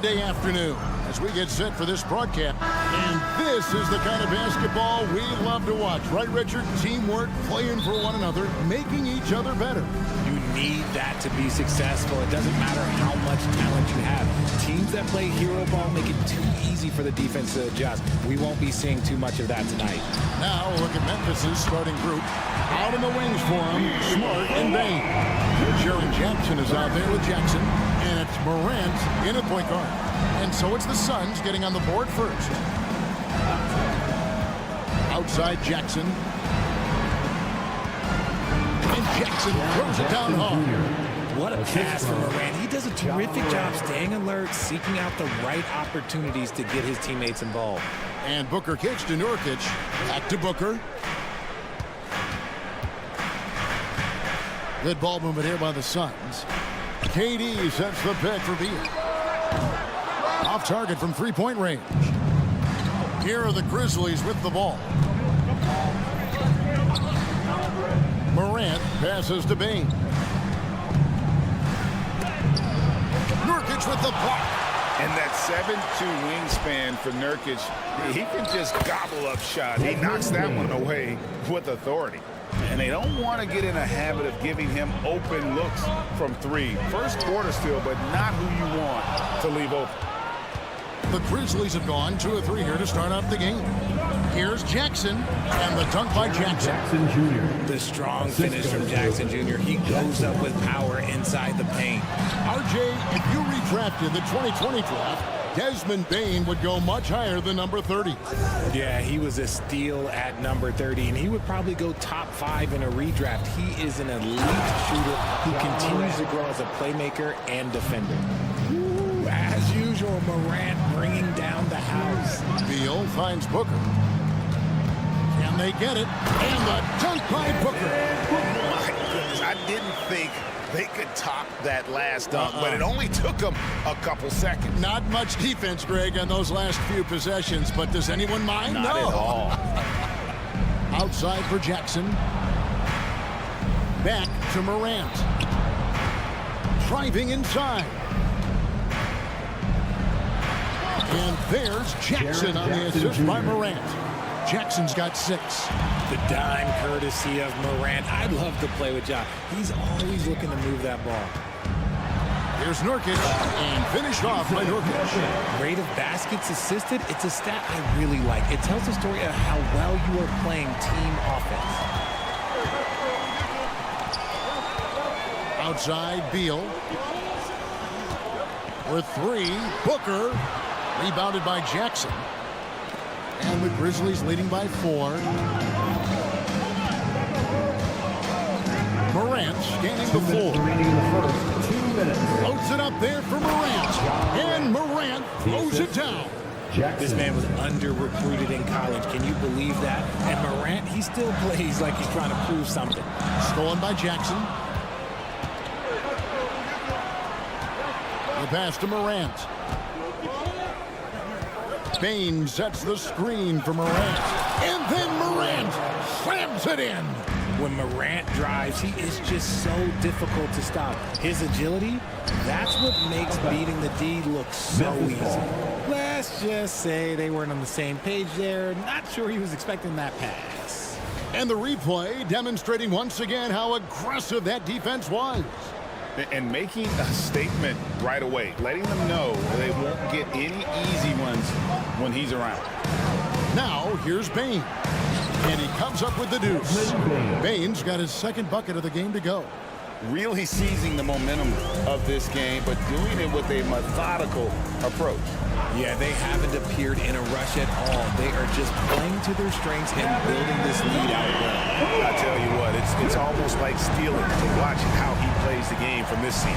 Monday afternoon as we get set for this broadcast. And this is the kind of basketball we love to watch. Right, Richard? Teamwork, playing for one another, making each other better. You need that to be successful. It doesn't matter how much talent you have. Teams that play hero ball make it too easy for the defense to adjust. We won't be seeing too much of that tonight. Now we'll look at Memphis' starting group. Out in the wings for him, Smart and Bain. Jaron Jackson is out there with Jackson. And it's Morant in at point guard. And so it's the Suns getting on the board first. Outside Jackson. And Jackson throws it down hard. What a pass from Morant. He does a terrific job staying alert, seeking out the right opportunities to get his teammates involved. And Booker kicks to Nurkic. Back to Booker. Good ball movement here by the Suns. KD sets the pick for Beal. Off target from three-point range. Here are the Grizzlies with the ball. Morant passes to Bain. Nurkic with the block. And that 7'2" wingspan for Nurkic, he can just gobble up shots. He knocks that one away with authority. And they don't want to get in a habit of giving him open looks from three. First quarter still, but not who you want to leave open. The Grizzlies have gone 2 of 3 here to start off the game. Here's Jackson, and the dunk by Jackson. Jackson Jr. The strong finish from Jackson Jr. He goes up with power inside the paint. RJ, if you redrafted the 2020 draft, Desmond Bain would go much higher than number 30. Yeah, he was a steal at number 30, and he would probably go top 5 in a redraft. He is an elite shooter who continues to grow as a playmaker and defender. Ooh, as usual, Morant bringing down the house. Beal finds Booker. Can they get it? And the dunk by Booker. My goodness, I didn't think they could top that last dunk, but it only took them a couple seconds. Not much defense, Greg, on those last few possessions, but does anyone mind? Not no. at all. Outside for Jackson. Back to Morant. Driving inside. And there's Jackson on the assist by Morant. Jackson's got 6. The dime courtesy of Morant. I'd love to play with Ja. He's always looking to move that ball. Here's Nurkic, and finished off by Nurkic. Rate of baskets assisted, it's a stat I really like. It tells the story of how well you are playing team offense. Outside, Beal. With 3, Booker. Rebounded by Jackson. And the Grizzlies leading by 4. Morant scanning the floor. Loads it up there for Morant. And Morant throws it down. This man was under-recruited in college. Can you believe that? And Morant, he still plays like he's trying to prove something. Stolen by Jackson. The pass to Morant. Bain sets the screen for Morant. And then Morant slams drills it in. When Morant drives, he is just so difficult to stop. His agility, that's what makes beating the D look so easy. Let's just say they weren't on the same page there. Not sure he was expecting that pass. And the replay demonstrating once again how aggressive that defense was. And making a statement right away, letting them know they won't get any easy ones when he's around. Now, here's Bain. And he comes up with the deuce. Bain's got his second bucket of the game to go. Really seizing the momentum of this game, but doing it with a methodical approach. Yeah, they haven't appeared in a rush at all. They are just playing to their strengths and building this lead out well. I tell you what, it's almost like stealing to watch how he plays the game from this scene.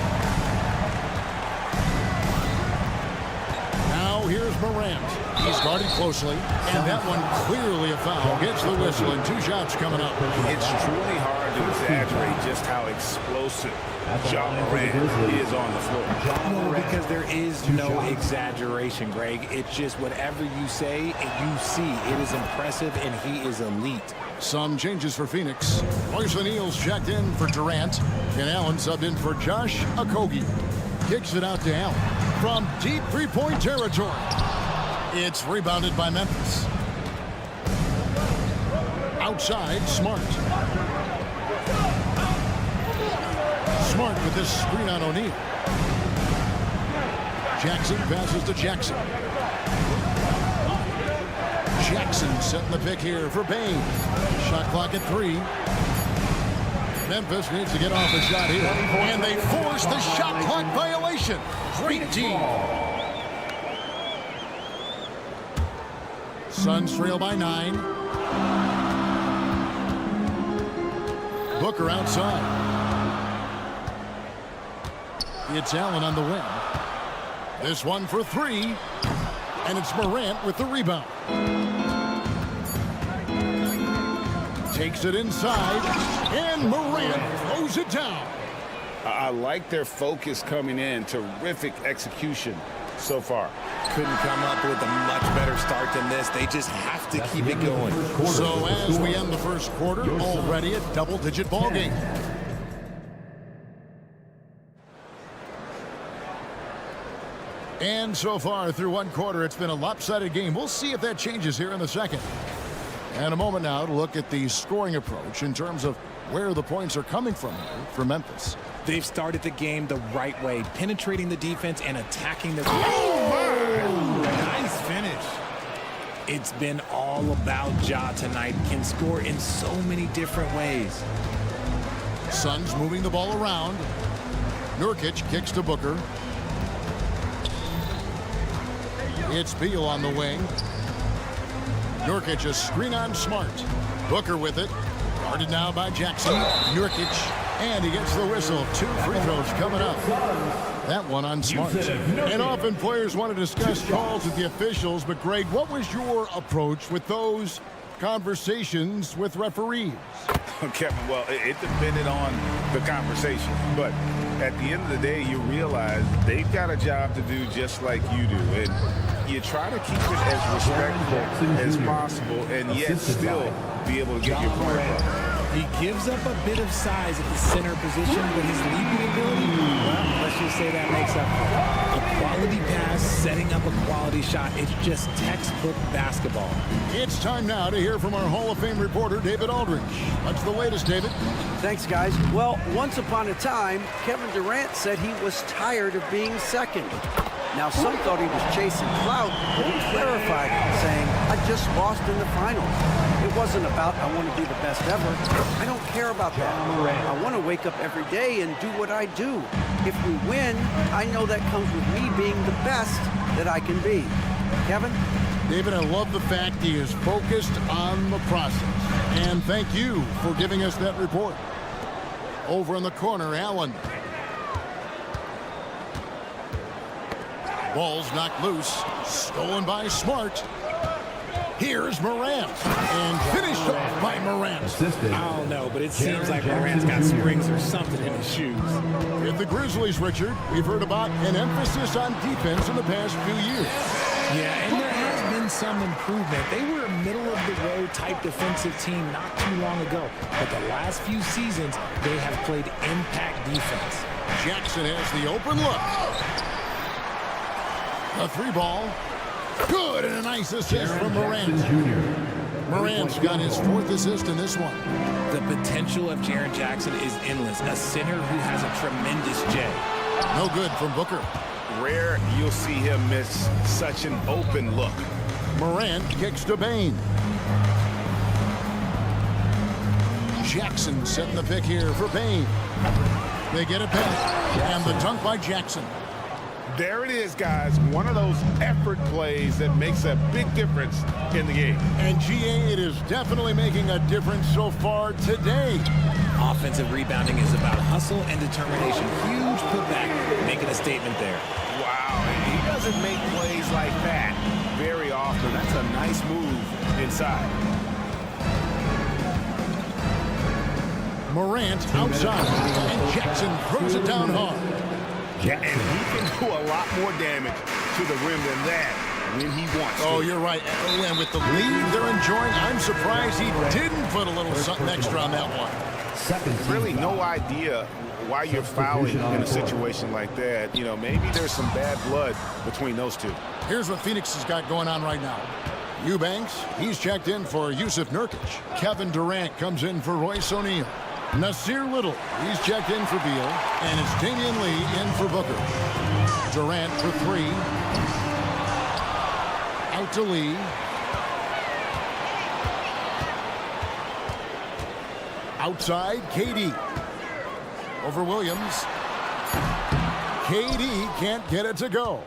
Now here's Morant. He's guarded closely, and that one clearly a foul. Gets the whistle, and 2 shots coming up. It's truly hard to exaggerate just how explosive Ja Morant is on the floor. No, because there is no exaggeration, Greg. It's just whatever you say and you see. It is impressive, and he is elite. Some changes for Phoenix. Royce O'Neal's checked in for Durant, and Allen subbed in for Josh Okogie. Kicks it out to Allen from deep three-point territory. It's rebounded by Memphis. Outside, Smart. Smart with this screen on O'Neal. Jackson passes to Jackson. Jackson setting the pick here for Bain. Shot clock at 3. Memphis needs to get off a shot here. And they force the shot clock violation. Great team. Suns trail by 9. Booker outside. It's Allen on the wing. This one for 3. And it's Morant with the rebound. Takes it inside. And Morant throws it down. I like their focus coming in. Terrific execution so far. Couldn't come up with a much better start than this. They just have to keep it going. So as we end the first quarter, already a double-digit ball game. And so far through one quarter, it's been a lopsided game. We'll see if that changes here in the second. And a moment now to look at the scoring approach in terms of where the points are coming from here for Memphis. They've started the game the right way, penetrating the defense and attacking the... Oh, nice finish. It's been all about Ja tonight. Can score in so many different ways. Suns moving the ball around. Nurkic kicks to Booker. It's Beal on the wing. Nurkic a screen on Smart. Booker with it. Guarded now by Jackson. Nurkic. And he gets the whistle. 2 free throws coming up. That one on Smart. And often players want to discuss calls with the officials. But Greg, what was your approach with those conversations with referees? Kevin, well, it depended on the conversation. But at the end of the day, you realize they've got a job to do just like you do. And you try to keep it as respectful as possible and yet still be able to get your point across. He gives up a bit of size at the center position, but his leaping ability, well, let's just say that makes up for it. A quality pass, setting up a quality shot. It's just textbook basketball. It's time now to hear from our Hall of Fame reporter, David Aldridge. What's the latest, David? Thanks, guys. Well, once upon a time, Kevin Durant said he was tired of being second. Now, some thought he was chasing clout, but he clarified it, saying, I just lost in the finals. It wasn't about, I want to be the best ever. I don't care about that. I want to wake up every day and do what I do. If we win, I know that comes with me being the best that I can be. Kevin? David, I love the fact he is focused on the process. And thank you for giving us that report. Over in the corner, Allen. Ball's knocked loose. Stolen by Smart. Here's Morant. And finished off by Morant. I don't know, but it seems like Morant's got springs or something in his shoes. With the Grizzlies, Richard, we've heard about an emphasis on defense in the past few years. Yeah, and there has been some improvement. They were a middle-of-the-road type defensive team not too long ago. But the last few seasons, they have played impact defense. Jackson has the open look. A 3-ball. Good, and a nice assist from Morant. Morant's got his 4th assist in this one. The potential of Jaren Jackson is endless. A center who has a tremendous J. No good from Booker. Rare you'll see him miss such an open look. Morant kicks to Bane. Jackson setting the pick here for Bane. They get it back. And the dunk by Jackson. There it is, guys. One of those effort plays that makes a big difference in the game. And GA, it is definitely making a difference so far today. Offensive rebounding is about hustle and determination. Huge putback, making a statement there. Wow, and he doesn't make plays like that very often. That's a nice move inside. Morant outside, and Jackson throws it down hard. Yeah, and he can do a lot more damage to the rim than that when he wants to. Oh, you're right. And with the lead they're enjoying, I'm surprised he didn't put a little something extra on that one. Really no idea why you're fouling in a situation like that. You know, maybe there's some bad blood between those two. Here's what Phoenix has got going on right now. Eubanks, he's checked in for Yusuf Nurkic. Kevin Durant comes in for Royce O'Neal. Nasir Little, he's checked in for Beal. And it's Damian Lee in for Booker. Durant for 3. Out to Lee. Outside, KD. Over Williams. KD can't get it to go.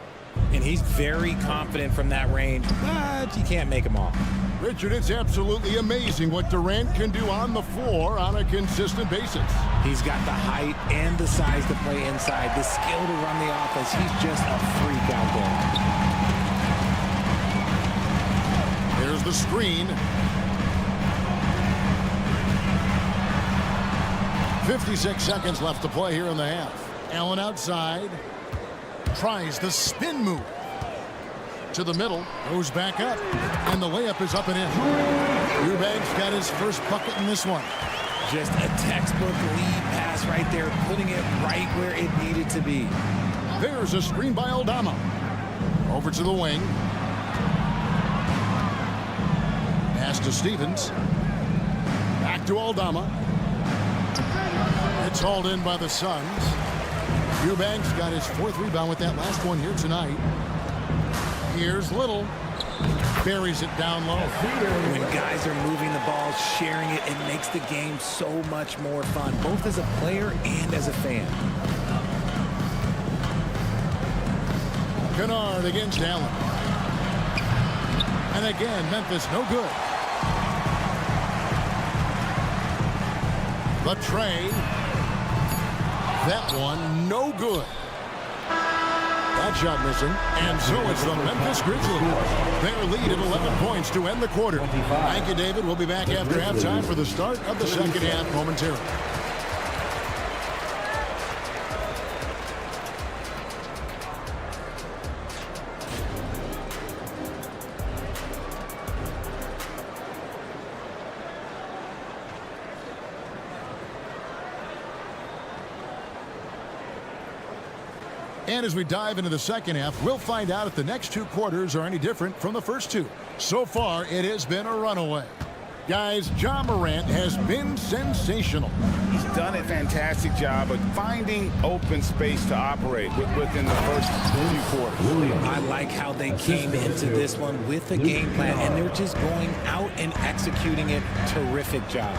And he's very confident from that range, but you can't make him all. Richard, it's absolutely amazing what Durant can do on the floor on a consistent basis. He's got the height and the size to play inside, the skill to run the offense. He's just a freak out there. There's the screen. 56 seconds left to play here in the half. Allen outside. Tries the spin move. To the middle. Goes back up. And the layup is up and in. Eubanks got his first bucket in this one. Just a textbook lead pass right there, putting it right where it needed to be. There's a screen by Aldama. Over to the wing. Pass to Stevens. Back to Aldama. It's hauled in by the Suns. Eubanks got his 4th rebound with that last one here tonight. Here's Little. Buries it down low. When guys are moving the ball, sharing it, it makes the game so much more fun, both as a player and as a fan. Kennard against Allen. And again, Memphis no good. The tray. That one no good. That shot missing. And so it's the Memphis Grizzlies. Their lead at 11 points to end the quarter. Thank you, David. We'll be back after halftime for the start of the second half momentarily. And as we dive into the second half, we'll find out if the next 2 quarters are any different from the first 2. So far, it has been a runaway. Guys, Ja Morant has been sensational. He's done a fantastic job of finding open space to operate within the first few quarters. I like how they came into this one with a game plan, and they're just going out and executing it. Terrific job.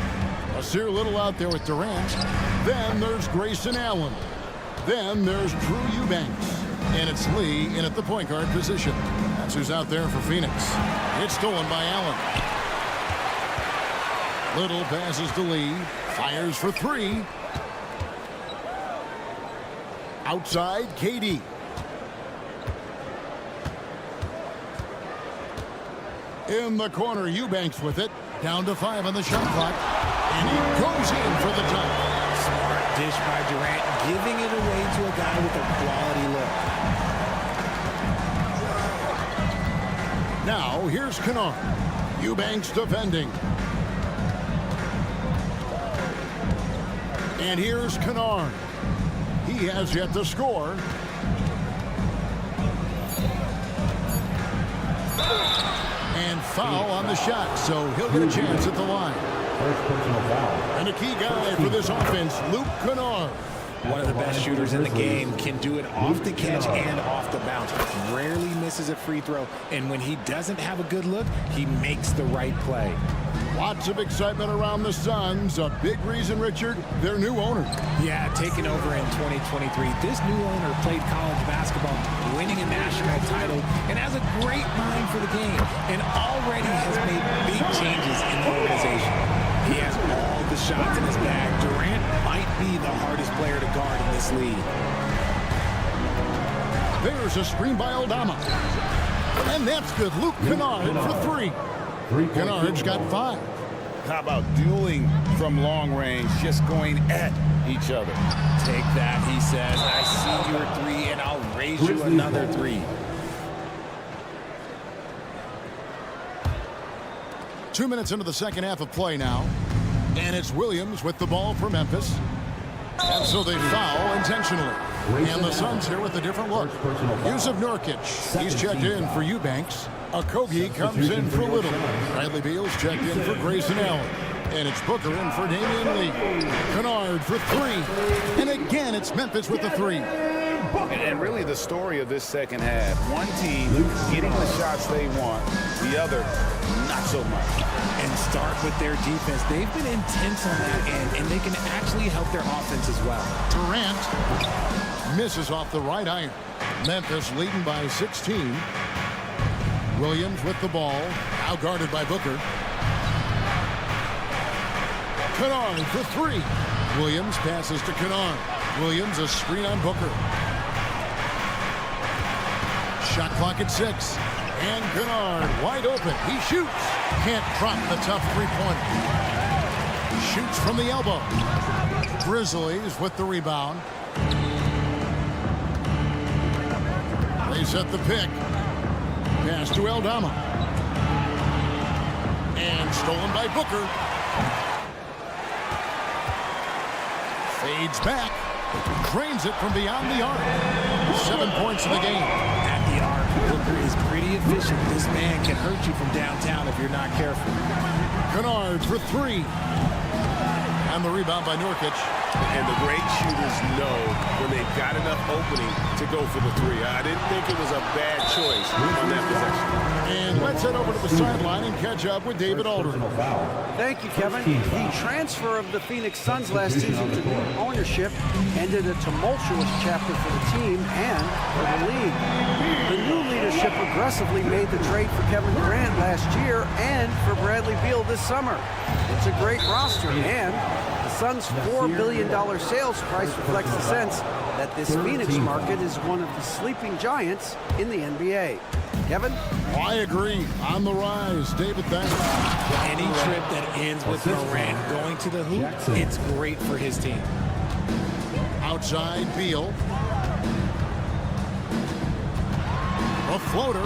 Nasir Little out there with Durant. Then there's Grayson Allen. Then there's Drew Eubanks. And it's Lee in at the point guard position. That's who's out there for Phoenix. It's stolen by Allen. Little passes to Lee. Fires for 3. Outside, KD. In the corner, Eubanks with it. Down to 5 on the shot clock. And he goes in for the tie. Smart dish by Durant, giving it away to a guy with a quality look. Now, here's Kennard. Eubanks defending. And here's Kennard. He has yet to score. And foul on the shot, so he'll get a chance at the line. First personal foul. And a key guy for this offense, Luke Kennard. One of the best shooters in the game, can do it off the catch and off the bounce. Rarely misses a free throw, and when he doesn't have a good look, he makes the right play. Lots of excitement around the Suns. A big reason, Richard, their new owner. Yeah, taking over in 2023. This new owner played college basketball, winning a national title, and has a great mind for the game, and already has made big changes in the organization. He has all the shots in his bag. Durant might be the hardest player to guard in this league. There's a screen by Aldama. And that's good. Luke Kennard for three. Kennard's got 5. How about dueling from long range, just going at each other? Take that, he says. I see your 3, and I'll raise you another 3. 2 minutes into the second half of play now. And it's Williams with the ball for Memphis. And so they foul intentionally. And the Suns here with a different look. Yusuf Nurkic, he's checked in for Eubanks. Okogie comes in for Little. Bradley Beal's checked in for Grayson Allen. And it's Booker in for Damian Lee. Kennard for 3. And again, it's Memphis with the 3. And really the story of this second half. One team getting the shots they want, the other not so much. And start with their defense. They've been intense on that end, and they can actually help their offense as well. Durant misses off the right iron. Memphis leading by 16. Williams with the ball, now guarded by Booker. Kennard for 3. Williams passes to Kennard. Williams a screen on Booker. Shot clock at 6. And Kennard wide open. He shoots. Can't drop the tough three-pointer. Shoots from the elbow. Grizzlies with the rebound. They set the pick. Pass to Aldama. And stolen by Booker. Fades back. Drains it from beyond the arc. 7 points in the game. At the arc, Booker is pretty efficient. This man can hurt you from downtown if you're not careful. Kennard for 3. And the rebound by Nurkic. And the great shooters know when they've got enough opening to go for the 3. I didn't think it was a bad choice on that possession. And let's head over to the sideline and catch up with David Aldridge. Thank you, Kevin. The transfer of the Phoenix Suns last season to new ownership ended a tumultuous chapter for the team and for the league. The new leadership aggressively made the trade for Kevin Durant last year and for Bradley Beal this summer. It's a great roster, and the Suns' $4 billion sales price reflects the sense that this Phoenix market is one of the sleeping giants in the NBA. Kevin? I agree. On the rise. David, thanks. Any trip that ends with Morant going to the hoop, it's great for his team. Outside, Beal. A floater.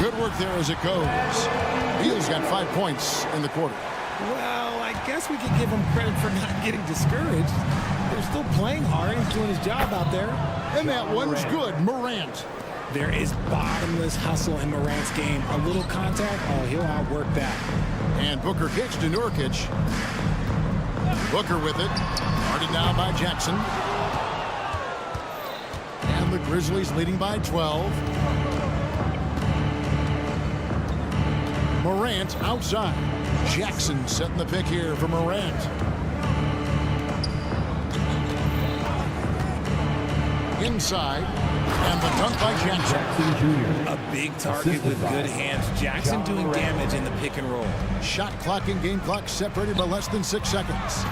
Good work there as it goes. Beal's got 5 points in the quarter. Well, I guess we could give him credit for not getting discouraged. They're still playing hard. He's doing his job out there. And that one's good. Morant. There is bottomless hustle in Morant's game. A little contact, oh, he'll outwork that. And Booker kicks to Nurkic. Booker with it. Guarded now by Jackson. And the Grizzlies leading by 12. Morant outside. Jackson setting the pick here for Morant. Inside. And the dunk by Jackson. A big target with good hands. Jackson doing damage in the pick and roll. Shot clock and game clock separated by less than 6 seconds.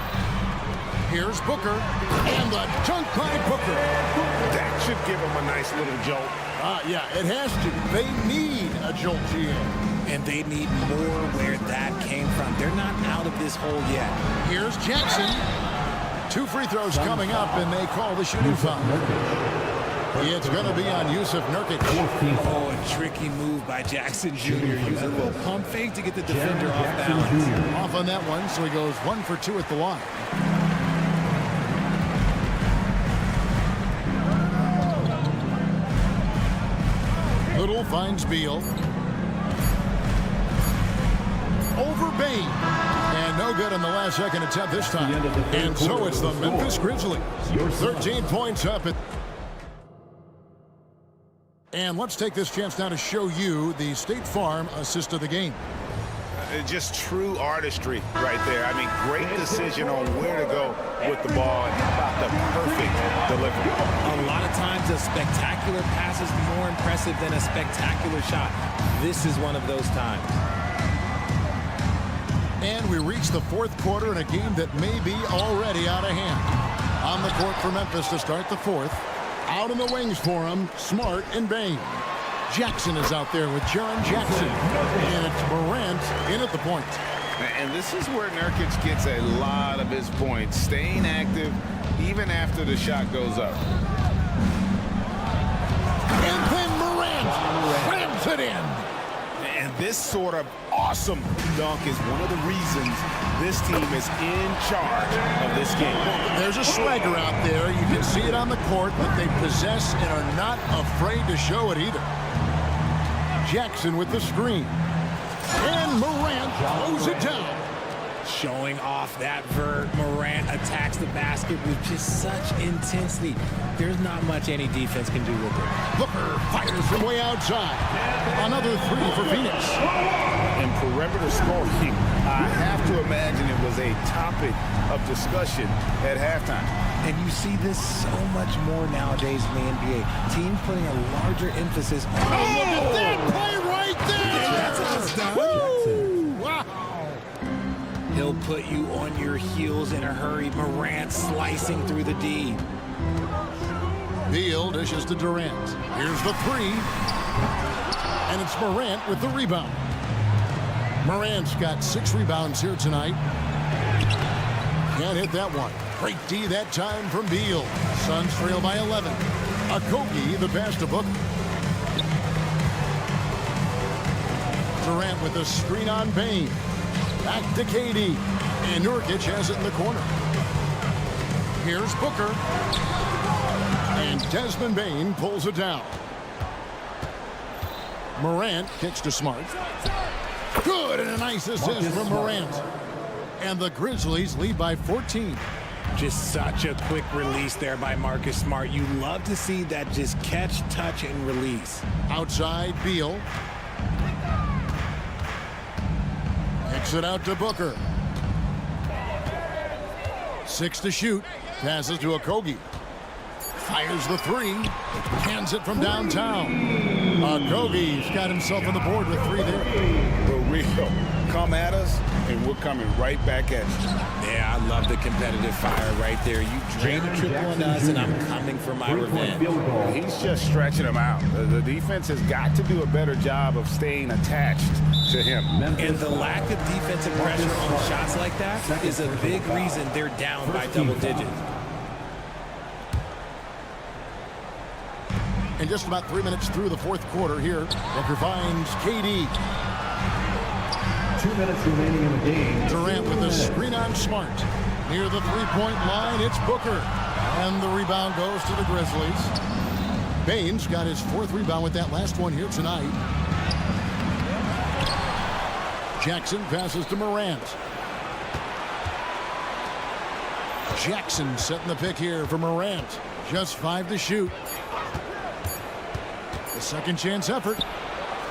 Here's Booker. And the dunk by Booker. That should give them a nice little jolt. Yeah, it has to. They need a jolt here. And they need more where that came from. They're not out of this hole yet. Here's Jackson. 2 free throws coming up, and they call the shooting foul. It's going to be on Yusuf Nurkic. Oh, a tricky move by Jackson Jr. Using a little pump fake to get the defender off balance. Off on that one, so he goes 1 for 2 at the line. Little finds Beal. Over Bain. And no good on the last second attempt this time. And so it's the Memphis Grizzlies. 13 points up. And let's take this chance now to show you the State Farm assist of the game. Just true artistry right there. I mean, great decision on where to go with the ball and the perfect delivery. A lot of times a spectacular pass is more impressive than a spectacular shot. This is one of those times. And we reach the fourth quarter in a game that may be already out of hand. On the court for Memphis to start the fourth. Out in the wings for him, Smart and Bain. Jackson is out there with Jaren Jackson. And it's Morant in at the point. And this is where Nurkic gets a lot of his points, staying active even after the shot goes up. And then Morant slams it in. And this sort of awesome dunk is one of the reasons this team is in charge of this game. There's a swagger out there. You can see it on the court, but they possess and are not afraid to show it either. Jackson with the screen. And Morant throws it down. Showing off that vert. Morant attacks the basket with just such intensity. There's not much any defense can do with it. Booker fires from way outside. Another three for Phoenix. And perimeter scoring, I have to imagine it was a topic of discussion at halftime. And you see this so much more nowadays in the NBA. Teams putting a larger emphasis on Look at that play right there! That's what it's done. Woo! Wow! He'll put you on your heels in a hurry. Morant slicing through the D. Beal dishes to Durant. Here's the three. And it's Morant with the rebound. Morant's got 6 rebounds here tonight. Can't hit that one. Great D that time from Beal. Suns trail by 11. Okogie the pass to Booker. Durant with a screen on Bain. Back to KD. And Nurkic has it in the corner. Here's Booker. And Desmond Bain pulls it down. Morant kicks to Smart. Good, and a nice assist from Morant. And the Grizzlies lead by 14. Just such a quick release there by Marcus Smart. You love to see that just catch, touch, and release. Outside, Beal. Kicks it out to Booker. 6 to shoot. Passes to Okogie. Fires the three. Hands it from downtown. Okogie's got himself on the board with 3 there. For real. Come at us, and we're coming right back at you. Yeah, I love the competitive fire right there. You drain a triple on us, and I'm coming for my revenge. He's just stretching them out. The defense has got to do a better job of staying attached to him. And the lack of defensive pressure on shots like that is a big reason they're down by double digits. And just about 3 minutes through the fourth quarter here, Booker finds KD. 2 minutes remaining in the game. Durant with a screen on Smart. Near the three-point line, it's Booker. And the rebound goes to the Grizzlies. Bain's got his 4th rebound with that last one here tonight. Jackson passes to Morant. Jackson setting the pick here for Morant. Just 5 to shoot. The second chance effort.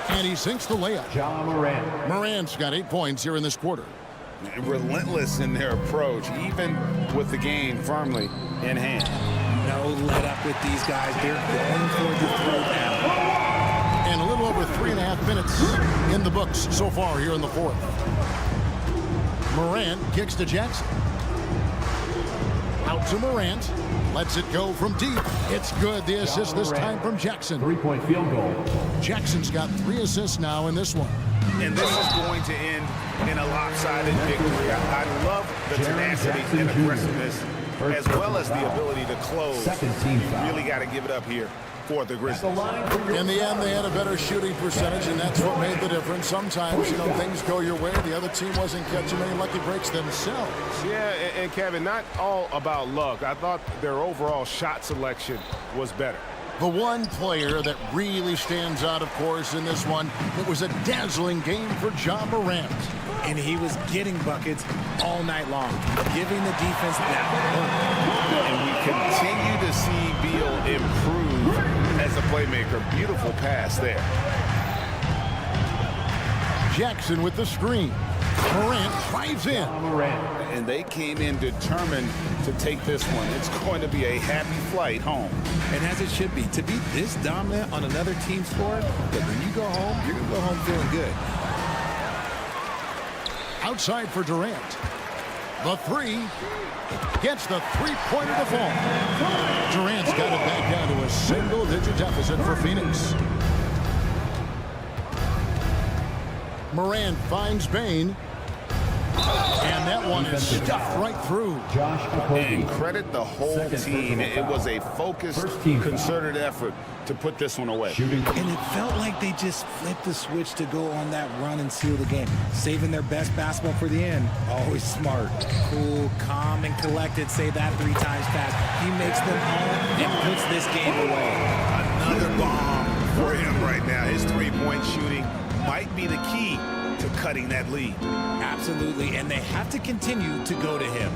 And he sinks the layup. Ja Morant. Morant's got 8 points here in this quarter. Relentless in their approach, even with the game firmly in hand. No let up with these guys. They're going for the throwdown. And a little over 3.5 minutes in the books so far here in the fourth. Morant kicks to Jackson. Out to Morant. Lets it go from deep. It's good. The assist this time from Jackson. 3-point field goal. Jackson's got 3 assists now in this one. And this is going to end in a lopsided victory. I love the tenacity and aggressiveness as well as the ability to close. Second team foul. Really got to give it up here for the Grizzlies. In the end, they had a better shooting percentage, and that's what made the difference. Sometimes, things go your way. The other team wasn't catching any lucky breaks themselves. Yeah, and Kevin, not all about luck. I thought their overall shot selection was better. The one player that really stands out, of course, in this one, it was a dazzling game for Ja Morant. And he was getting buckets all night long, giving the defense that work. And we continue to see Beal improve as a playmaker. Beautiful pass there. Jackson with the screen. Morant drives in. And they came in determined to take this one. It's going to be a happy flight home. And as it should be, to be this dominant on another team's floor, but when you go home, you're going to go home feeling good. Outside for Durant. The three gets the three-pointer to fall. Durant's got it back down to a single-digit deficit for Phoenix. Morant finds Bain. And that one is stuffed right through. And credit the whole team. It was a focused, concerted effort to put this one away. And it felt like they just flipped the switch to go on that run and seal the game, saving their best basketball for the end. Always smart, cool, calm, and collected. Say that 3 times fast. He makes them home and puts this game away. Another bomb for him right now. His three-point shooting might be the key to cutting that lead. Absolutely, and they have to continue to go to him.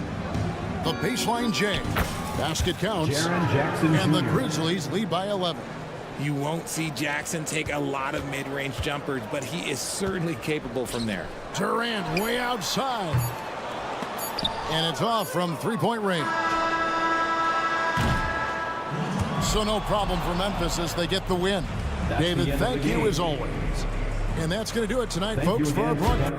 The baseline J. Basket counts. Jaren Jackson and the Jr. Grizzlies lead by 11. You won't see Jackson take a lot of mid-range jumpers, but he is certainly capable from there. Durant way outside. And it's off from three-point range. So no problem for Memphis as they get the win. David, thank you as always. And that's going to do it tonight, folks, for our broadcast.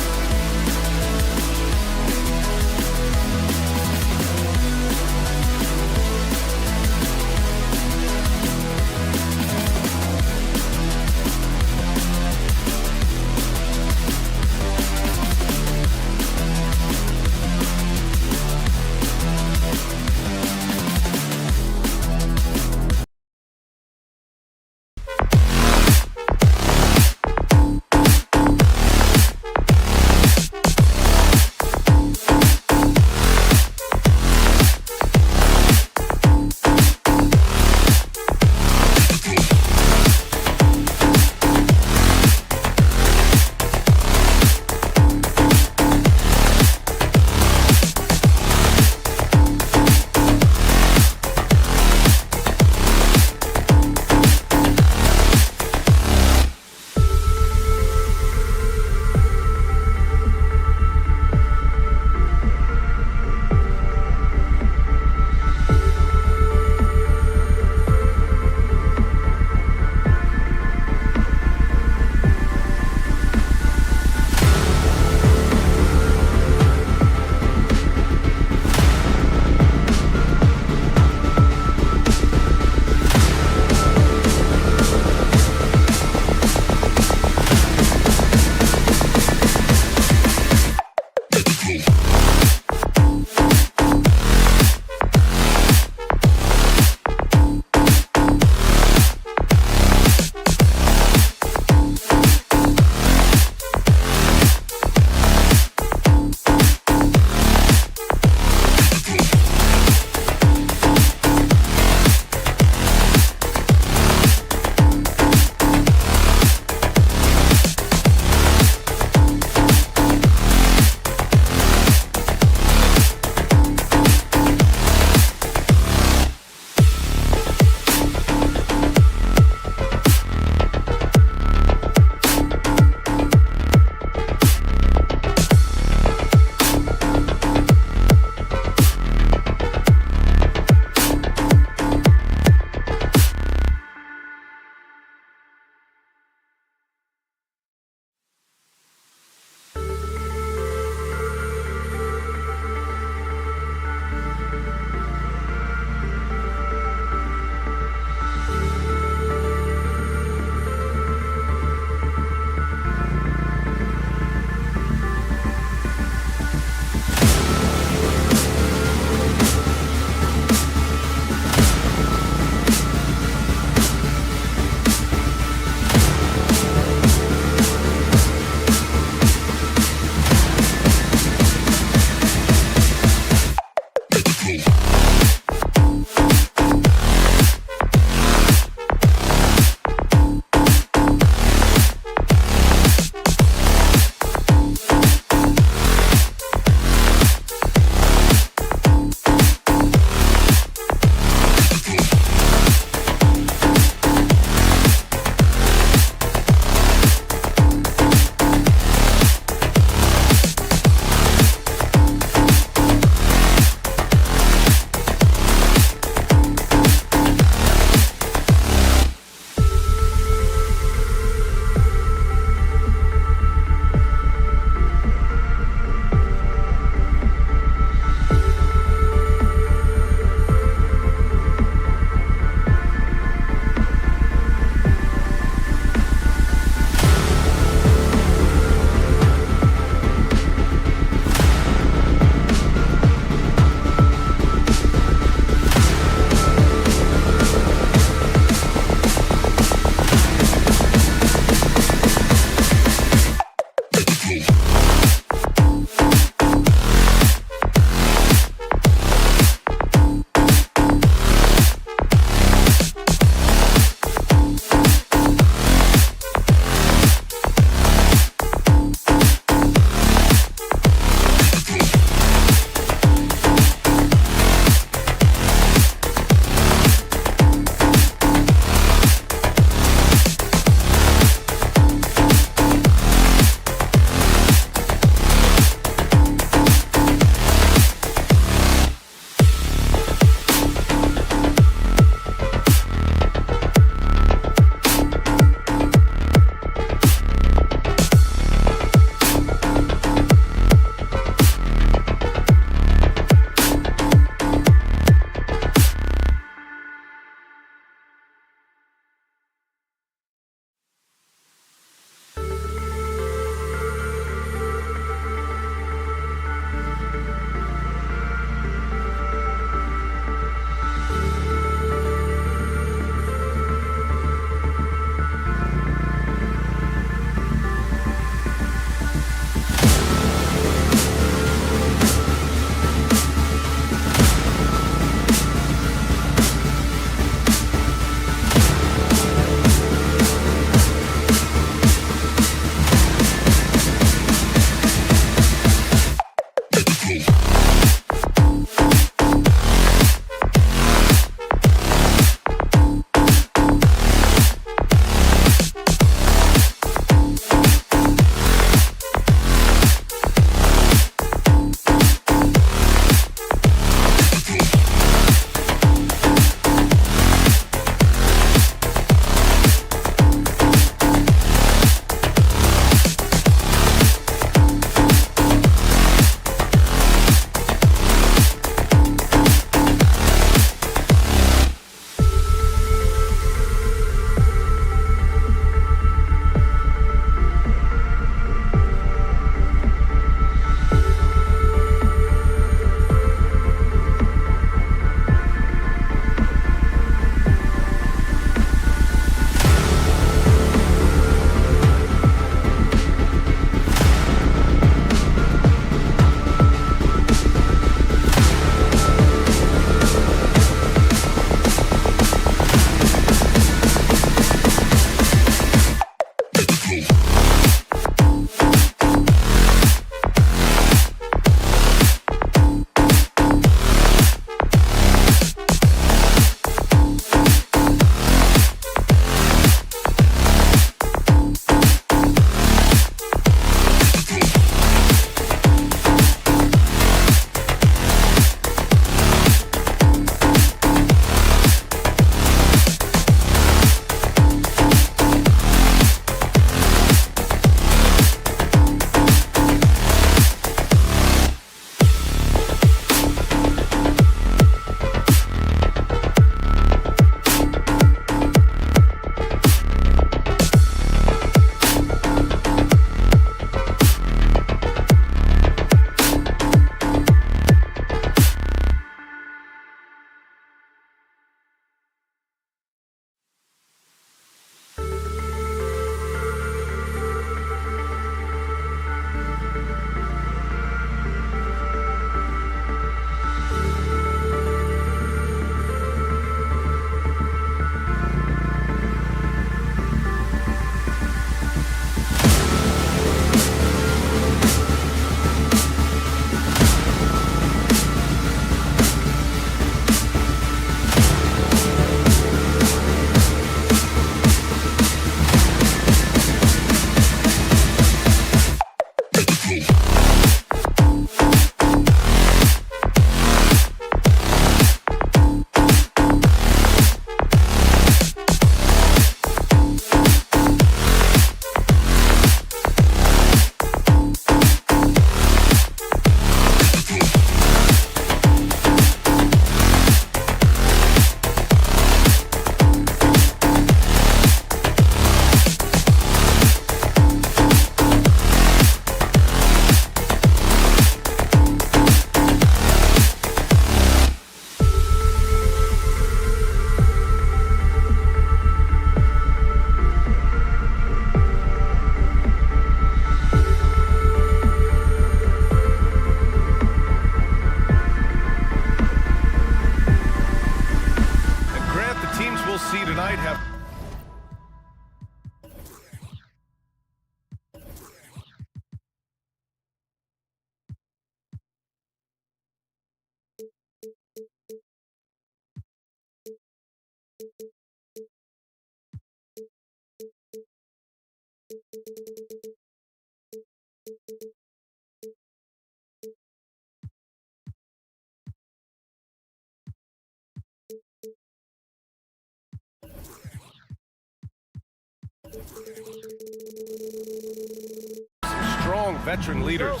strong veteran leaders.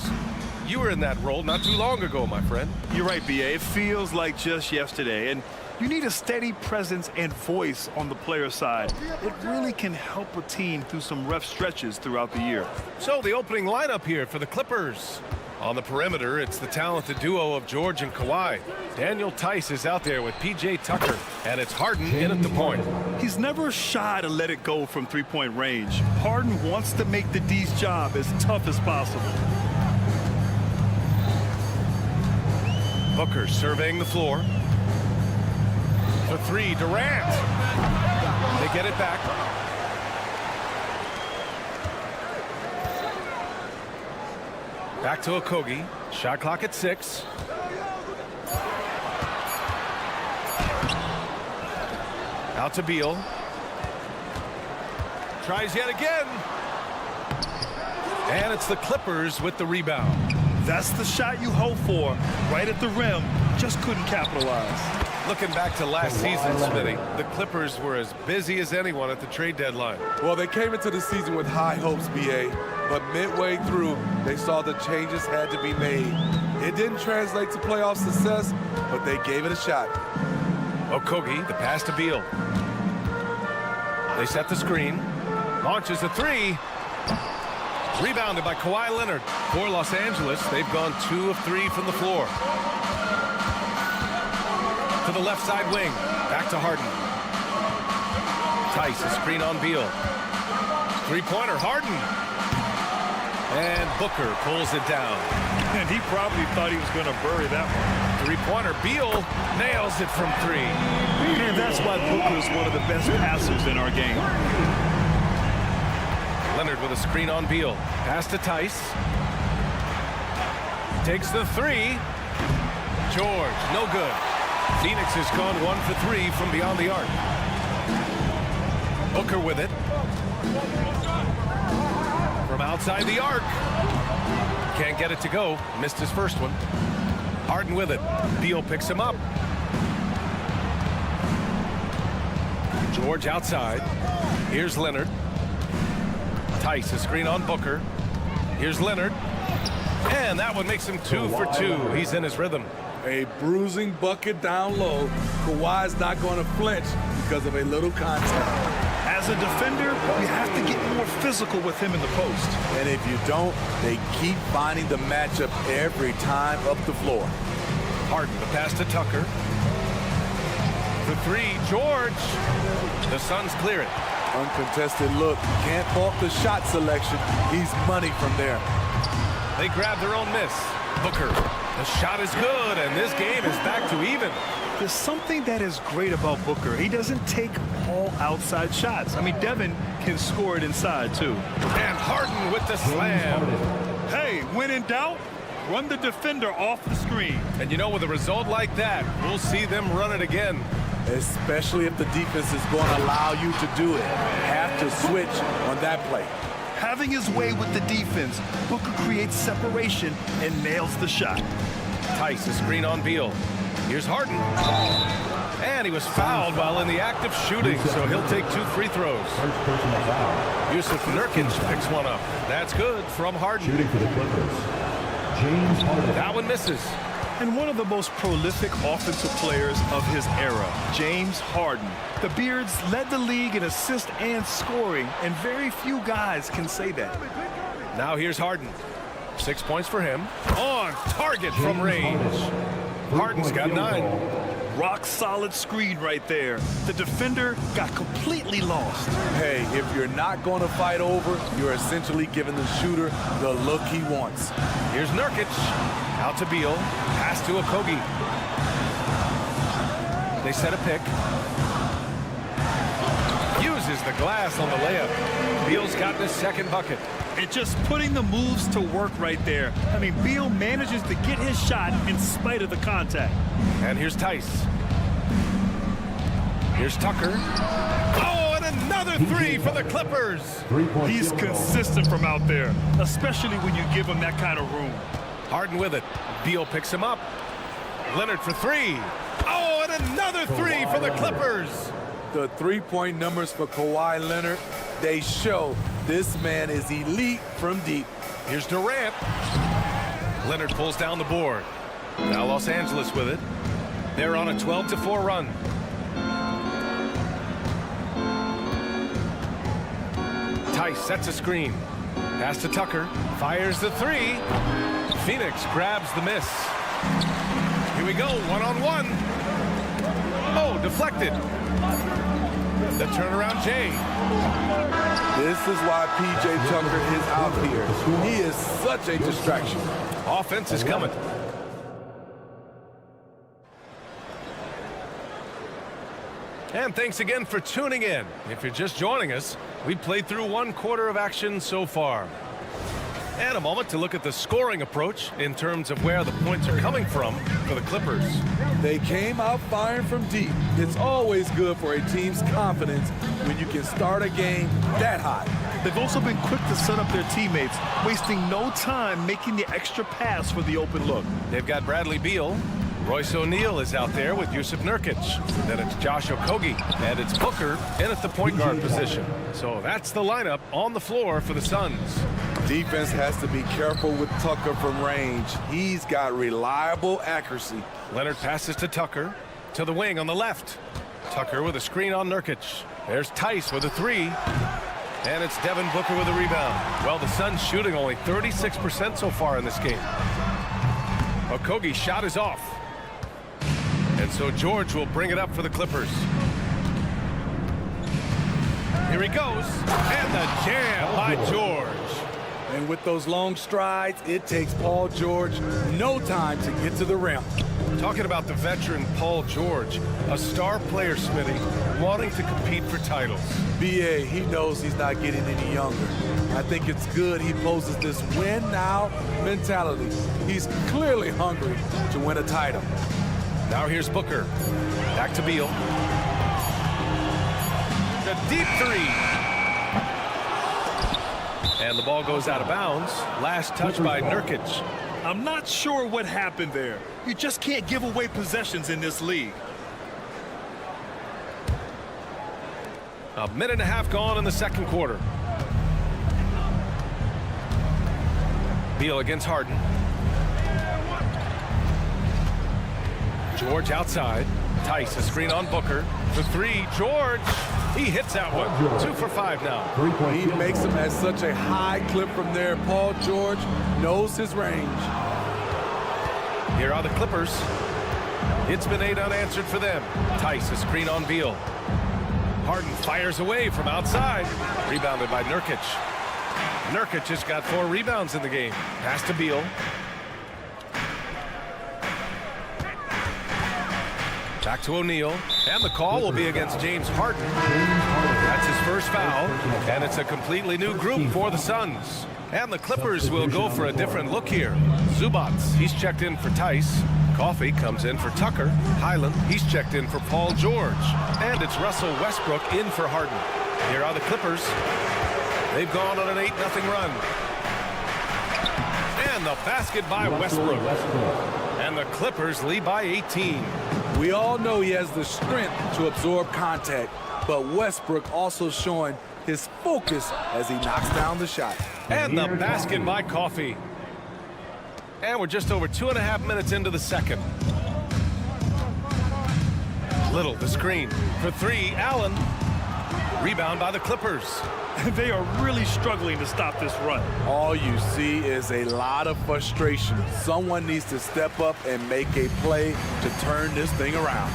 You were in that role not too long ago, my friend. You're right, B.A. It feels like just yesterday. And you need a steady presence and voice on the player side. It really can help a team through some rough stretches throughout the year. So the opening lineup here for the Clippers. On the perimeter, it's the talented duo of George and Kawhi. Daniel Tice is out there with P.J. Tucker, and it's Harden in at the point. He's never shy to let it go from three-point range. Harden wants to make the D's job as tough as possible. Booker surveying the floor. For three, Durant. They get it back. Back to Okogie. Shot clock at 6. Out to Beal. Tries yet again. And it's the Clippers with the rebound. That's the shot you hope for. Right at the rim. Just couldn't capitalize. Looking back to last season, Smitty, the Clippers were as busy as anyone at the trade deadline. Well, they came into the season with high hopes, B.A., but midway through, they saw the changes had to be made. It didn't translate to playoff success, but they gave it a shot. Okogie, the pass to Beal. They set the screen. Launches a three. Rebounded by Kawhi Leonard. For Los Angeles, they've gone 2 of 3 from the floor. To the left side wing. Back to Harden. Tice, a screen on Beal. Three-pointer, Harden. And Booker pulls it down. And he probably thought he was going to bury that one. Three-pointer, Beal nails it from 3. And that's why Booker is one of the best passers in our game. Leonard with a screen on Beal. Pass to Tice. Takes the 3. George, no good. Phoenix has gone 1 for 3 from beyond the arc. Booker with it. From outside the arc. Can't get it to go. Missed his first one. Harden with it. Beal picks him up. George outside. Here's Leonard. Tice, a screen on Booker. Here's Leonard. And that one makes him 2 for 2. He's in his rhythm. A bruising bucket down low. Kawhi's not going to flinch because of a little contact. As a defender, you have to get more physical with him in the post. And if you don't, they keep finding the matchup every time up the floor. Harden, the pass to Tucker. For 3, George. The Suns clear it. Uncontested look. Can't fault the shot selection. He's money from there. They grab their own miss. Booker. The shot is good, and this game is back to even. There's something that is great about Booker. He doesn't take all outside shots. I mean, Devin can score it inside, too. And Harden with the slam. Hey, when in doubt, run the defender off the screen. And you know, with a result like that, we'll see them run it again. Especially if the defense is going to allow you to do it. Have to switch on that play. Having his way with the defense, Booker creates separation and nails the shot. Tice, a screen on Beal. Here's Harden. And he was fouled while in the act of shooting, so he'll take 2 free throws. Yusuf Nurkic picks one up. That's good from Harden. Shooting for the Clippers, James Harden. That one misses. And one of the most prolific offensive players of his era, James Harden. The Beards led the league in assists and scoring, and very few guys can say that. Now here's Harden. 6 points for him. On target from range. Harden's got 9. Rock solid screen right there. The defender got completely lost. Hey, if you're not going to fight over, you're essentially giving the shooter the look he wants. Here's Nurkic. Out to Beal. Pass to Okogie. They set a pick. Uses the glass on the layup. Beal's got his second bucket. And just putting the moves to work right there. I mean, Beal manages to get his shot in spite of the contact. And here's Tice. Here's Tucker. Oh, and another 3 for the Clippers. He's consistent from out there, especially when you give him that kind of room. Harden with it. Beal picks him up. Leonard for 3. Oh, and another 3 for the Clippers. The three-point numbers for Kawhi Leonard, they show this man is elite from deep. Here's Durant. Leonard pulls down the board. Now Los Angeles with it. They're on a 12-4 run. Tice sets a screen. Pass to Tucker. Fires the three. Phoenix grabs the miss. Here we go, one-on-one. Oh, deflected. The turnaround Jay. This is why P.J. Tucker is out here. He is such a distraction. Offense is coming. And thanks again for tuning in. If you're just joining us, we played through 1 quarter of action so far. And a moment to look at the scoring approach in terms of where the points are coming from for the Clippers. They came out firing from deep. It's always good for a team's confidence when you can start a game that high. They've also been quick to set up their teammates, wasting no time making the extra pass for the open look. They've got Bradley Beal. Royce O'Neal is out there with Jusuf Nurkic. Then it's Josh Okogie, and it's Booker in at the point guard position. So that's the lineup on the floor for the Suns. Defense has to be careful with Tucker from range. He's got reliable accuracy. Leonard passes to Tucker, to the wing on the left. Tucker with a screen on Nurkic. There's Tice with a three. And it's Devin Booker with a rebound. Well, the Suns shooting only 36% so far in this game. Okogie's shot is off. And so George will bring it up for the Clippers. Here he goes. And the jam by George. And with those long strides, it takes Paul George no time to get to the rim. Talking about the veteran Paul George, a star player, Smitty, wanting to compete for titles. B.A., he knows he's not getting any younger. I think it's good he poses this win-now mentality. He's clearly hungry to win a title. Now here's Booker. Back to Beal. The deep three. And the ball goes out of bounds. Last touch by Nurkic. I'm not sure what happened there. You just can't give away possessions in this league. A minute and a half gone in the second quarter. Beal against Harden. George outside. Tice, a screen on Booker. The three, George. He hits that one. 2 for 5 now. He makes them at such a high clip from there. Paul George knows his range. Here are the Clippers. It's been 8 unanswered for them. Tice, a screen on Beal. Harden fires away from outside. Rebounded by Nurkic. Nurkic just got 4 rebounds in the game. Pass to Beal. Back to O'Neal, and the call will be against James Harden. That's his first foul, and it's a completely new group for the Suns. And the Clippers will go for a different look here. Zubac, he's checked in for Tice. Coffee comes in for Tucker. Highland, he's checked in for Paul George. And it's Russell Westbrook in for Harden. Here are the Clippers. They've gone on an 8-0 run. And the basket by Westbrook. And the Clippers lead by 18. We all know he has the strength to absorb contact, but Westbrook also showing his focus as he knocks down the shot. And the basket by Coffee. And we're just over 2.5 minutes into the second. Little, the screen. For 3, Allen. Rebound by the Clippers. They are really struggling to stop this run. All you see is a lot of frustration. Someone needs to step up and make a play to turn this thing around.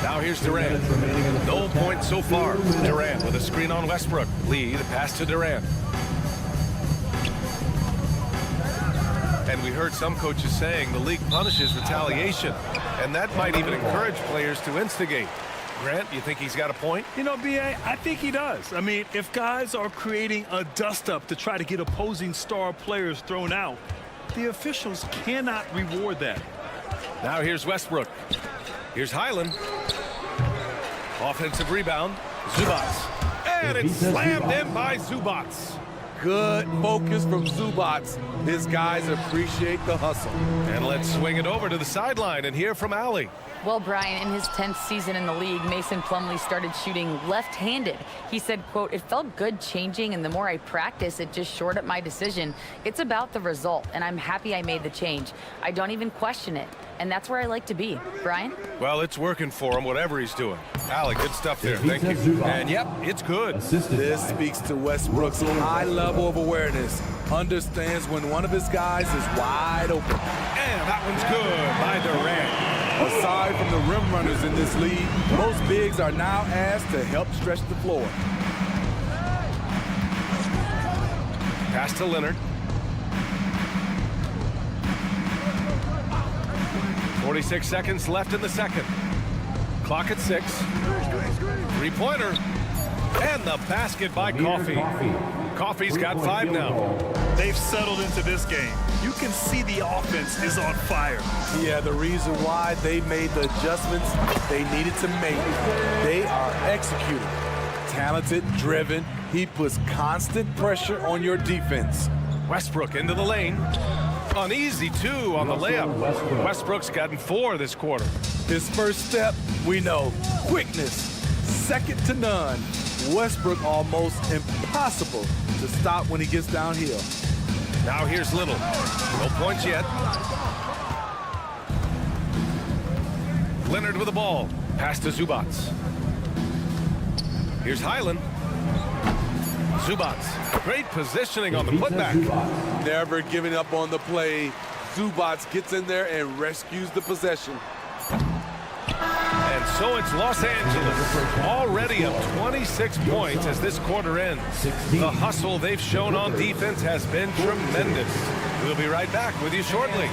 Now here's Durant. No points so far. Durant with a screen on Westbrook. Lee, the pass to Durant. And we heard some coaches saying the league punishes retaliation, and that might even encourage players to instigate. Grant, you think he's got a point? You know, B.A., I think he does. I mean, if guys are creating a dust-up to try to get opposing star players thrown out, the officials cannot reward that. Now here's Westbrook. Here's Highland. Offensive rebound. Zubac. And it's slammed in by Zubac. Good focus from Zubac. His guys appreciate the hustle. And let's swing it over to the sideline and hear from Allie. Well, Brian, in his 10th season in the league, Mason Plumlee started shooting left-handed. He said, quote, "It felt good changing, and the more I practice, it just shored up my decision. It's about the result, and I'm happy I made the change. I don't even question it, and that's where I like to be." Brian? Well, it's working for him, whatever he's doing. Allie, good stuff there. Thank you. And, yep, it's good. This speaks to Westbrook's high level of awareness. Understands when one of his guys is wide open. And that one's good by Durant. Aside from the rim runners in this league, most bigs are now asked to help stretch the floor. Pass to Leonard. 46 seconds left in the second. Clock at 6. Three-pointer. And the basket by Coffey. Coffey's got 5 now. They've settled into this game. You can see the offense is on fire. Yeah, the reason why they made the adjustments they needed to make. They are executing. Talented, driven. He puts constant pressure on your defense. Westbrook into the lane. An easy 2 on the layup. Westbrook's gotten 4 this quarter. His first step, we know, quickness, second to none. Westbrook almost impossible to stop when he gets downhill. Now here's Little. No points yet. Leonard with the ball. Pass to Zubats. Here's Highland. Zubats. Great positioning on the putback. Never giving up on the play. Zubats gets in there and rescues the possession. And so it's Los Angeles, already up 26 points as this quarter ends. The hustle they've shown on defense has been tremendous. We'll be right back with you shortly.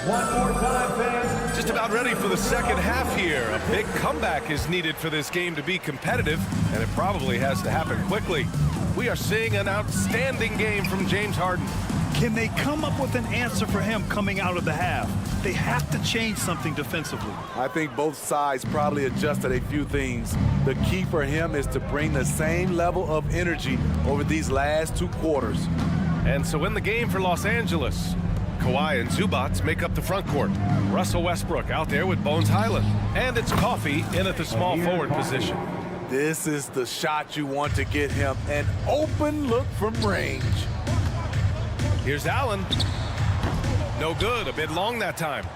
One more time, fans. Just about ready for the second half here. A big comeback is needed for this game to be competitive, and it probably has to happen quickly. We are seeing an outstanding game from James Harden. Can they come up with an answer for him coming out of the half? They have to change something defensively. I think both sides probably adjusted a few things. The key for him is to bring the same level of energy over these last 2 quarters. And so in the game for Los Angeles, Kawhi and Zubats make up the front court. Russell Westbrook out there with Bones Highland. And it's Coffey in at the small forward position. This is the shot you want to get him. An open look from range. Here's Allen. No good, a bit long that time.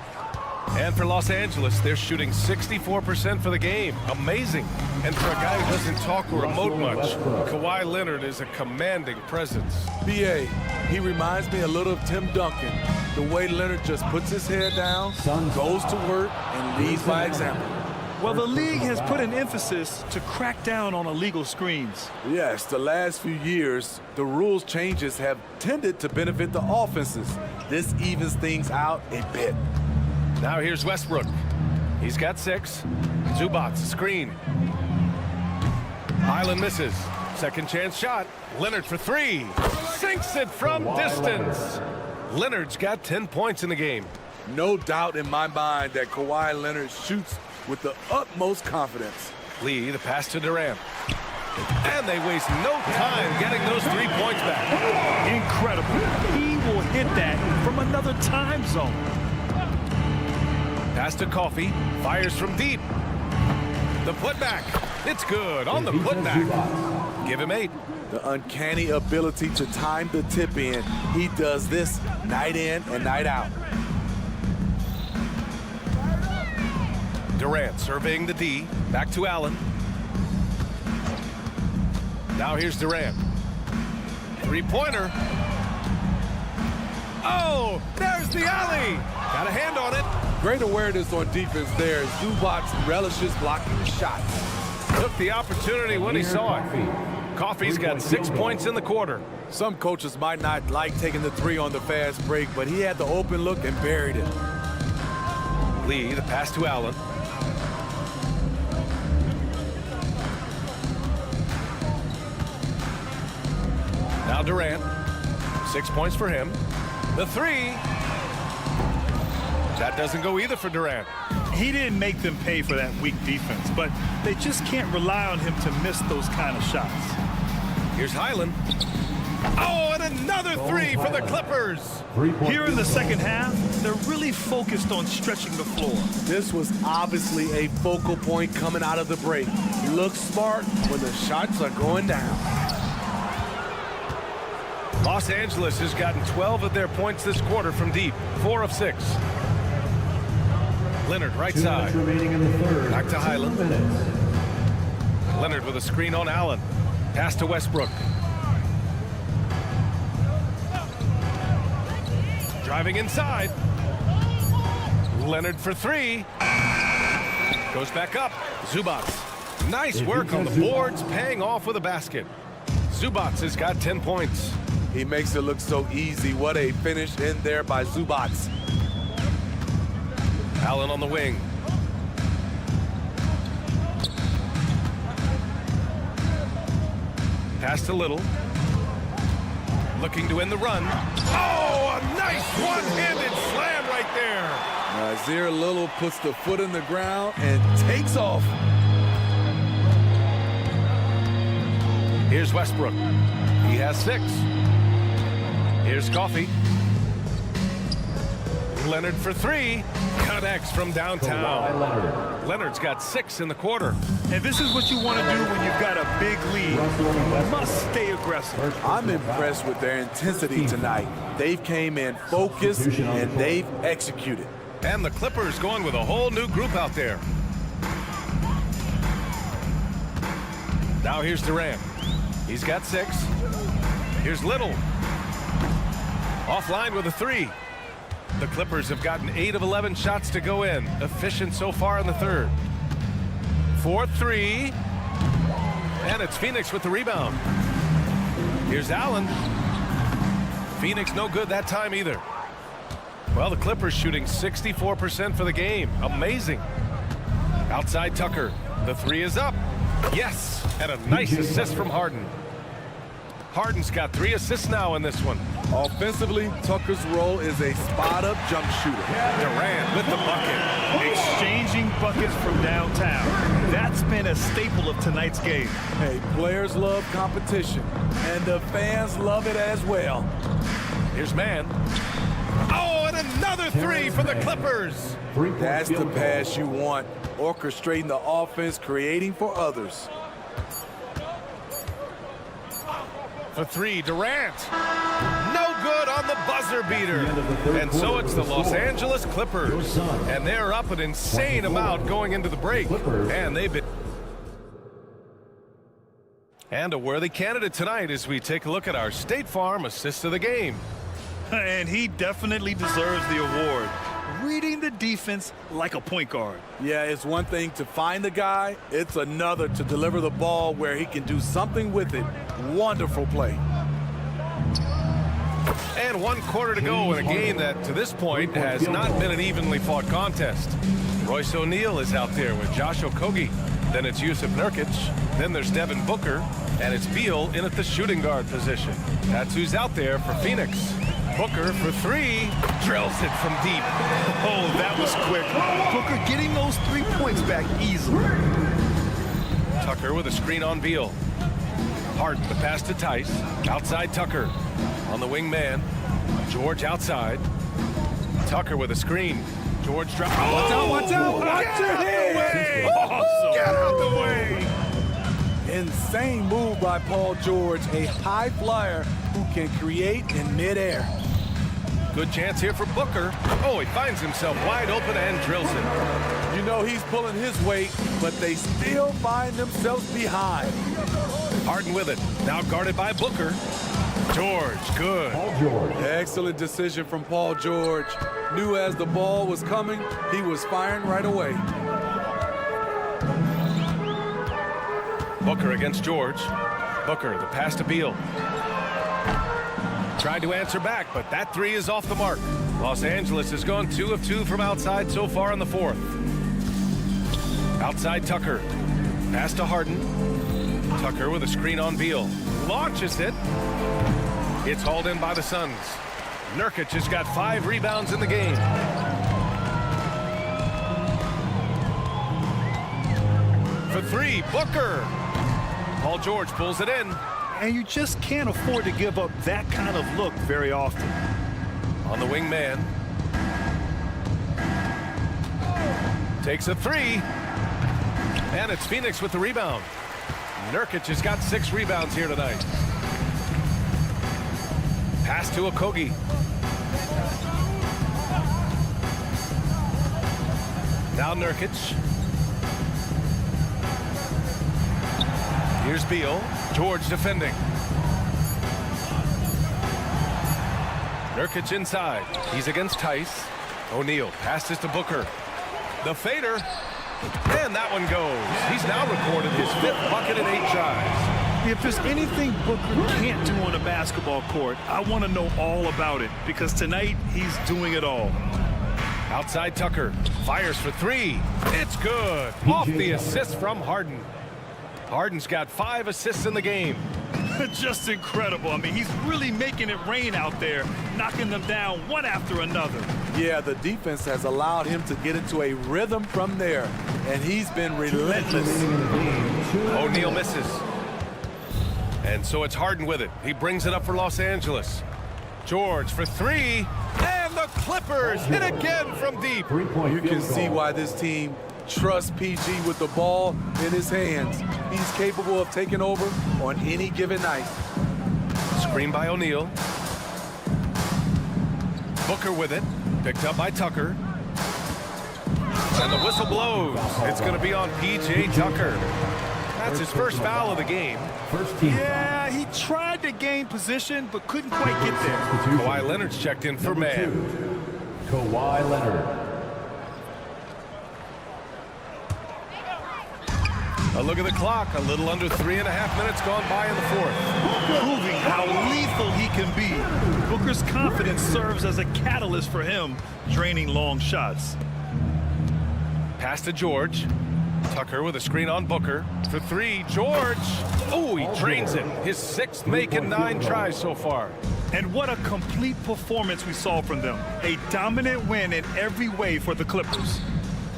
And for Los Angeles, they're shooting 64% for the game. Amazing. And for a guy who doesn't talk or emote much, Kawhi Leonard is a commanding presence. B.A., he reminds me a little of Tim Duncan. The way Leonard just puts his head down, goes to work, and leads by example. Well, the league has put an emphasis to crack down on illegal screens. Yes, the last few years, the rules changes have tended to benefit the offenses. This evens things out a bit. Now here's Westbrook. He's got 6. Zubats, screen. Highland misses. Second chance shot. Leonard for 3. Sinks it from distance. Leonard's got 10 points in the game. No doubt in my mind that Kawhi Leonard shoots with the utmost confidence. Lee, the pass to Durant. And they waste no time getting those 3 points back. Incredible. He will hit that from another time zone. Pass to Coffey. Fires from deep. The putback. It's good on the putback. Give him 8. The uncanny ability to time the tip in. He does this night in and night out. Durant surveying the D. Back to Allen. Now here's Durant. 3-pointer. Oh, there's the alley. Got a hand on it. Great awareness on defense there. Zubats relishes blocking the shots. Took the opportunity when he saw it. Coffey's got 6 points in the quarter. Some coaches might not like taking the 3 on the fast break, but he had the open look and buried it. Lee, the pass to Allen. Now Durant. 6 points for him. The 3. That doesn't go either for Durant. He didn't make them pay for that weak defense, but they just can't rely on him to miss those kind of shots. Here's Highland. Oh, and another three for the Clippers. Here in the second half, they're really focused on stretching the floor. This was obviously a focal point coming out of the break. Look smart when the shots are going down. Los Angeles has gotten 12 of their points this quarter from deep, 4 of 6. Leonard, right side. Back to Highland. Leonard with a screen on Allen. Pass to Westbrook. Driving inside. Leonard for 3. Goes back up. Zubac. Nice work on the boards, paying off with a basket. Zubac has got 10 points. He makes it look so easy. What a finish in there by Zubac. Allen on the wing. Pass to Little. Looking to end the run. Oh, a nice one-handed slam right there. Nazir Little puts the foot in the ground and takes off. Here's Westbrook. He has 6. Here's Coffey. Leonard for 3. Connects from downtown. Leonard's got 6 in the quarter. And this is what you want to do when you've got a big lead. You must stay aggressive. I'm impressed with their intensity tonight. They've came in focused and they've executed. And the Clippers going with a whole new group out there. Now here's Durant. He's got 6. Here's Little. Offline with a 3. The Clippers have gotten 8 of 11 shots to go in. Efficient so far in the third. 4-3. And it's Phoenix with the rebound. Here's Allen. Phoenix no good that time either. Well, the Clippers shooting 64% for the game. Amazing. Outside Tucker. The 3 is up. Yes. And a nice assist from Harden. Harden's got 3 assists now in this one. Offensively, Tucker's role is a spot-up jump shooter. Durant with the bucket. Exchanging buckets from downtown. That's been a staple of tonight's game. Hey, players love competition, and the fans love it as well. Here's Mann. Oh, and another 3 for the Clippers. That's the pass you want. Orchestrating the offense, creating for others. For 3, Durant. No good on the buzzer beater. And so it's the Los Angeles Clippers. And they're up an insane amount going into the break. And they've been... And a worthy candidate tonight as we take a look at our State Farm assist of the game. And he definitely deserves the award. Reading the defense like a point guard. Yeah, it's one thing to find the guy. It's another to deliver the ball where he can do something with it. Wonderful play. And 1 quarter to go in a game that, to this point, has not been an evenly fought contest. Royce O'Neal is out there with Josh Okogie. Then it's Jusuf Nurkic. Then there's Devin Booker. And it's Beal in at the shooting guard position. That's who's out there for Phoenix. Booker for 3. Drills it from deep. Oh, that was quick. Booker getting those 3 points back easily. Tucker with a screen on Beal. Harden the pass to Tice. Outside Tucker. On the wing man. George outside. Tucker with a screen. George drops. Oh, watch out, watch out, watch your head. Awesome. Get out the way. Insane move by Paul George, a high flyer who can create in midair. Good chance here for Booker. Oh, he finds himself wide open and drills it. You know he's pulling his weight, but they still find themselves behind. Harden with it. Now guarded by Booker. George, good. Paul George. Excellent decision from Paul George. Knew as the ball was coming, he was firing right away. Booker against George. Booker, the pass to Beal. Tried to answer back, but that 3 is off the mark. Los Angeles has gone 2 of 2 from outside so far in the 4th. Outside Tucker. Pass to Harden. Tucker with a screen on Beal. Launches it. It's hauled in by the Suns. Nurkic has got 5 rebounds in the game. for three. Booker. Paul George pulls it in. And you just can't afford to give up that kind of look very often. On the wing man. Takes a three. And it's Phoenix with the rebound. Nurkic has got 6 rebounds here tonight. Pass to Okogie. Now Nurkic. Here's Beal. George defending. Nurkic inside. He's against Tice. O'Neal passes to Booker. The fader. And that one goes. He's now recorded his 5th bucket in 8 tries. If there's anything Booker can't do on a basketball court, I want to know all about it, because tonight he's doing it all. Outside Tucker. Fires for 3. It's good. Off the assist from Harden. Harden's got 5 assists in the game. Just incredible. I mean, he's really making it rain out there, knocking them down one after another. Yeah, the defense has allowed him to get into a rhythm from there, and he's been relentless. O'Neal misses. And so it's Harden with it. He brings it up for Los Angeles. George for 3. And the Clippers hit again from deep. You can see why this team trusts PG with the ball in his hands. He's capable of taking over on any given night. Screen by O'Neal. Booker with it. Picked up by Tucker. And the whistle blows. It's going to be on P.J. Tucker. That's his first foul of the game. Yeah, he tried to gain position, but couldn't quite get there. Kawhi Leonard's checked in for man. Kawhi Leonard. A look at the clock. A little under 3.5 minutes gone by in the 4th. Proving how lethal he can be. Booker's confidence serves as a catalyst for him, draining long shots. Pass to George. Tucker with a screen on Booker. For 3, George. Oh, he drains it. His 6th make in 9 tries so far. And what a complete performance we saw from them. A dominant win in every way for the Clippers.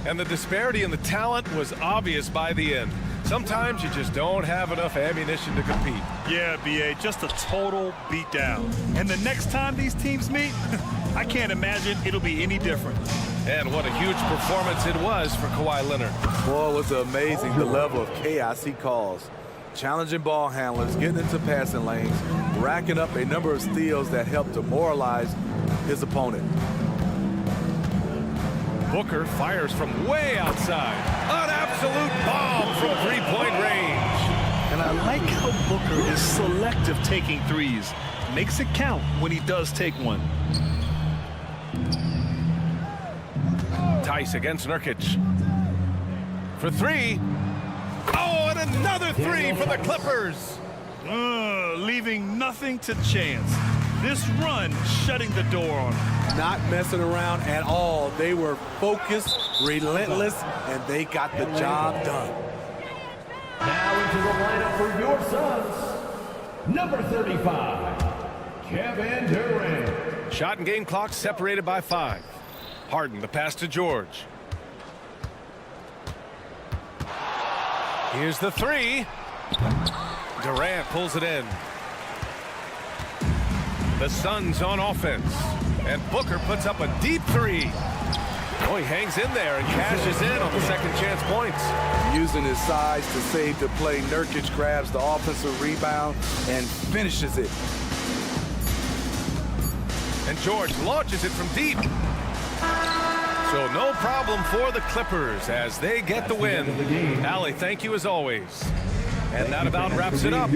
And the disparity in the talent was obvious by the end. Sometimes you just don't have enough ammunition to compete. Yeah, B.A., just a total beatdown. And the next time these teams meet, I can't imagine it'll be any different. And what a huge performance it was for Kawhi Leonard. Boy, it was amazing the level of chaos he caused. Challenging ball handlers, getting into passing lanes, racking up a number of steals that helped demoralize his opponent. Booker fires from way outside. An absolute bomb from 3-point range. And I like how Booker is selective taking threes. Makes it count when he does take one. Tice against Nurkic. For 3. Oh, and another 3 for the Clippers. Leaving nothing to chance. This run shutting the door on him. Not messing around at all. They were focused, relentless, and they got the job done. Now into the lineup for your Suns, number 35, Kevin Durant. Shot and game clock separated by 5. Harden, the pass to George. Here's the 3. Durant pulls it in. The Suns on offense. And Booker puts up a deep 3. Oh, he hangs in there and cashes in on the second chance points. Using his size to save the play, Nurkic grabs the offensive rebound and finishes it. And George launches it from deep. So no problem for the Clippers as they get the win. Allie, thank you as always. And that about wraps it up.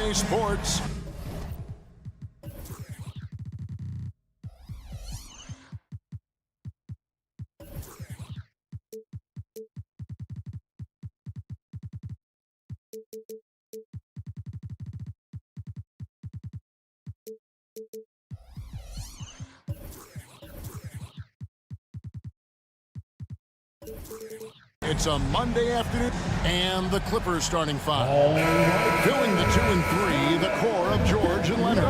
Sports. It's a Monday afternoon, and the Clippers starting five. Filling the 2 and 3, the core of George and Leonard.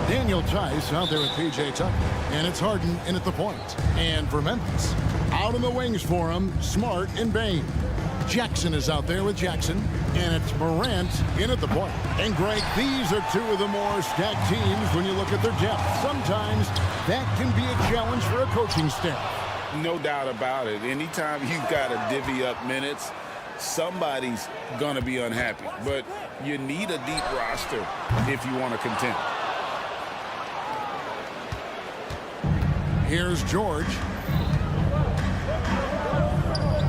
Daniel Tice out there with P.J. Tucker, and it's Harden in at the point. And for Memphis, out in the wings for him, Smart and Bain. Jackson is out there with Jackson, and it's Morant in at the point. And Greg, these are two of the more stacked teams when you look at their depth. Sometimes that can be a challenge for a coaching staff. No doubt about it. Anytime you've got to divvy up minutes, somebody's going to be unhappy. But you need a deep roster if you want to contend. Here's George.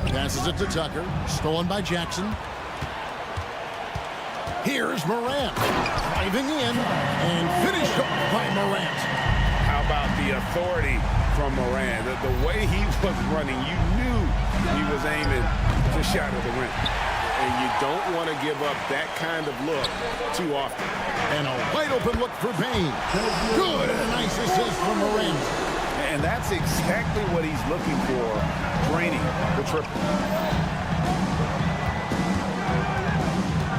Passes it to Tucker. Stolen by Jackson. Here's Morant. Driving in and finished by Morant. How about the authority from Morant? The way he was running, you knew he was aiming to shot at the rim. And you don't want to give up that kind of look too often. And a wide open look for Bain. Good, and a nice assist from Morant. And that's exactly what he's looking for, draining the triple.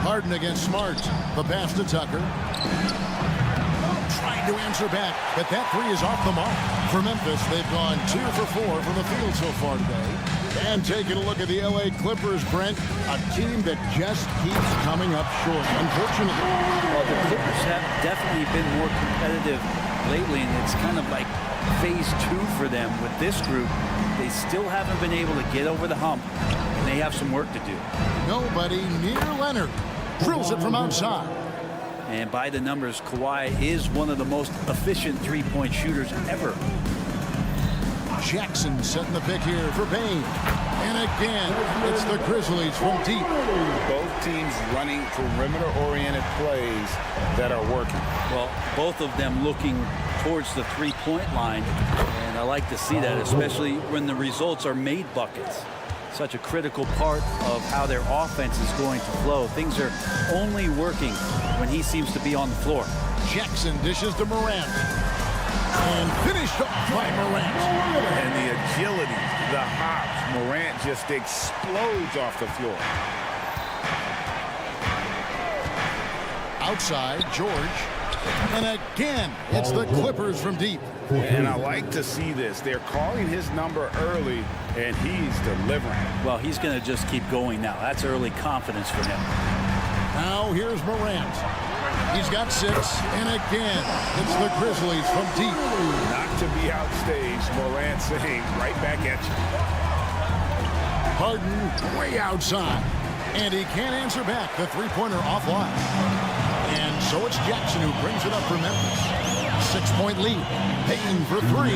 Harden against Smart. The pass to Tucker. Trying to answer back, but that three is off the mark. For Memphis, they've gone 2 for 4 from the field so far today. And taking a look at the LA Clippers, Brent, a team that just keeps coming up short, unfortunately. Well, the Clippers have definitely been more competitive lately, and it's kind of like phase 2 for them with this group. They still haven't been able to get over the hump, and they have some work to do. Nobody near Leonard. Drills it from outside. And by the numbers, Kawhi is one of the most efficient three-point shooters ever. Jackson setting the pick here for Bain. And again, it's the Grizzlies from deep. Both teams running perimeter-oriented plays that are working. Well, both of them looking towards the three-point line. And I like to see that, especially when the results are made buckets. Such a critical part of how their offense is going to flow. Things are only working when he seems to be on the floor. Jackson dishes to Morant. And finished off by Morant. And the agility, the hops, Morant just explodes off the floor. Outside, George. And again, it's the Clippers from deep. And I like to see this. They're calling his number early, and he's delivering. Well, he's going to just keep going now. That's early confidence for him. Now here's Morant. He's got 6, and again, it's the Grizzlies from deep. Not to be outstaged, Morant saying right back at you. Harden way outside, and he can't answer back. The three-pointer offline. And so it's Jackson who brings it up for Memphis. 6-point lead. Payton for 3.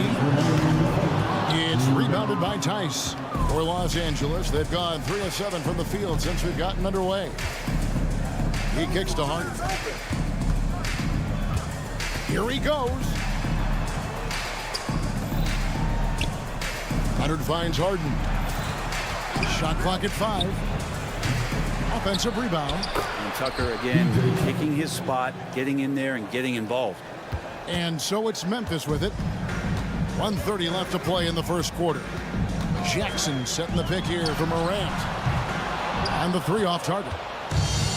It's rebounded by Tice. For Los Angeles, they've gone 3 of 7 from the field since we've gotten underway. He kicks to Harden. Here he goes. Leonard finds Harden. Shot clock at 5. Offensive rebound. And Tucker again taking his spot, getting in there and getting involved. And so it's Memphis with it. 1:30 left to play in the first quarter. Jackson setting the pick here for Morant. And the 3 off target.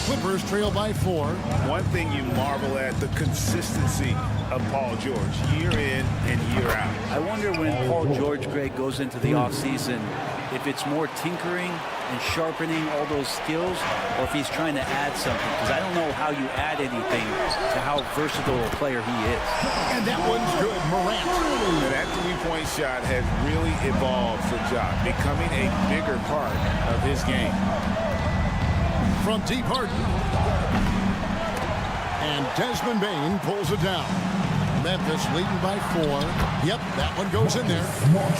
Clippers trail by 4. One thing you marvel at, the consistency of Paul George, year in and year out. I wonder when Paul George, Greg, goes into the offseason, if it's more tinkering and sharpening all those skills, or if he's trying to add something. Because I don't know how you add anything to how versatile a player he is. And that one's good, Morant. And that three-point shot has really evolved for Ja, becoming a bigger part of his game. From deep, Harden. And Desmond Bain pulls it down. Memphis leading by 4. Yep, that one goes in there.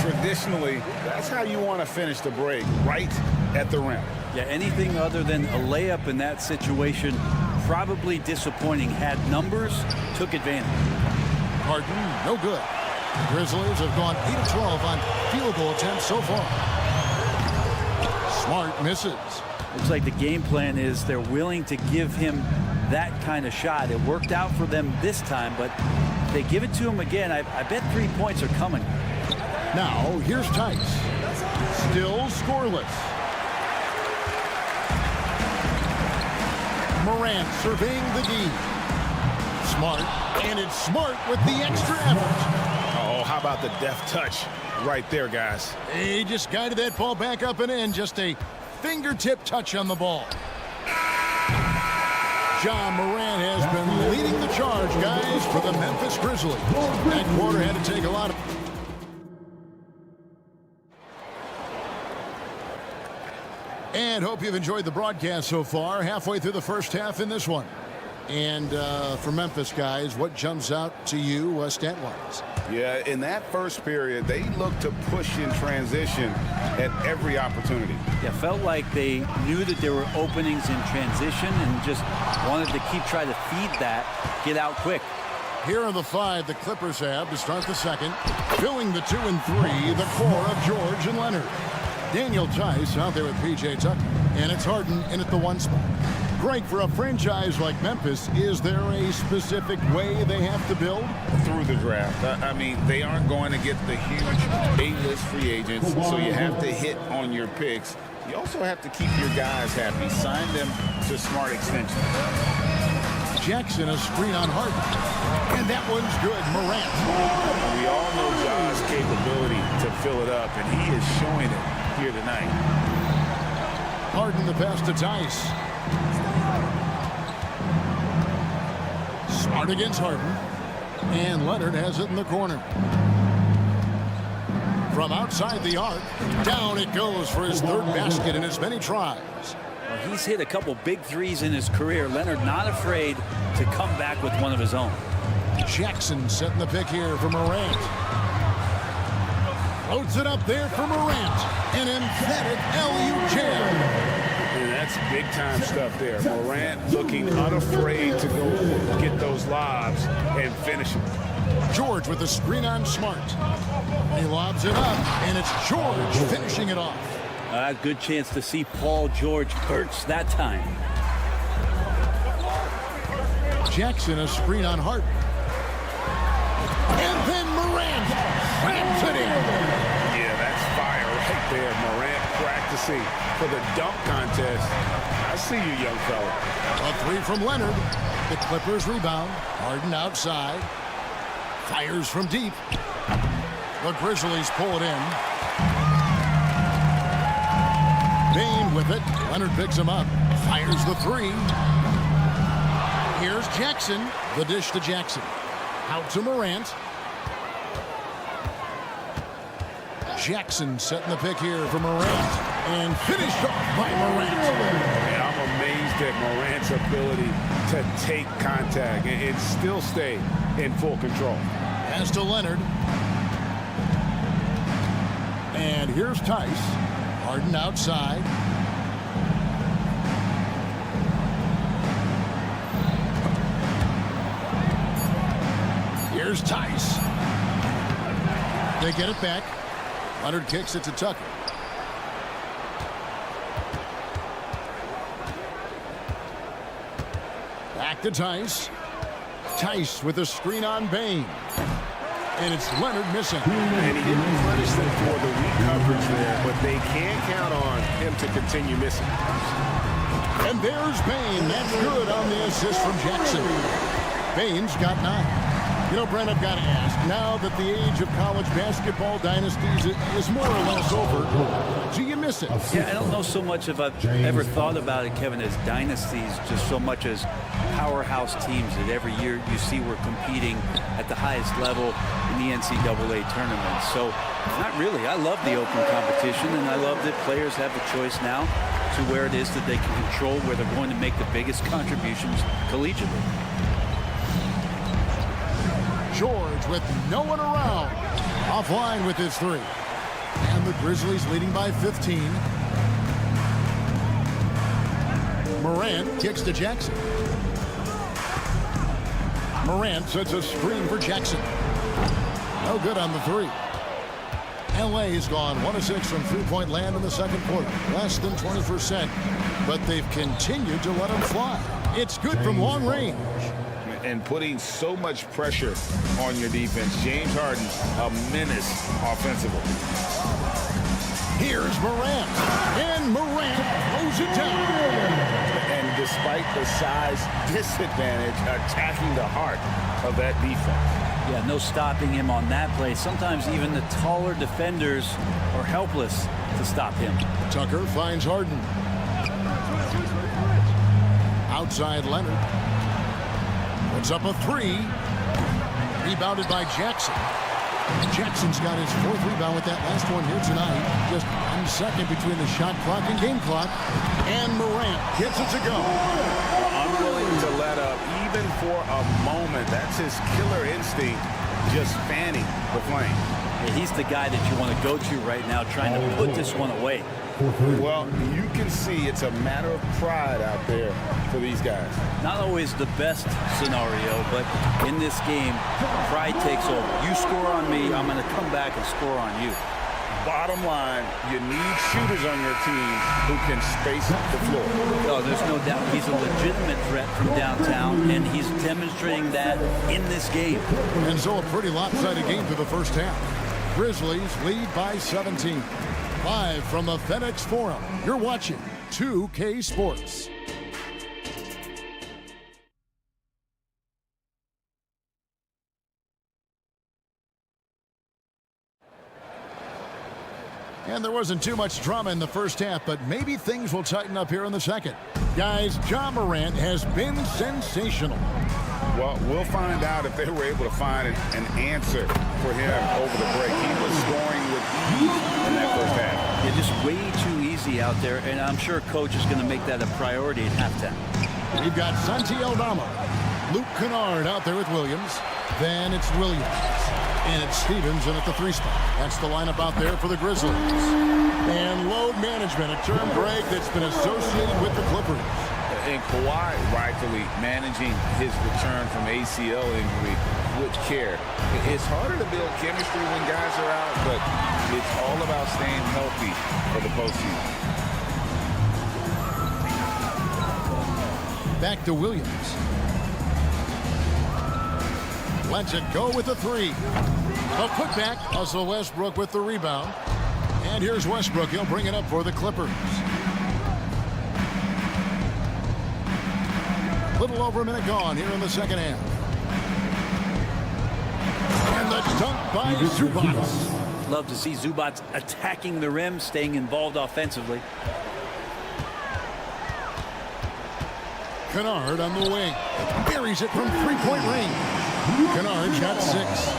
Traditionally, that's how you want to finish the break, right at the rim. Yeah, anything other than a layup in that situation probably disappointing. Had numbers, took advantage. Harden, no good. The Grizzlies have gone 8 of 12 on field goal attempts so far. Smart misses. Looks like the game plan is they're willing to give him that kind of shot. It worked out for them this time, but if they give it to him again, I bet 3 points are coming. Now, here's Tice. Still scoreless. Morant surveying the D. Smart, and it's Smart with the extra effort. Oh, how about the deft touch right there, guys? He just guided that ball back up and in. Just a fingertip touch on the ball. John Morant has been leading the charge, guys, for the Memphis Grizzlies. That quarter had to take a lot of... And hope you've enjoyed the broadcast so far. Halfway through the first half in this one. And for Memphis, guys, what jumps out to you stat-wise? Yeah, in that first period, they looked to push in transition at every opportunity. Yeah, felt like they knew that there were openings in transition and just wanted to trying to feed that, get out quick. Here are the 5 the Clippers have to start the second. Filling the 2 and 3, the core of George and Leonard. Daniel Tice out there with P.J. Tucker. And it's Harden in at the 1 spot. Greg, for a franchise like Memphis, is there a specific way they have to build? Through the draft. I mean, they aren't going to get the huge A-list free agents, so you have to hit on your picks. You also have to keep your guys happy. Sign them to smart extensions. Jackson, a screen on Harden. And that one's good. Morant. We all know Ja's capability to fill it up, and he is showing it here tonight. Harden the pass to Tice. Smart against Harden. And Leonard has it in the corner. From outside the arc, down it goes for his 3rd basket in as many tries. Well, he's hit a couple big threes in his career. Leonard not afraid to come back with one of his own. Jackson setting the pick here for Morant. Floats it up there for Morant. An emphatic LU jam. And that's big-time stuff there. Morant looking unafraid to go get those lobs and finish them. George with the screen on Smart. He lobs it up, and it's George finishing it off. Good chance to see Paul George burst that time. Jackson, a screen on Harden. And then Morant ramps it in. Yeah, that's fire right there. Morant practicing for the dunk contest. I see you, young fella. A 3 from Leonard. The Clippers rebound. Harden outside. Fires from deep. The Grizzlies pull it in. Bane with it. Leonard picks him up. Fires the 3. Here's Jackson. The dish to Jackson. Out to Morant. Jackson setting the pick here for Morant. And finished off by Morant. And I'm amazed at Morant's ability to take contact and still stay in full control. Pass to Leonard. And here's Tice. Harden outside. Here's Tice. They get it back. Leonard kicks it to Tucker. Back to Tice. Tice with a screen on Bane. And it's Leonard missing. And he didn't punish them for the weak coverage there, but they can count on him to continue missing. And there's Bane. That's good on the assist from Jackson. Bane's got 9. You know, Brent, I've got to ask, now that the age of college basketball dynasties is more or less over, do you miss it? Yeah, I don't know so much if I've ever thought about it, Kevin, as dynasties, just so much as powerhouse teams that every year you see we're competing at the highest level in the NCAA tournament. So, not really. I love the open competition, and I love that players have the choice now to where it is that they can control where they're going to make the biggest contributions collegiately. George with no one around. Offline with his 3. And the Grizzlies leading by 15. Morant kicks to Jackson. Morant sets a screen for Jackson. No good on the three. LA's gone 1 of 6 from three-point land in the second quarter. Less than 20%. But they've continued to let them fly. It's good from long range. And putting so much pressure on your defense. James Harden, a menace offensively. Here's Morant. And Morant throws it down. And despite the size disadvantage, attacking the heart of that defense. Yeah, no stopping him on that play. Sometimes even the taller defenders are helpless to stop him. Tucker finds Harden. Outside Leonard. Puts up a three. Rebounded by Jackson. Jackson's got his 4th rebound with that last one here tonight. Just 1 second between the shot clock and game clock. And Morant gets it to go. Unwilling to let up even for a moment. That's his killer instinct, just fanning the flame. Yeah, he's the guy that you want to go to right now, trying to put this one away. Well, you can see it's a matter of pride out there for these guys. Not always the best scenario, but in this game, pride takes over. You score on me, I'm going to come back and score on you. Bottom line, you need shooters on your team who can space the floor. Oh, there's no doubt he's a legitimate threat from downtown, and he's demonstrating that in this game. And so a pretty lopsided game through the first half. Grizzlies lead by 17. Live from the FedEx Forum, you're watching 2K Sports. And there wasn't too much drama in the first half, but maybe things will tighten up here in the second. Guys, Ja Morant has been sensational. Well, we'll find out if they were able to find an answer for him over the break. He was scoring with ease in that first half. Yeah, just way too easy out there, and I'm sure coach is going to make that a priority at halftime. We've got Santi Aldama, Luke Kennard out there with Williams. Then it's Williams. And it's Stevenson at the 3 spot. That's the lineup out there for the Grizzlies. And load management, a term, Greg, that's been associated with the Clippers. And Kawhi rightfully managing his return from ACL injury with care. It's harder to build chemistry when guys are out, but it's all about staying healthy for the postseason. Back to Williams. Lets it go with the 3. A putback. Russell Westbrook with the rebound. And here's Westbrook. He'll bring it up for the Clippers. Little over a minute gone here in the second half. And the dunk by Zubac. Love to see Zubac attacking the rim, staying involved offensively. Kennard on the wing. Buries it from three-point range. Kennard's got 6.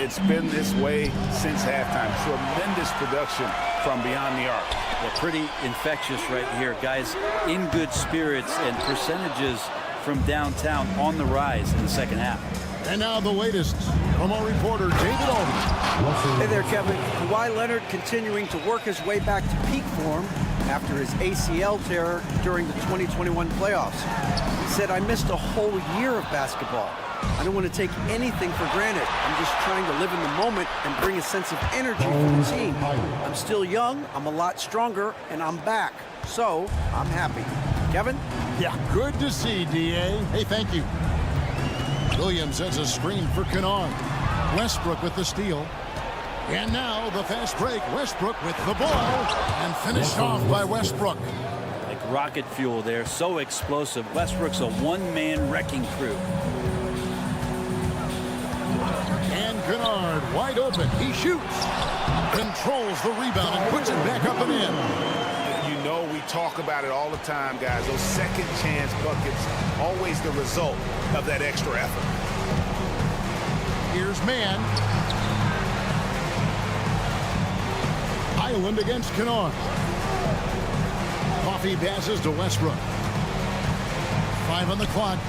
It's been this way since halftime. Tremendous production from beyond the arc. Yeah, pretty infectious right here. Guys in good spirits, and percentages from downtown on the rise in the second half. And now the latest from our reporter, David Aldridge. Hey there, Kevin. Kawhi Leonard continuing to work his way back to peak form after his ACL tear during the 2021 playoffs. He said, "I missed a whole year of basketball. I don't want to take anything for granted. I'm just trying to live in the moment and bring a sense of energy for the team. I'm still young, I'm a lot stronger, and I'm back. So, I'm happy." Kevin? Yeah, good to see, D.A. Hey, thank you. Williams sets a screen for Kennard. Westbrook with the steal. And now the fast break. Westbrook with the ball. And finished off by Westbrook. Like rocket fuel there, so explosive. Westbrook's a one-man wrecking crew. And Kennard wide open. He shoots. Controls the rebound and puts it back up and in. You know, we talk about it all the time, guys. Those second chance buckets, always the result of that extra effort. Here's Mann. Island against Kennard. Coffee passes to Westbrook. 5 on the clock.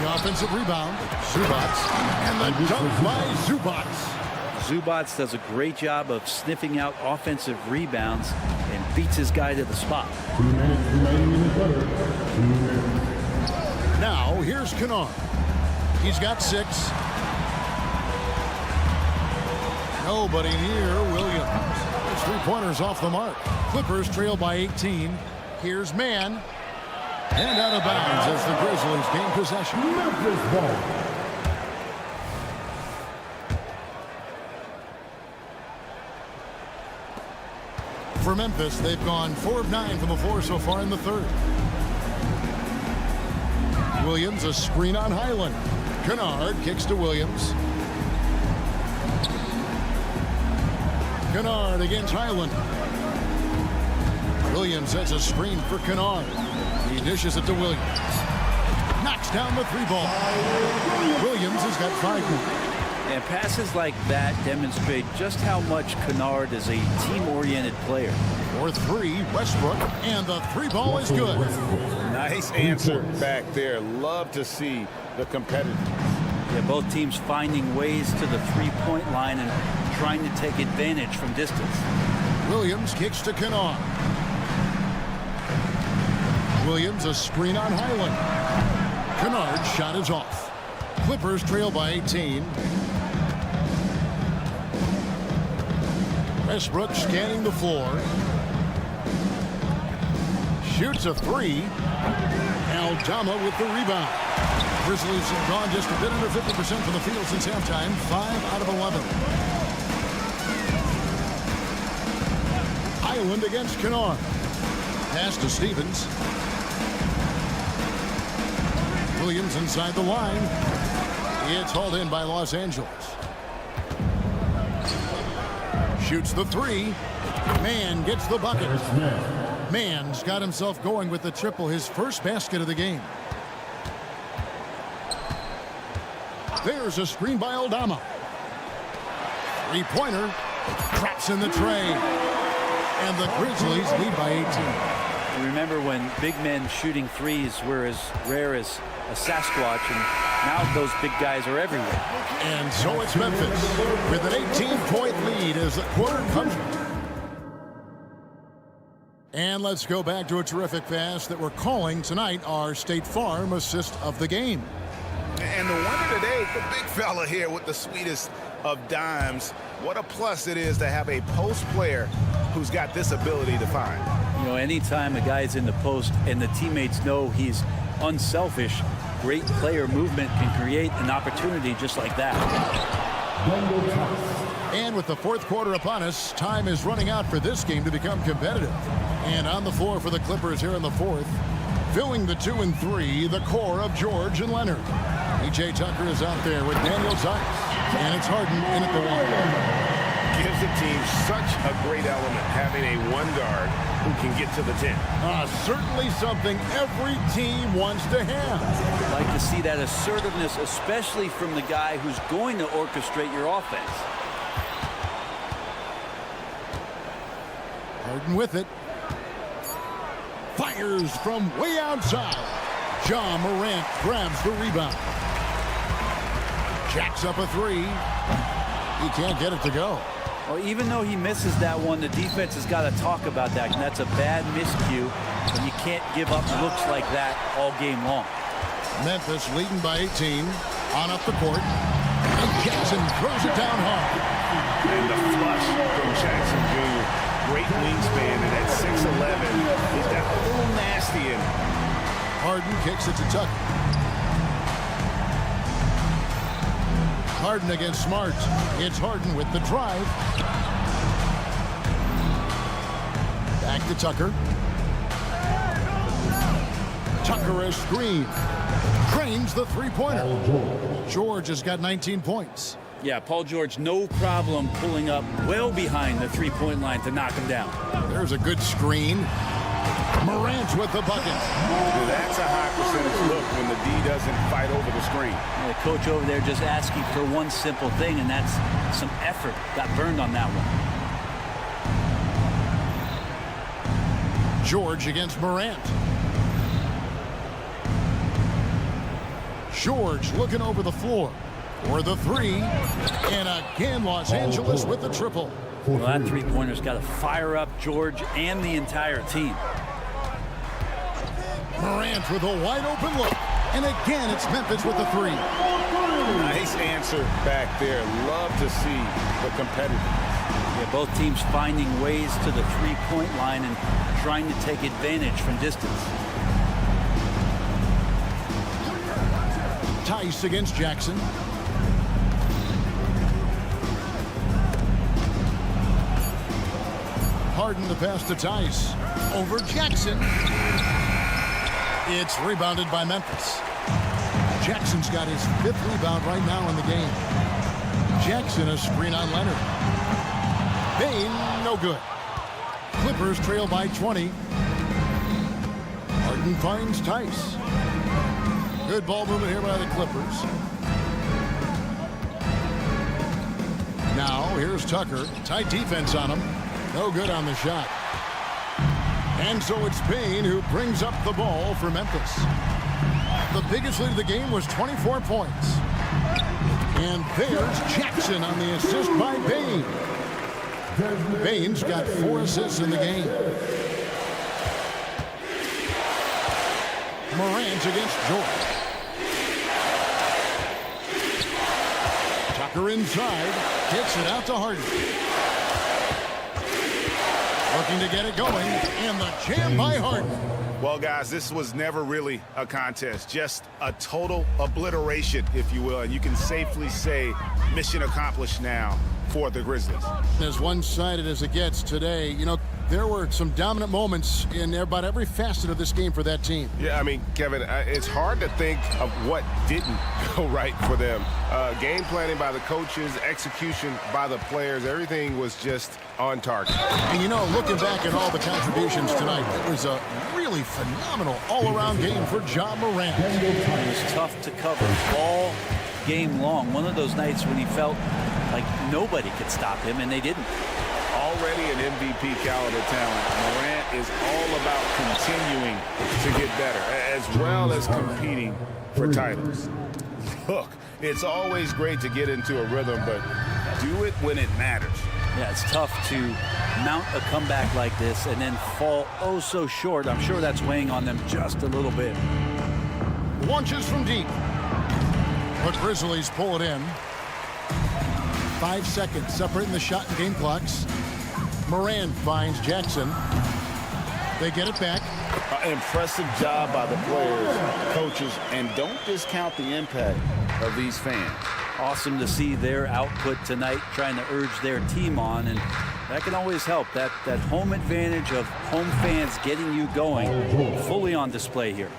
The offensive rebound. Zubac. And the dunk by Zubac. Zubac does a great job of sniffing out offensive rebounds and beats his guy to the spot. 2 minutes remaining in the quarter. 2 minutes. Now here's Kennard. He's got 6. Nobody near Williams. His three-pointers off the mark. Clippers trail by 18. Here's Mann. And out of bounds as the Grizzlies gain possession. Memphis ball. For Memphis, they've gone 4 of 9 from the floor so far in the third. Williams, a screen on Highland. Kennard kicks to Williams. Kennard against Highland. Williams has a screen for Kennard. He dishes it to Williams. Knocks down the 3-ball. Williams has got 5 more. And passes like that demonstrate just how much Kennard is a team-oriented player. For 3, Westbrook, and the 3-ball is good. Nice answer back there. Love to see the competitiveness. Yeah, both teams finding ways to the 3-point line and trying to take advantage from distance. Williams kicks to Kennard. Williams, a screen on Highland. Kennard's shot is off. Clippers trail by 18. Westbrook scanning the floor. Shoots a 3. Aldama with the rebound. Grizzlies have gone just a bit under 50% from the field since halftime. 5 out of 11. Highland against Kennard. Pass to Stevens. Williams inside the line. It's hauled in by Los Angeles. Shoots the 3. Mann gets the bucket. Mann's got himself going with the triple, his first basket of the game. There's a screen by Aldama. 3-pointer. Traps in the tray. And the Grizzlies lead by 18. Remember when big men shooting threes were as rare as a Sasquatch, and now those big guys are everywhere. And so it's Memphis with an 18-point lead as the quarter comes. And let's go back to a terrific pass that we're calling tonight our State Farm assist of the game. And the winner today, the big fella here with the sweetest of dimes. What a plus it is to have a post player who's got this ability to find. You know, anytime a guy's in the post and the teammates know he's unselfish, great player movement can create an opportunity just like that. And with the fourth quarter upon us, time is running out for this game to become competitive. And on the floor for the Clippers here in the fourth, filling the 2 and 3, the core of George and Leonard. P.J. Tucker is out there with Daniel Tice. And it's Harden in at the line. Gives the team such a great element having a 1 guard who can get to the 10. Certainly something every team wants to have. Like to see that assertiveness, especially from the guy who's going to orchestrate your offense. Harden with it. Fires from way outside. John Morant grabs the rebound. Jacks up a 3. He can't get it to go. Well, even though he misses that one, the defense has got to talk about that. And that's a bad miscue, and you can't give up looks like that all game long. Memphis leading by 18. On up the court. And Jackson throws it down hard. And the flush from Jackson Jr. Great wingspan, and at 6'11", he's got a little nasty in him. Harden kicks it to Tucker. Harden against Smart. It's Harden with the drive. Back to Tucker. Tucker a screen. Drains the 3-pointer. George has got 19 points. Yeah, Paul George, no problem pulling up well behind the 3-point line to knock him down. There's a good screen. Morant with the bucket. That's a high percentage look when the D doesn't fight over the screen. The coach over there just asking for one simple thing, and that's some effort. Got burned on that one. George against Morant. George looking over the floor for the 3. And again, Los Angeles with the triple. Well, that 3-pointer's got to fire up George and the entire team. Morant with a wide open look. And again, it's Memphis with the 3. Nice answer back there. Love to see the competitiveness. Yeah, both teams finding ways to the three-point line and trying to take advantage from distance. Tice against Jackson. Harden the pass to Tice. Over Jackson. It's rebounded by Memphis. Jackson's got his 5th rebound right now in the game. Jackson a screen on Leonard. Bain, no good. Clippers trail by 20. Harden finds Tice. Good ball movement here by the Clippers. Now here's Tucker. Tight defense on him. No good on the shot. And so it's Bain who brings up the ball for Memphis. The biggest lead of the game was 24 points. And there's Jackson on the assist by Bain. Bain's got 4 assists in the game. Morant against George. Tucker inside. Gets it out to Harden. Looking to get it going. And the jam by Harden. Well, guys, this was never really a contest. Just a total obliteration, if you will. And you can safely say mission accomplished now for the Grizzlies. As one-sided as it gets today, you know, there were some dominant moments in about every facet of this game for that team. Yeah, I mean, Kevin, it's hard to think of what didn't go right for them. Game planning by the coaches, execution by the players, everything was just on target. And, you know, looking back at all the contributions tonight, it was a really phenomenal all-around game for Ja Morant. It was tough to cover all game long. One of those nights when he felt like nobody could stop him, and they didn't. Already an MVP caliber talent, Morant is all about continuing to get better, as well as competing for titles. Look, it's always great to get into a rhythm, but do it when it matters. Yeah, it's tough to mount a comeback like this and then fall oh so short. I'm sure that's weighing on them just a little bit. Launches from deep. But Grizzlies pull it in. 5 seconds separating the shot and game clocks. Morant finds Jackson. They get it back. An impressive job by the players, coaches, and don't discount the impact of these fans. Awesome to see their output tonight, trying to urge their team on, and that can always help. That home advantage of home fans getting you going, fully on display here.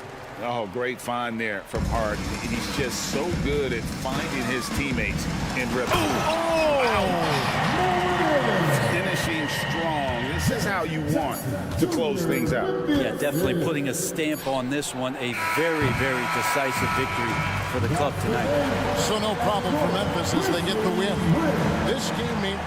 Oh, great find there from Harden. He's just so good at finding his teammates in rhythm. Finishing strong. This is how you want to close things out. Yeah, definitely putting a stamp on this one. A very, very decisive victory for the club tonight. So no problem for Memphis as they get the win. This game means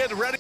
get ready.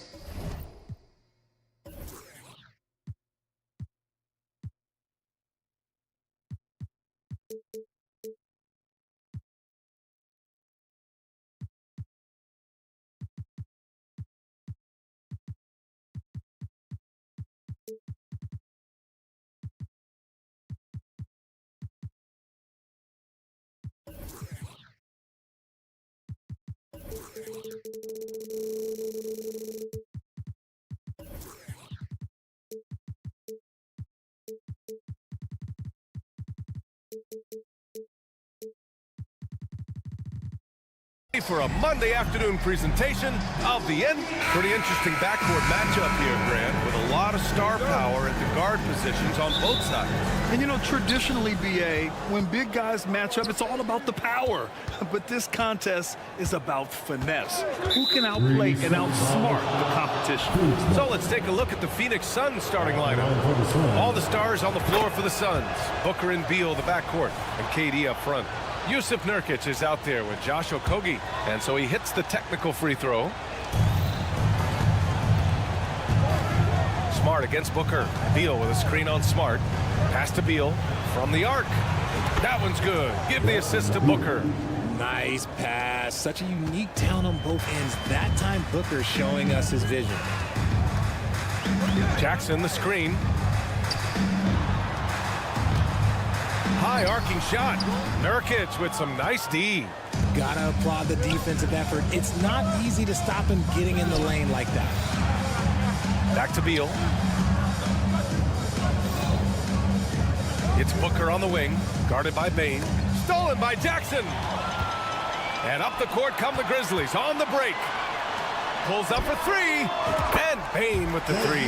For a Monday afternoon presentation of the end. Pretty interesting backcourt matchup here, Grant, with a lot of star power at the guard positions on both sides. And you know, traditionally, BA, when big guys match up, it's all about the power. But this contest is about finesse. Who can outplay and outsmart the competition? So let's take a look at the Phoenix Suns starting lineup. All the stars on the floor for the Suns. Booker and Beal, the backcourt, and KD up front. Jusuf Nurkic is out there with Josh Okogie, and so he hits the technical free throw. Smart against Booker. Beal with a screen on Smart. Pass to Beal from the arc. That one's good. Give the assist to Booker. Nice pass. Such a unique talent on both ends. That time, Booker showing us his vision. Jackson, the screen. High arcing shot. Nurkic with some nice D. Gotta applaud the defensive effort. It's not easy to stop him getting in the lane like that. Back to Beal. It's Booker on the wing, guarded by Bane. Stolen by Jackson. And up the court come the Grizzlies on the break. Pulls up for three, and Bane with the three.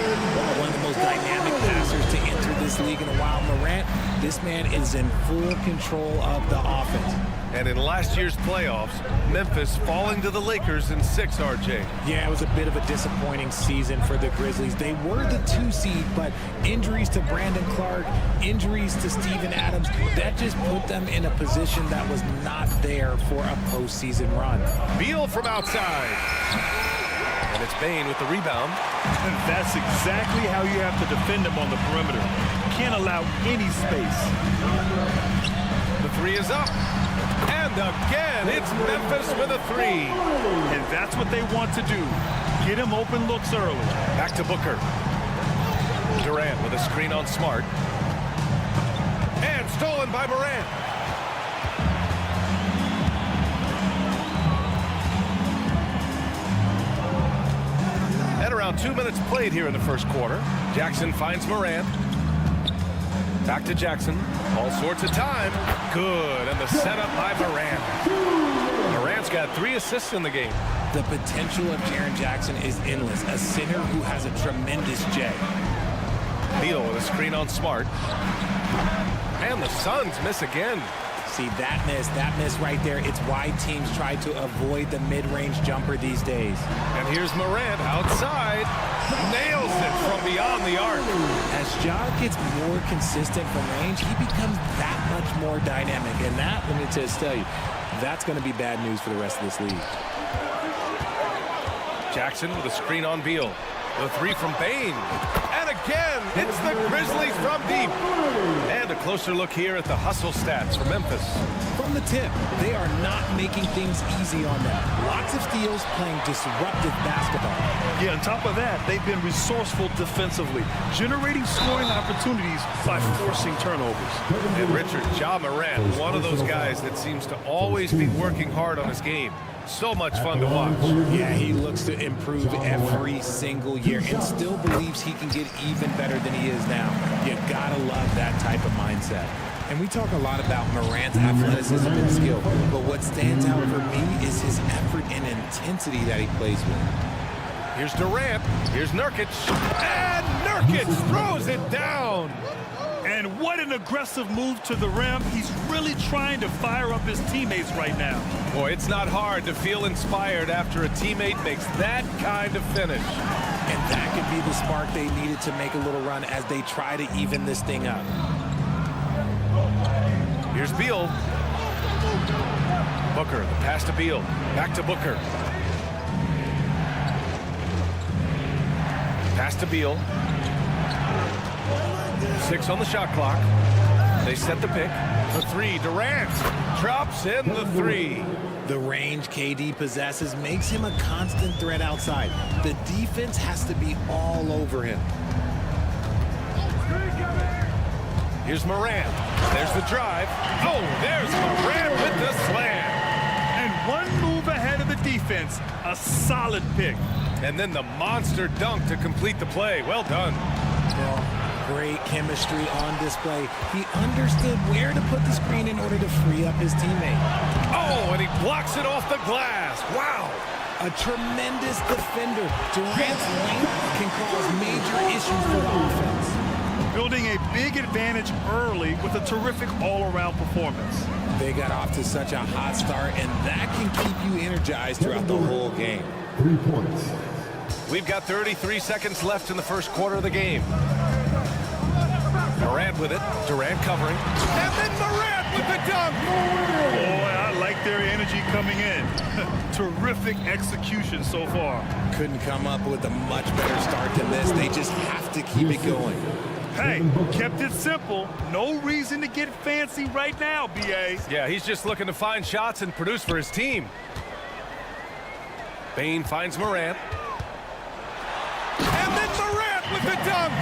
One of the most dynamic passers to enter this league in a while. Morant, this man is in full control of the offense. And in last year's playoffs, Memphis falling to the Lakers in 6, RJ. Yeah, it was a bit of a disappointing season for the Grizzlies. They were the 2 seed, but injuries to Brandon Clark, injuries to Steven Adams, that just put them in a position that was not there for a postseason run. Beal from outside. And it's Bane with the rebound. And that's exactly how you have to defend him on the perimeter. You can't allow any space. The three is up. And again, it's Memphis with a three. And that's what they want to do. Get him open looks early. Back to Booker. Durant with a screen on Smart. And stolen by Morant. And around 2 minutes played here in the first quarter. Jackson finds Morant. Back to Jackson. All sorts of time. Good. And the setup by Morant. Morant's got 3 assists in the game. The potential of Jaren Jackson is endless. A center who has a tremendous J. Beal with a screen on Smart. And the Suns miss again. See, that miss right there, it's why teams try to avoid the mid-range jumper these days. And here's Morant outside. Nails it from beyond the arc. As Ja gets more consistent from range, he becomes that much more dynamic. And that, let me just tell you, that's going to be bad news for the rest of this league. Jackson with a screen on Beal. The three from Bane. And again, it's the Grizzlies from deep. And a closer look here at the hustle stats for Memphis. From the tip, they are not making things easy on them. Lots of steals, playing disruptive basketball. Yeah, on top of that, they've been resourceful defensively, generating scoring opportunities by forcing turnovers. And Richard, Ja Morant, one of those guys that seems to always be working hard on his game. So much fun to watch. Yeah, he looks to improve every single year and still believes he can get even better than he is now. You gotta love that type of mindset. And we talk a lot about Morant's athleticism and skill, but what stands out for me is his effort and intensity that he plays with. Here's Durant. Here's Nurkic. And Nurkic throws it down. And what an aggressive move to the rim. He's really trying to fire up his teammates right now. Boy, it's not hard to feel inspired after a teammate makes that kind of finish. And that could be the spark they needed to make a little run as they try to even this thing up. Here's Beal. Booker, the pass to Beal. Back to Booker. Pass to Beal. 6 on the shot clock. They set the pick. The 3, Durant drops in the 3. The range KD possesses makes him a constant threat outside. The defense has to be all over him. Here's Morant. There's the drive. Oh, there's Morant with the slam. And one move ahead of the defense. A solid pick. And then the monster dunk to complete the play. Well done. Well, great chemistry on display. He understood where to put the screen in order to free up his teammate. Oh, and he blocks it off the glass. Wow. A tremendous defender. Durant's length can cause major issues for the offense. Building a big advantage early with a terrific all-around performance. They got off to such a hot start, and that can keep you energized throughout the whole game. 3 points. We've got 33 seconds left in the first quarter of the game. Morant with it. Durant covering. And then Morant with the dunk. Boy, I like their energy coming in. Terrific execution so far. Couldn't come up with a much better start than this. They just have to keep it going. Hey, kept it simple. No reason to get fancy right now, B.A. Yeah, he's just looking to find shots and produce for his team. Bane finds Morant. And then Morant with the dunk.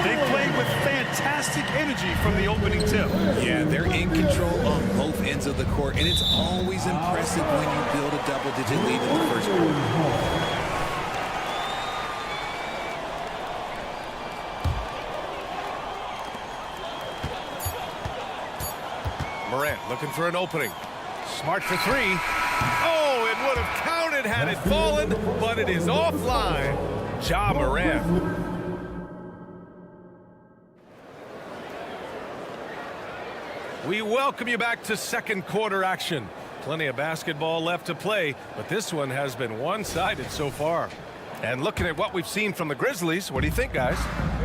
They played with fantastic energy from the opening tip. Yeah, they're in control on both ends of the court, and it's always impressive when you build a double-digit lead in the first quarter. Morant looking for an opening. Smart for 3. Oh, it would have counted had it fallen, but it is offline. Ja Morant. We welcome you back to second quarter action. Plenty of basketball left to play, but this one has been one-sided so far. And looking at what we've seen from the Grizzlies, what do you think, guys?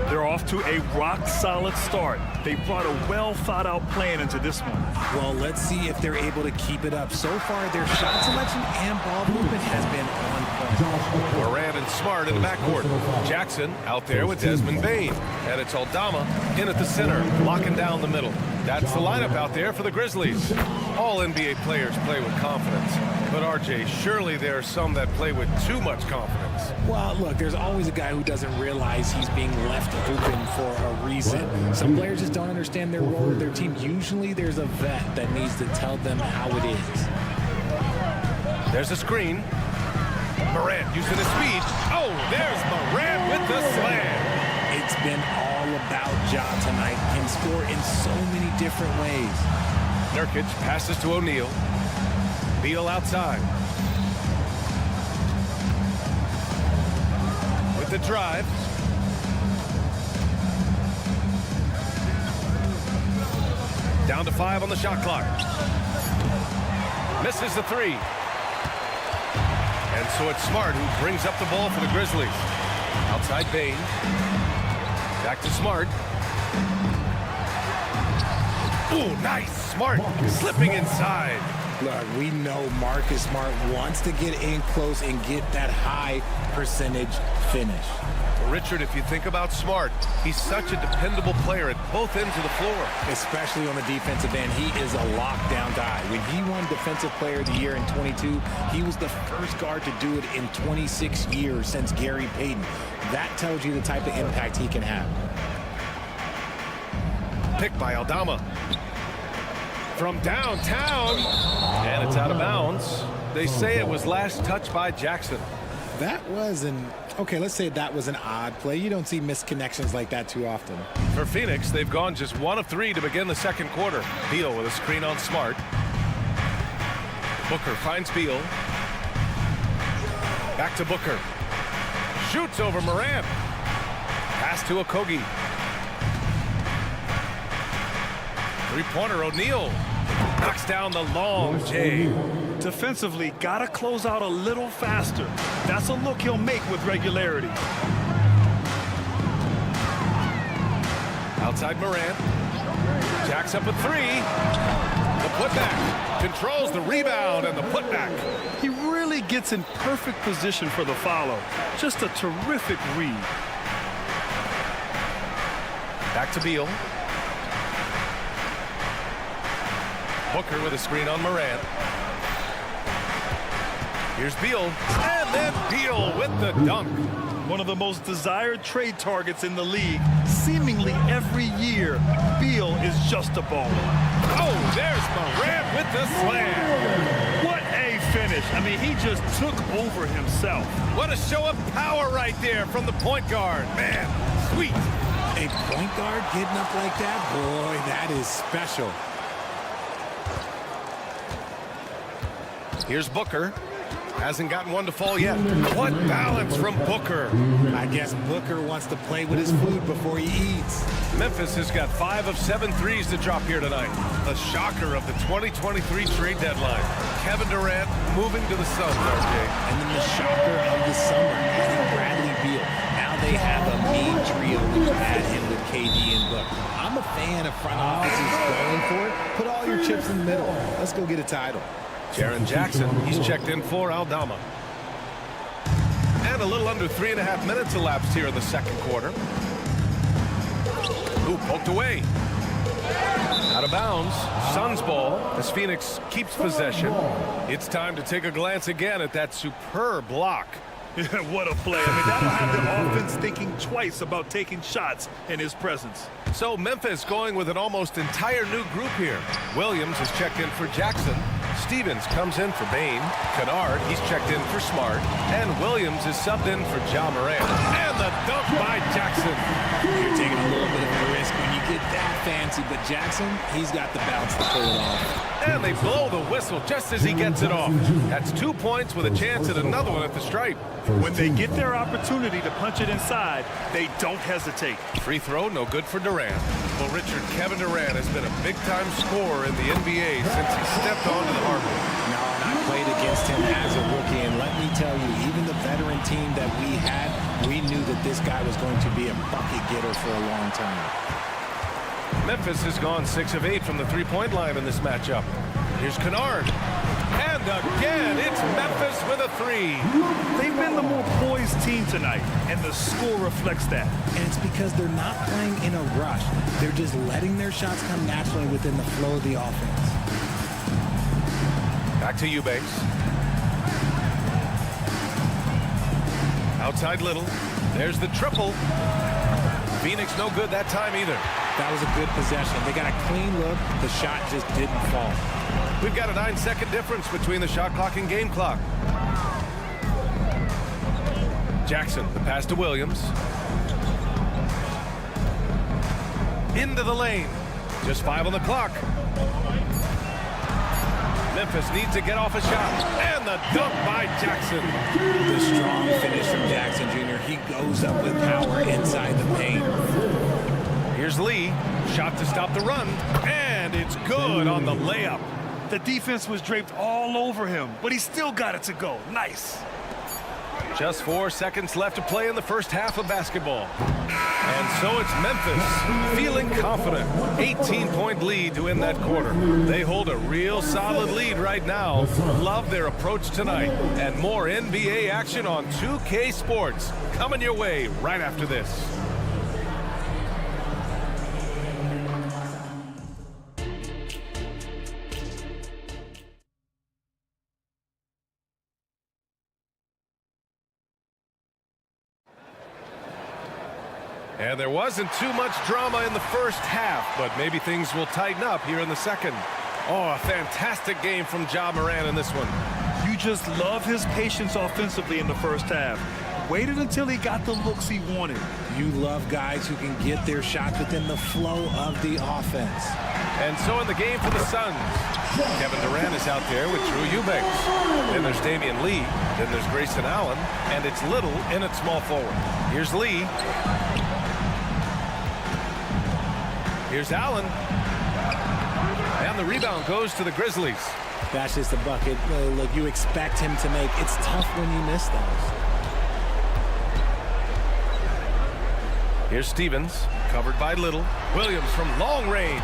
They're off to a rock-solid start. They brought a well-thought-out plan into this one. Well, let's see if they're able to keep it up. So far, their shot selection and ball movement has been on point. Morant and Smart in the backcourt. Jackson out there with Desmond Bane. And it's Aldama in at the center, locking down the middle. That's the lineup out there for the Grizzlies. All NBA players play with confidence. But, RJ, surely there are some that play with too much confidence. Well, look, there's always a guy who doesn't realize he's being left open for a reason. Some players just don't understand their role with their team. Usually there's a vet that needs to tell them how it is. There's a screen. Morant using his speed. Oh, there's Morant with the slam. It's been all about Ja tonight. Can score in so many different ways. Nurkic passes to O'Neal. Beal outside. With the drive. Down to 5 on the shot clock. Misses the 3. And so it's Smart who brings up the ball for the Grizzlies. Outside Bane. Back to Smart. Ooh, nice. Smart slipping inside. Look, we know Marcus Smart wants to get in close and get that high percentage finish. Richard, if you think about Smart, he's such a dependable player at both ends of the floor. Especially on the defensive end, he is a lockdown guy. When he won Defensive Player of the Year in 22, he was the first guard to do it in 26 years since Gary Payton. That tells you the type of impact he can have. Picked by Aldama. From downtown, and it's out of bounds. They say it was last touched by Jackson. That was okay, let's say that was an odd play. You don't see missed connections like that too often. For Phoenix, they've gone just 1 of 3 to begin the second quarter. Beal with a screen on Smart. Booker finds Beal. Back to Booker. Shoots over Morant. Pass to Okogie. Three-pointer, O'Neal knocks down the long J. Defensively, gotta close out a little faster. That's a look he'll make with regularity. Outside Morant. Jacks up a 3. The putback. Controls the rebound and the putback. He really gets in perfect position for the follow. Just a terrific read. Back to Beal. Booker with a screen on Morant. Here's Beal, and then Beal with the dunk. One of the most desired trade targets in the league. Seemingly every year, Beal is just a baller. Oh, there's Morant with the slam. What a finish. I mean, he just took over himself. What a show of power right there from the point guard. Man, sweet. A point guard getting up like that? Boy, that is special. Here's Booker. Hasn't gotten one to fall yet. What balance from Booker. I guess Booker wants to play with his food before he eats. Memphis has got 5 of 7 threes to drop here tonight. The shocker of the 2023 trade deadline. Kevin Durant moving to the Suns, RJ. And then the shocker of the summer, adding Bradley Beal. Now they have a mean trio when you add him with KD and Booker. I'm a fan of front offices going for it. Put all your chips in the middle. Let's go get a title. Jaren Jackson, he's checked in for Aldama. And a little under 3.5 minutes elapsed here in the second quarter. Ooh, poked away. Out of bounds. Suns ball as Phoenix keeps possession. It's time to take a glance again at that superb block. What a play. I mean, that'll have the offense thinking twice about taking shots in his presence. So Memphis going with an almost entire new group here. Williams is checked in for Jackson. Stevens comes in for Bain. Kennard, he's checked in for Smart. And Williams is subbed in for Ja Morant. And the dunk by Jackson. You're taking a little bit of a risk when you get that fancy, but Jackson, he's got the bounce to pull it off. And they blow the whistle just as he gets it off. That's 2 points with a chance at another one at the stripe. When they get their opportunity to punch it inside, they don't hesitate. Free throw, no good for Durant. Well, Richard, Kevin Durant has been a big-time scorer in the NBA since he stepped onto the hardwood. No, and I played against him as a rookie, and let me tell you, even the veteran team that we had, we knew that this guy was going to be a bucket getter for a long time. Memphis has gone 6 of 8 from the three-point line in this matchup. Here's Kennard. And again, it's Memphis with a 3. They've been the more poised team tonight, and the score reflects that. And it's because they're not playing in a rush. They're just letting their shots come naturally within the flow of the offense. Back to Eubanks. Outside Little. There's the triple. Phoenix no good that time either. That was a good possession. They got a clean look. The shot just didn't fall. We've got a 9-second difference between the shot clock and game clock. Jackson, the pass to Williams. Into the lane. Just 5 on the clock. Memphis needs to get off a shot. And the dunk by Jackson. The strong finish from Jackson Jr. He goes up with power inside the paint. Here's Lee. Shot to stop the run. And it's good on the layup. The defense was draped all over him, but he still got it to go. Nice. Just 4 seconds left to play in the first half of basketball. And so it's Memphis feeling confident. 18-point lead to end that quarter. They hold a real solid lead right now. Love their approach tonight. And more NBA action on 2K Sports coming your way right after this. And there wasn't too much drama in the first half, but maybe things will tighten up here in the second. Oh, a fantastic game from Ja Morant in this one. You just love his patience offensively in the first half. Waited until he got the looks he wanted. You love guys who can get their shots within the flow of the offense. And so in the game for the Suns, Kevin Durant is out there with Drew Eubanks. Then there's Damian Lee. Then there's Grayson Allen. And it's Little in at small forward. Here's Lee. Here's Allen. And the rebound goes to the Grizzlies. That's just a bucket. Look, you expect him to make. It's tough when you miss those. Here's Stevens, covered by Little. Williams from long range.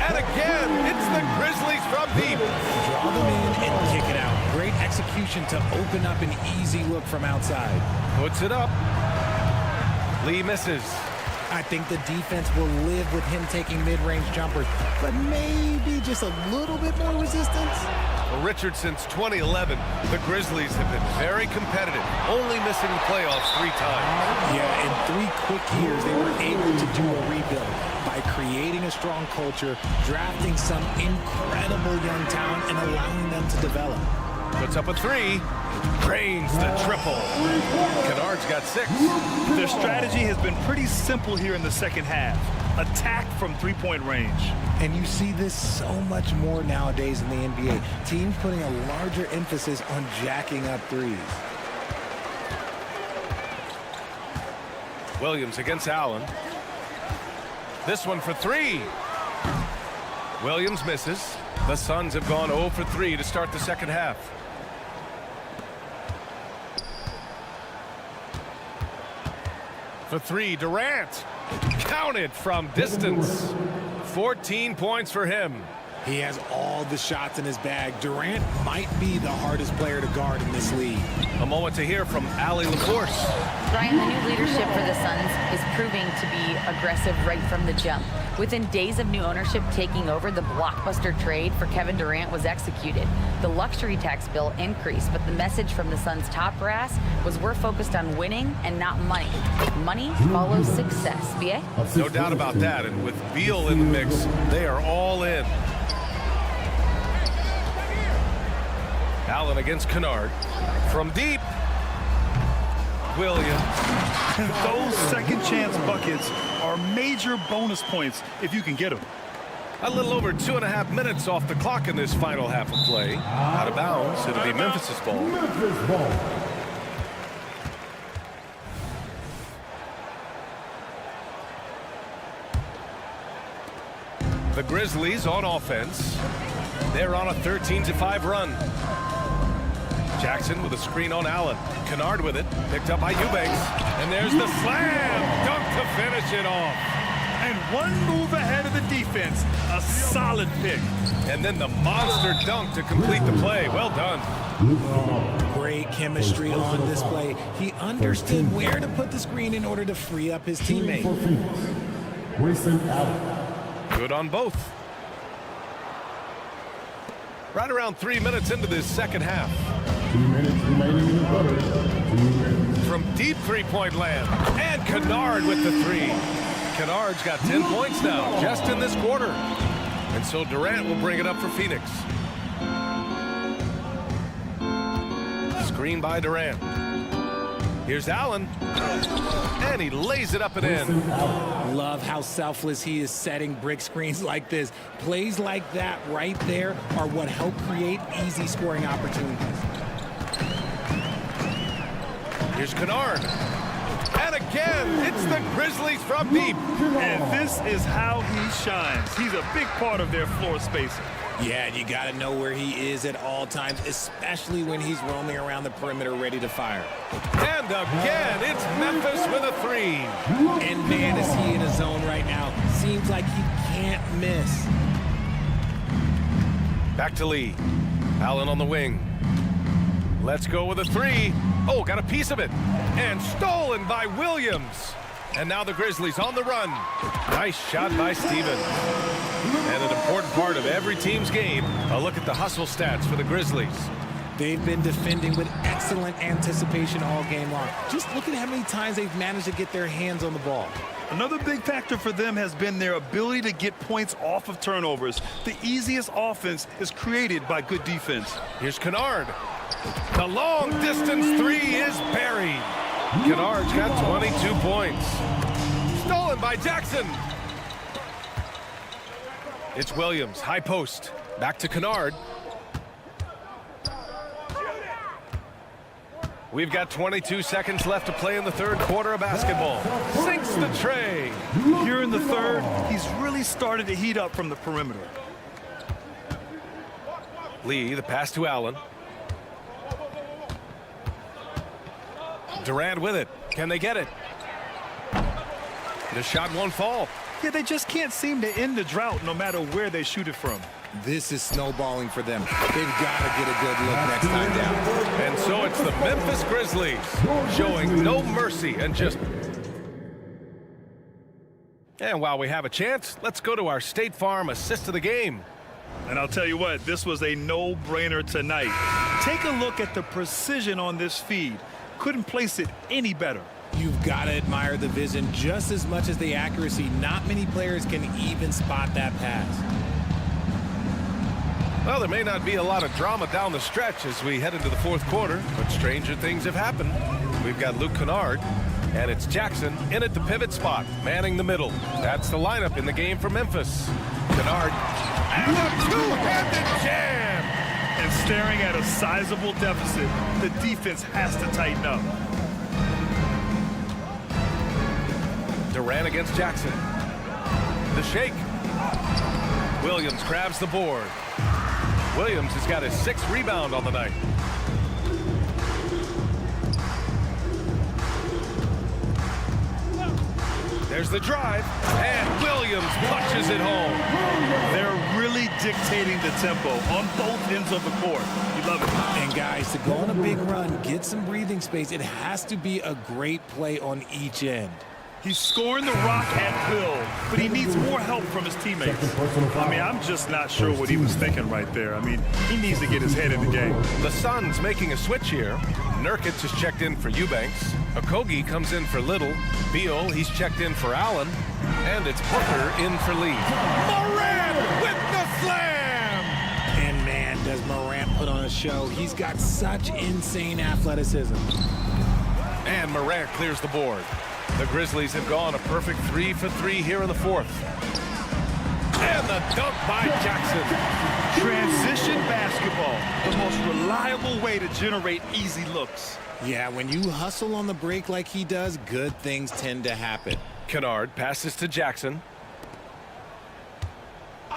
And again, it's the Grizzlies from deep. Draw them in and kick it out. Great execution to open up an easy look from outside. Puts it up. Lee misses. I think the defense will live with him taking mid-range jumpers, but maybe just a little bit more resistance. Well, Richard, since 2011, the Grizzlies have been very competitive, only missing the playoffs 3 times. Yeah, in 3 quick years, they were able to do a rebuild by creating a strong culture, drafting some incredible young talent, and allowing them to develop. Puts up a 3, drains the triple. Kennard's got 6. Their strategy has been pretty simple here in the second half. Attack from 3-point range. And you see this so much more nowadays in the NBA. Teams putting a larger emphasis on jacking up threes. Williams against Allen. This one for 3. Williams misses. The Suns have gone 0 for 3 to start the second half. For 3, Durant. Counted from distance. 14 points for him. He has all the shots in his bag. Durant might be the hardest player to guard in this league. A moment to hear from Allie LaForce. Brian, the new leadership for the Suns is proving to be aggressive right from the jump. Within days of new ownership taking over, the blockbuster trade for Kevin Durant was executed. The luxury tax bill increased, but the message from the Suns' top brass was we're focused on winning and not money. Money follows success. BA? No doubt about that. And with Beal in the mix, they are all in. Allen against Kennard. From deep. Williams. And those second chance buckets are major bonus points if you can get them. A little over 2.5 minutes off the clock in this final half of play. Out of bounds. It'll be Memphis' ball. Memphis ball. The Grizzlies on offense. They're on a 13-5 run. Jackson with a screen on Allen. Kennard with it. Picked up by Eubanks. And there's the slam dunk to finish it off. And one move ahead of the defense. A solid pick. And then the monster dunk to complete the play. Well done. Great chemistry on display. He understood where to put the screen in order to free up his teammate. Good on both. Right around 3 minutes into this second half. 2 minutes remaining in the quarter. 2 minutes. From deep three-point land. And Kennard with the 3. Kennard's got 10 points now, just in this quarter. And so Durant will bring it up for Phoenix. Screen by Durant. Here's Allen. And he lays it up and in. Love how selfless he is setting brick screens like this. Plays like that right there are what help create easy scoring opportunities. Here's Kennard. And again, it's the Grizzlies from deep. And this is how he shines. He's a big part of their floor spacing. Yeah, and you got to know where he is at all times, especially when he's roaming around the perimeter ready to fire. And again, it's Memphis with a 3. And man, is he in a zone right now. Seems like he can't miss. Back to Lee. Allen on the wing. Let's go with a 3. Oh, got a piece of it. And stolen by Williams. And now the Grizzlies on the run. Nice shot by Stevens. And an important part of every team's game, a look at the hustle stats for the Grizzlies. They've been defending with excellent anticipation all game long. Just look at how many times they've managed to get their hands on the ball. Another big factor for them has been their ability to get points off of turnovers. The easiest offense is created by good defense. Here's Kennard. The long distance 3 is buried. Kennard's got 22 points. Stolen by Jackson. It's Williams, high post. Back to Kennard. We've got 22 seconds left to play in the third quarter of basketball. Sinks the tray. Here in the third, he's really started to heat up from the perimeter. Lee, the pass to Allen. Durant with it. Can they get it? The shot won't fall. Yeah, they just can't seem to end the drought no matter where they shoot it from. This is snowballing for them. They've got to get a good look next time down. And so it's the Memphis Grizzlies showing no mercy and just And while we have a chance, let's go to our State Farm assist of the game. And I'll tell you what, this was a no-brainer tonight. Take a look at the precision on this feed. Couldn't place it any better. You've got to admire the vision just as much as the accuracy. Not many players can even spot that pass. Well, there may not be a lot of drama down the stretch as we head into the fourth quarter, but stranger things have happened. We've got Luke Kennard, and it's Jackson in at the pivot spot, manning the middle. That's the lineup in the game for Memphis. Kennard, and a two-handed jam! And staring at a sizable deficit, the defense has to tighten up. Durant against Jackson. The shake. Williams grabs the board. Williams has got his 6th rebound on the night. There's the drive, and Williams punches it home. They're really dictating the tempo on both ends of the court. You love it. And guys, to go on a big run, get some breathing space, it has to be a great play on each end. He's scoring the rock at will, but he needs more help from his teammates. I mean, I'm just not sure what he was thinking right there. I mean, he needs to get his head in the game. The Suns making a switch here. Nurkic is checked in for Eubanks. Okogie comes in for Little. Beal, he's checked in for Allen. And it's Booker in for Lee. Morant with the slam! And man, does Morant put on a show. He's got such insane athleticism. And Morant clears the board. The Grizzlies have gone a perfect 3 for 3 here in the fourth. And the dunk by Jackson. Transition basketball, the most reliable way to generate easy looks. Yeah, when you hustle on the break like he does, good things tend to happen. Kennard passes to Jackson.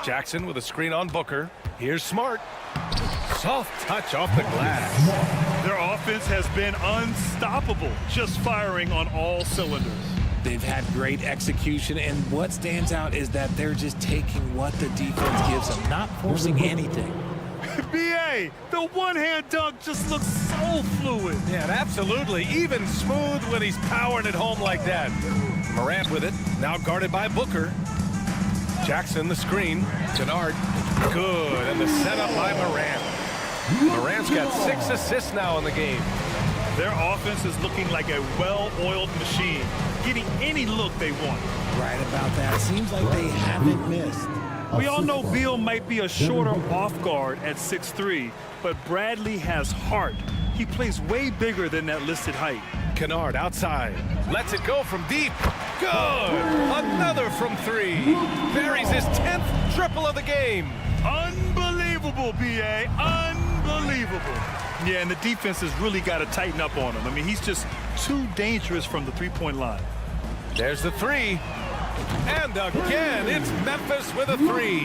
Jackson with a screen on Booker. Here's Smart. Soft touch off the glass. Their offense has been unstoppable, just firing on all cylinders. They've had great execution, and what stands out is that they're just taking what the defense gives them, not forcing anything. B.A., the one-hand dunk just looks so fluid. Yeah, absolutely. Even smooth when he's powering it home like that. Morant with it, now guarded by Booker. Jackson, the screen. Kennard, good, and the setup by Morant. Morant's got 6 assists now in the game. Their offense is looking like a well-oiled machine, getting any look they want. Right about that. Seems like they haven't missed. We all know Beal might be a shorter off guard at 6'3", but Bradley has heart. He plays way bigger than that listed height. Kennard outside. Lets it go from deep. Good! Another from 3. Buries his 10th triple of the game. Unbelievable, B.A. Unbelievable. Yeah, and the defense has really got to tighten up on him. I mean, he's just too dangerous from the three-point line. There's the 3. And again, it's Memphis with a 3.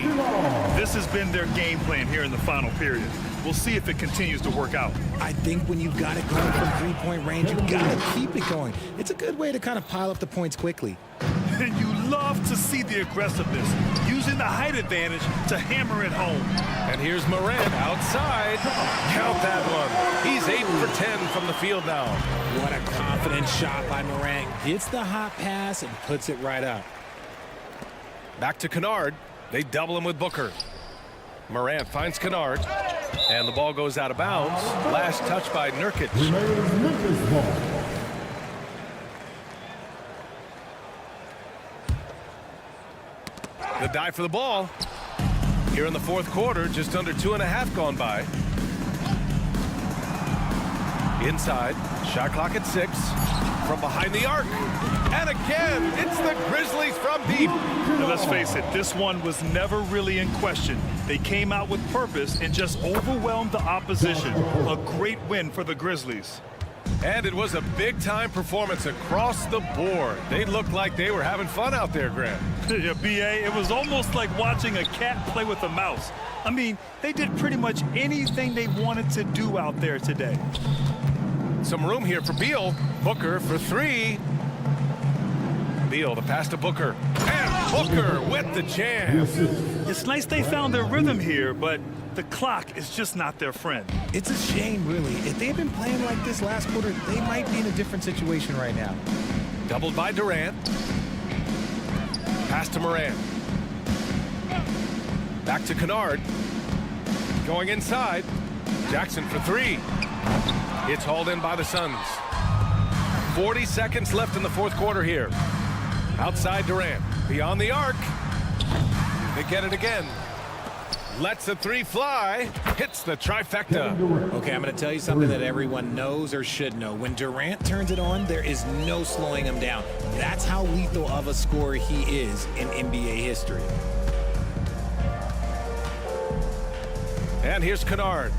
This has been their game plan here in the final period. We'll see if it continues to work out. I think when you've got it going from three-point range, you've got to keep it going. It's a good way to kind of pile up the points quickly. And you love to see the aggressiveness, using the height advantage to hammer it home. And here's Morant outside. Count that one. He's 8 for 10 from the field now. What a confident shot by Morant. Gets the hot pass and puts it right up. Back to Kennard. They double him with Booker. Morant finds Kennard. And the ball goes out of bounds. Last touch by Nurkic. The dive for the ball. Here in the fourth quarter, just under 2.5 gone by. Inside, shot clock at 6. From behind the arc. And again, it's the Grizzlies from deep. Now let's face it, this one was never really in question. They came out with purpose and just overwhelmed the opposition. A great win for the Grizzlies. And it was a big-time performance across the board. They looked like they were having fun out there, Grant. Yeah, B.A., it was almost like watching a cat play with a mouse. I mean, they did pretty much anything they wanted to do out there today. Some room here for Beal. Booker for 3. Beal, the pass to Booker. And Booker with the jam. It's nice they found their rhythm here, but the clock is just not their friend. It's a shame, really. If they had been playing like this last quarter, they might be in a different situation right now. Doubled by Durant. Pass to Morant. Back to Kennard. Going inside. Jackson for three. It's hauled in by the Suns. 40 seconds left in the fourth quarter here. Outside Durant. Beyond the arc. They get it again. Lets the three fly. Hits the trifecta. Okay, I'm going to tell you something that everyone knows or should know. When Durant turns it on, there is no slowing him down. That's how lethal of a scorer he is in NBA history. And here's Kennard.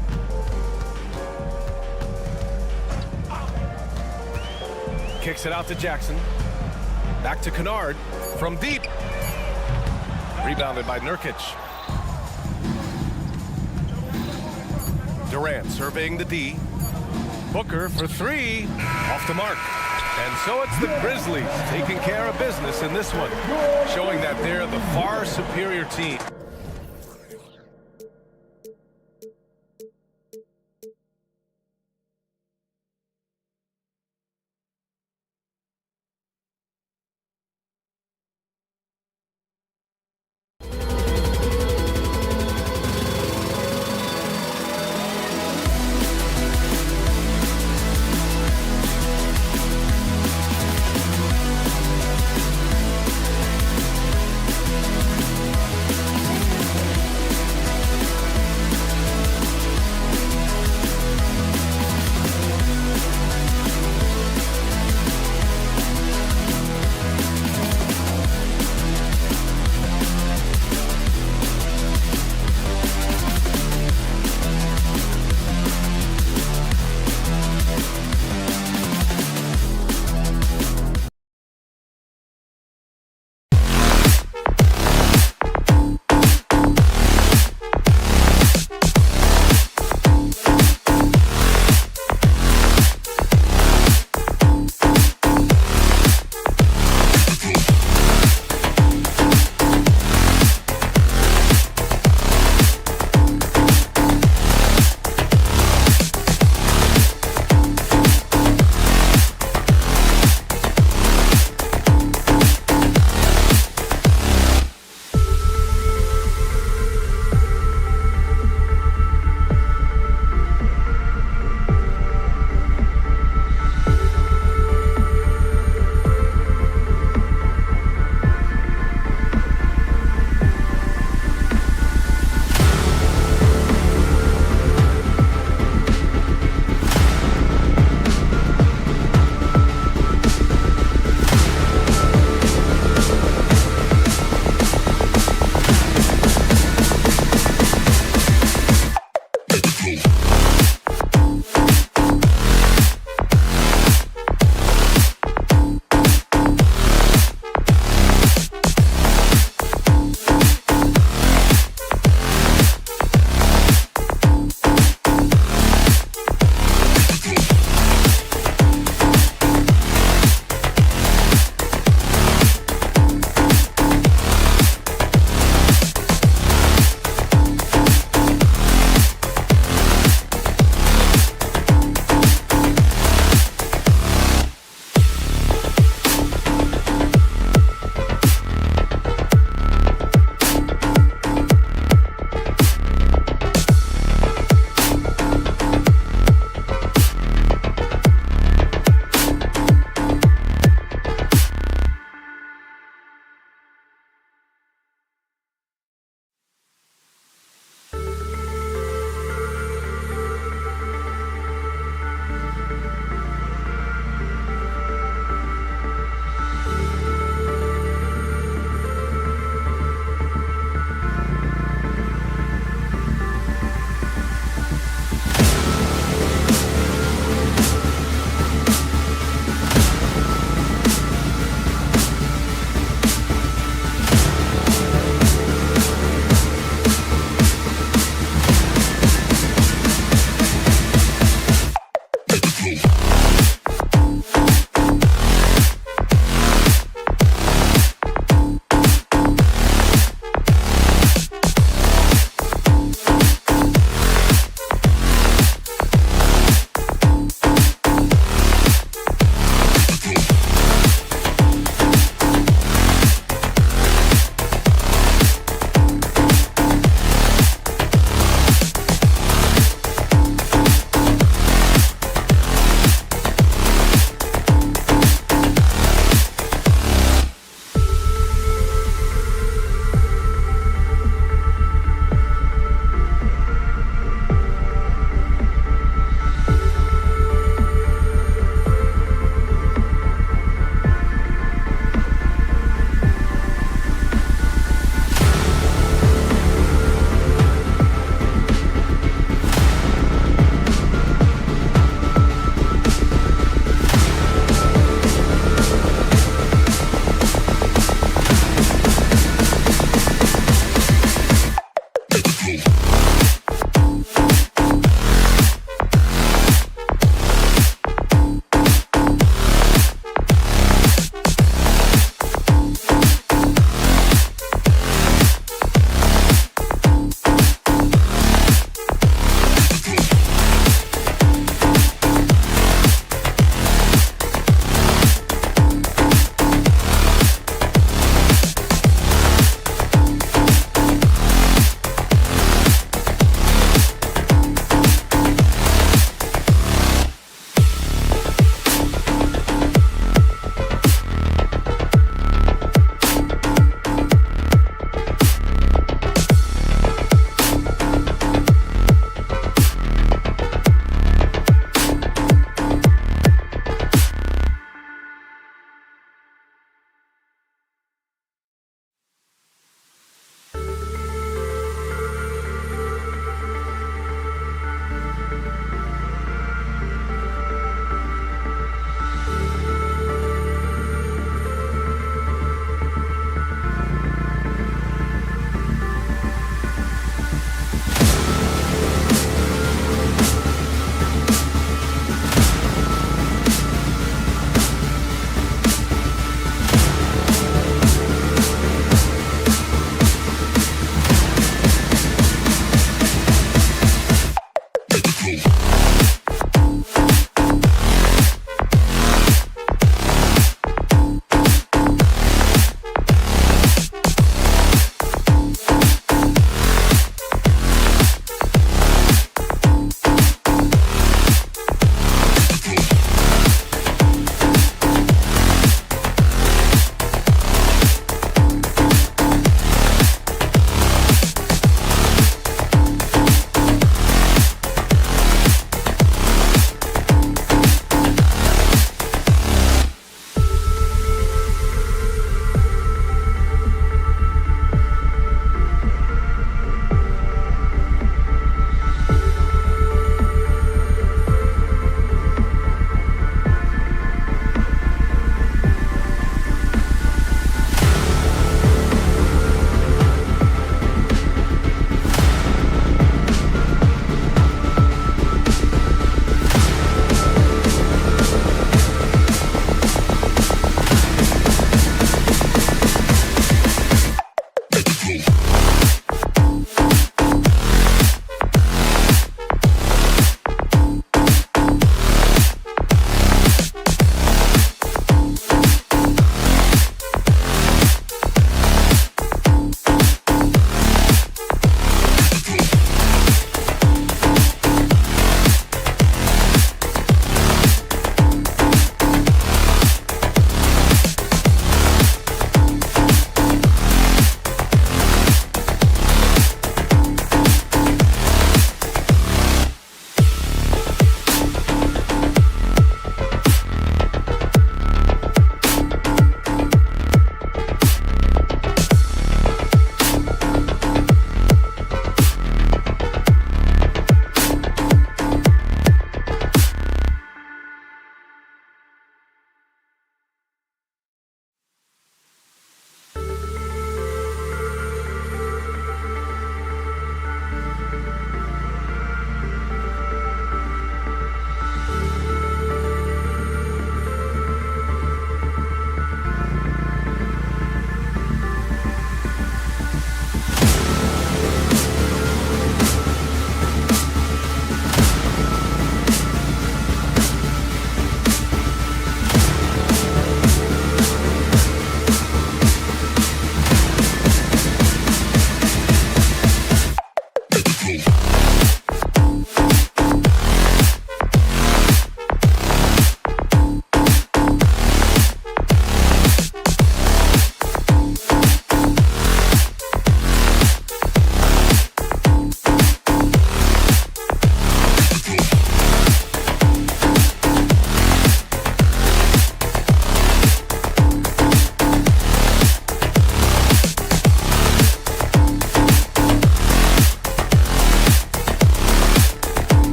Kicks it out to Jackson. Back to Kennard from deep. Rebounded by Nurkic. Durant surveying the D. Booker for three. Off the mark. And so it's the Grizzlies taking care of business in this one, showing that they're the far superior team.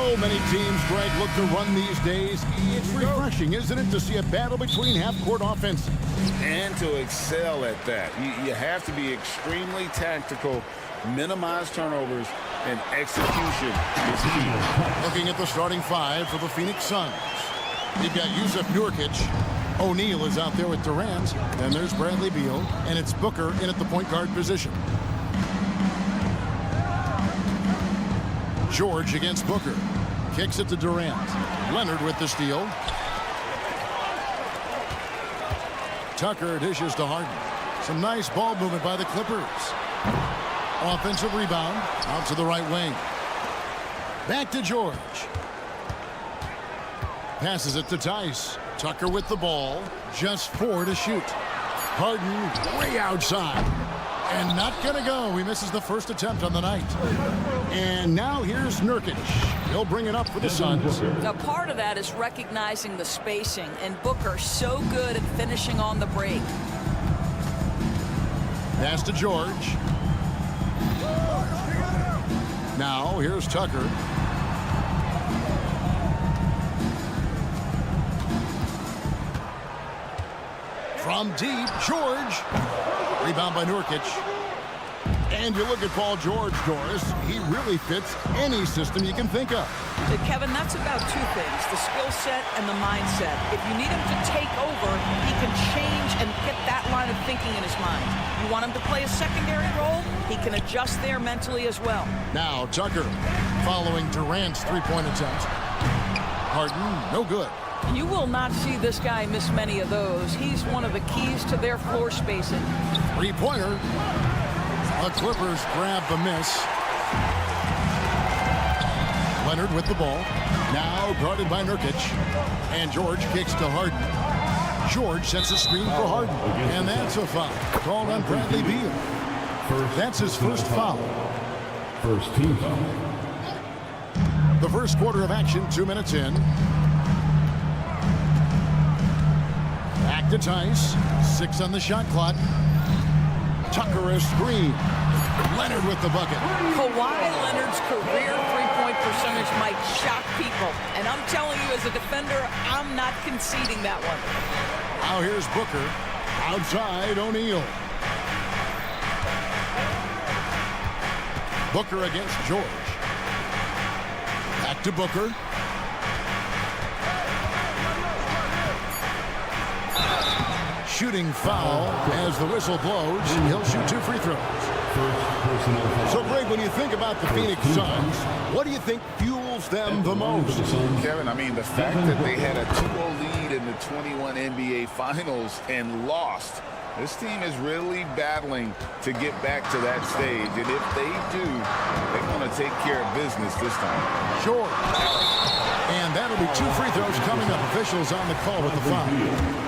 So many teams, Greg, look to run these days. It's refreshing, isn't it, to see a battle between half-court offenses? And to excel at that. You have to be extremely tactical, minimize turnovers, and execution is key. Looking at the starting five for the Phoenix Suns. You've got Jusuf Nurkic. O'Neal is out there with Durant. Then there's Bradley Beal. And it's Booker in at the point guard position. George against Booker. Kicks it to Durant. Leonard with the steal. Tucker dishes to Harden. Some nice ball movement by the Clippers. Offensive rebound. Out to the right wing. Back to George. Passes it to Tice. Tucker with the ball. Just 4 to shoot. Harden way outside. And not going to go. He misses the first attempt on the night. And now here's Nurkic. He'll bring it up for the Suns. Now, part of that is recognizing the spacing, and Booker so good at finishing on the break. Pass to George. Now here's Tucker. From deep, George. Rebound by Nurkic. And you look at Paul George, Doris. He really fits any system you can think of. Kevin, that's about two things, the skill set and the mindset. If you need him to take over, he can change and get that line of thinking in his mind. You want him to play a secondary role, he can adjust there mentally as well. Now Tucker following Durant's three-point attempt. Harden, no good. You will not see this guy miss many of those. He's one of the keys to their floor spacing. Three-pointer. The Clippers grab the miss. Leonard with the ball. Now guarded by Nurkic. And George kicks to Harden. George sets a screen for Harden. And that's a foul. Called on Bradley Beal. That's his first foul. First team foul. The first quarter of action, 2 minutes in. Back to Tice. 6 on the shot clock. Tucker a screen. Leonard with the bucket. Kawhi Leonard's career three-point percentage might shock people. And I'm telling you, as a defender, I'm not conceding that one. Now here's Booker. Outside, O'Neal. Booker against George. Back to Booker. Shooting foul as the whistle blows. He'll shoot 2 free throws. So, Greg, when you think about the Phoenix Suns, what do you think fuels them the most? Kevin, I mean, the fact that they had a 2-0 lead in the 21 NBA Finals and lost. This team is really battling to get back to that stage. And if they do, they're going to take care of business this time. Sure. And that'll be 2 free throws coming up. Officials on the call with the foul.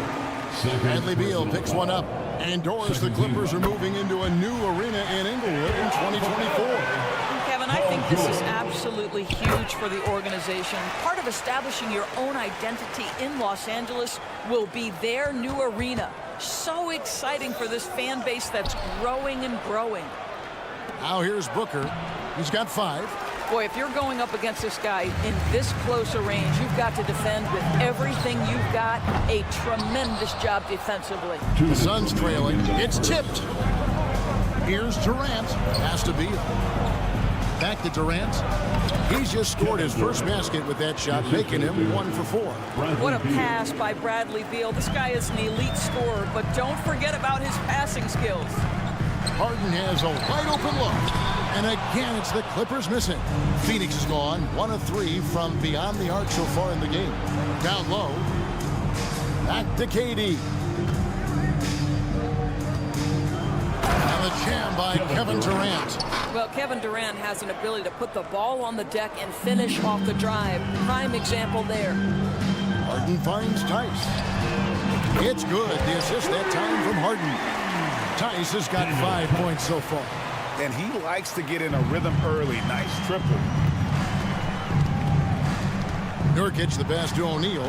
Bradley Beal picks one up. And Doris, the Clippers are moving into a new arena in Inglewood in 2024. Kevin, I think this is absolutely huge for the organization. Part of establishing your own identity in Los Angeles will be their new arena. So exciting for this fan base that's growing and growing. Now here's Booker. He's got 5. Boy, if you're going up against this guy in this close a range, you've got to defend with everything you've got. A tremendous job defensively. The Suns trailing. It's tipped. Here's Durant. Pass to Beal. Back to Durant. He's just scored his first basket with that shot, making him 1 for 4. What a pass by Bradley Beal. This guy is an elite scorer, but don't forget about his passing skills. Harden has a wide open look. And again, it's the Clippers missing. Phoenix is gone 1 of 3 from beyond the arc so far in the game. Down low. Back to KD. And the jam by Kevin Durant. Well, Kevin Durant has an ability to put the ball on the deck and finish off the drive. Prime example there. Harden finds Tice. It's good. The assist that time from Harden. Tice has got 5 points so far. And he likes to get in a rhythm early. Nice triple. Nurkic, the pass to O'Neal.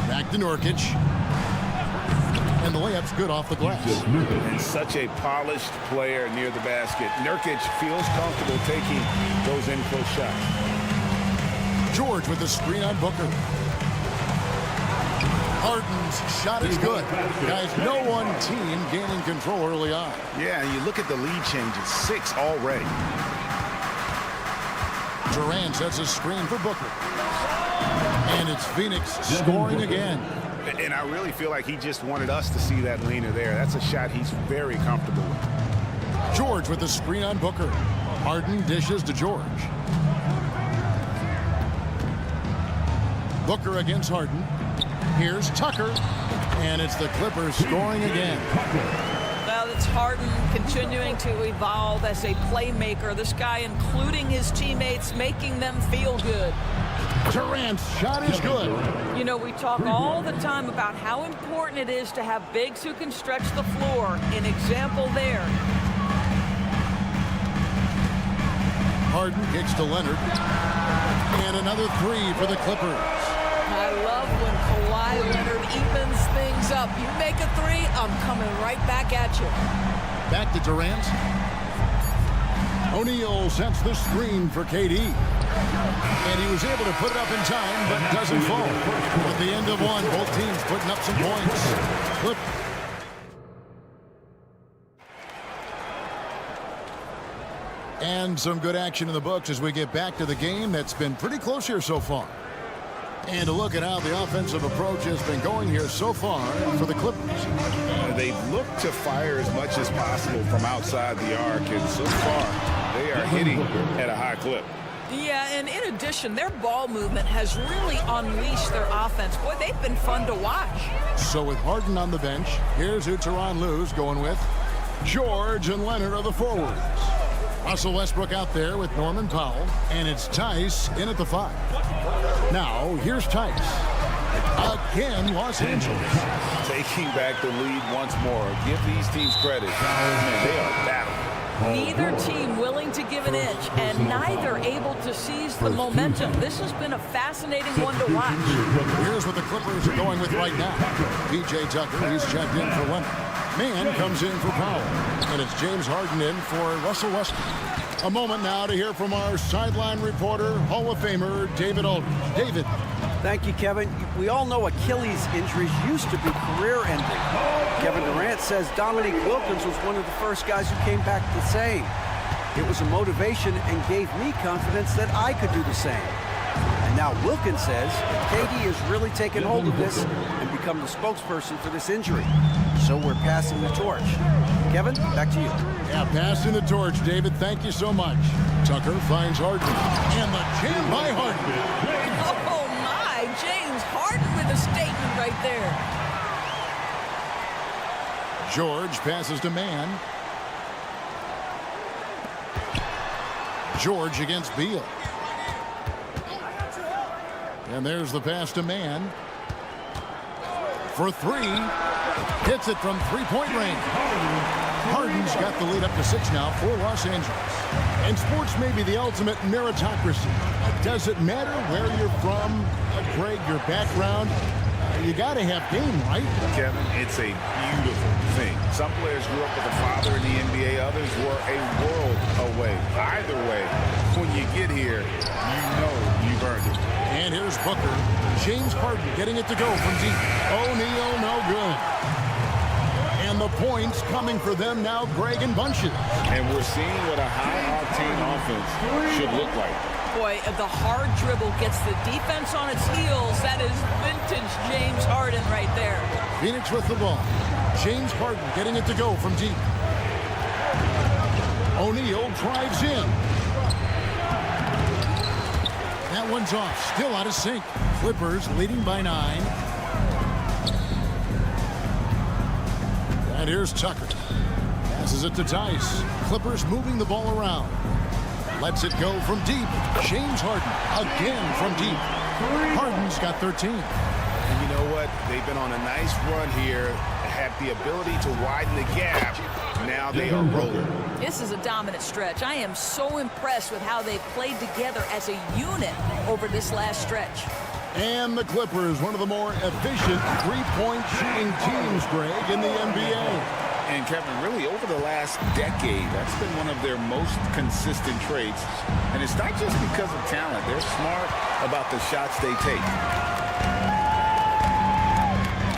Back to Nurkic. And the layup's good off the glass. And such a polished player near the basket. Nurkic feels comfortable taking those in-close shots. George with the screen on Booker. Harden's shot is good. Guys, no one team gaining control early on. Yeah, and you look at the lead changes, 6 already. Durant sets a screen for Booker. And it's Phoenix scoring again. And I really feel like he just wanted us to see that leaner there. That's a shot he's very comfortable with. George with the screen on Booker. Harden dishes to George. Booker against Harden. Here's Tucker. And it's the Clippers scoring again. Well, it's Harden continuing to evolve as a playmaker. This guy, including his teammates, making them feel good. Durant's shot is good. You know, we talk all the time about how important it is to have bigs who can stretch the floor. An example there. Harden kicks to Leonard. And another 3 for the Clippers. I love when Kawhi Leonard evens things up. You make a 3, I'm coming right back at you. Back to Durant. O'Neal sets the screen for KD. And he was able to put it up in time, but doesn't fall. At the end of one, both teams putting up some points. And some good action in the books as we get back to the game that's been pretty close here so far. And to look at how the offensive approach has been going here so far for the Clippers. They've looked to fire as much as possible from outside the arc, and so far they are hitting at a high clip. Yeah, and in addition, their ball movement has really unleashed their offense. Boy, they've been fun to watch. So with Harden on the bench, here's who Tyronn Lue's going with. George and Leonard are the forwards. Russell Westbrook out there with Norman Powell, and it's Tice in at the 5. Now, here's Tice. Again, Los Angeles. Taking back the lead once more. Give these teams credit. Man, they are battling. Neither team willing to give an inch, and neither able to seize the momentum. This has been a fascinating one to watch. Here's what the Clippers are going with right now. P.J. Tucker, he's checked in for Leonard. Mann comes in for Powell. And it's James Harden in for Russell Westbrook. A moment now to hear from our sideline reporter, Hall of Famer, David Aldridge. David. Thank you, Kevin. We all know Achilles injuries used to be career-ending. Kevin Durant says Dominique Wilkins was one of the first guys who came back the same. It was a motivation and gave me confidence that I could do the same. And now Wilkins says KD has really taken hold of this and become the spokesperson for this injury. So we're passing the torch. Kevin, back to you. Yeah, passing the torch, David. Thank you so much. Tucker finds Harden. And the jam by Harden. Oh, my. James Harden with a statement right there. George passes to Mann. George against Beal. And there's the pass to Mann. For 3. Hits it from three-point range. Harden's got the lead up to 6 now for Los Angeles. And sports may be the ultimate meritocracy. Does it matter where you're from, Greg, your background? You got to have game, right? Kevin, it's a beautiful thing. Some players grew up with a father in the NBA. Others were a world away. Either way, when you get here, you know you've earned it. And here's Booker. James Harden getting it to go from deep. O'Neal, no good. And the points coming for them now, Greg, in bunches. And we're seeing what a high-octane offense should look like. Boy, the hard dribble gets the defense on its heels. That is vintage James Harden right there. Phoenix with the ball. James Harden getting it to go from deep. O'Neal drives in. That one's off. Still out of sync. Clippers leading by 9. And here's Tucker. Passes it to Tice. Clippers moving the ball around. Lets it go from deep. James Harden again from deep. Harden's got 13. And you know what? They've been on a nice run here. Have the ability to widen the gap. Now they are rolling. This is a dominant stretch. I am so impressed with how they've played together as a unit over this last stretch. And the Clippers, one of the more efficient three-point shooting teams, Greg, in the NBA. And Kevin, really over the last decade, that's been one of their most consistent traits. And it's not just because of talent. They're smart about the shots they take.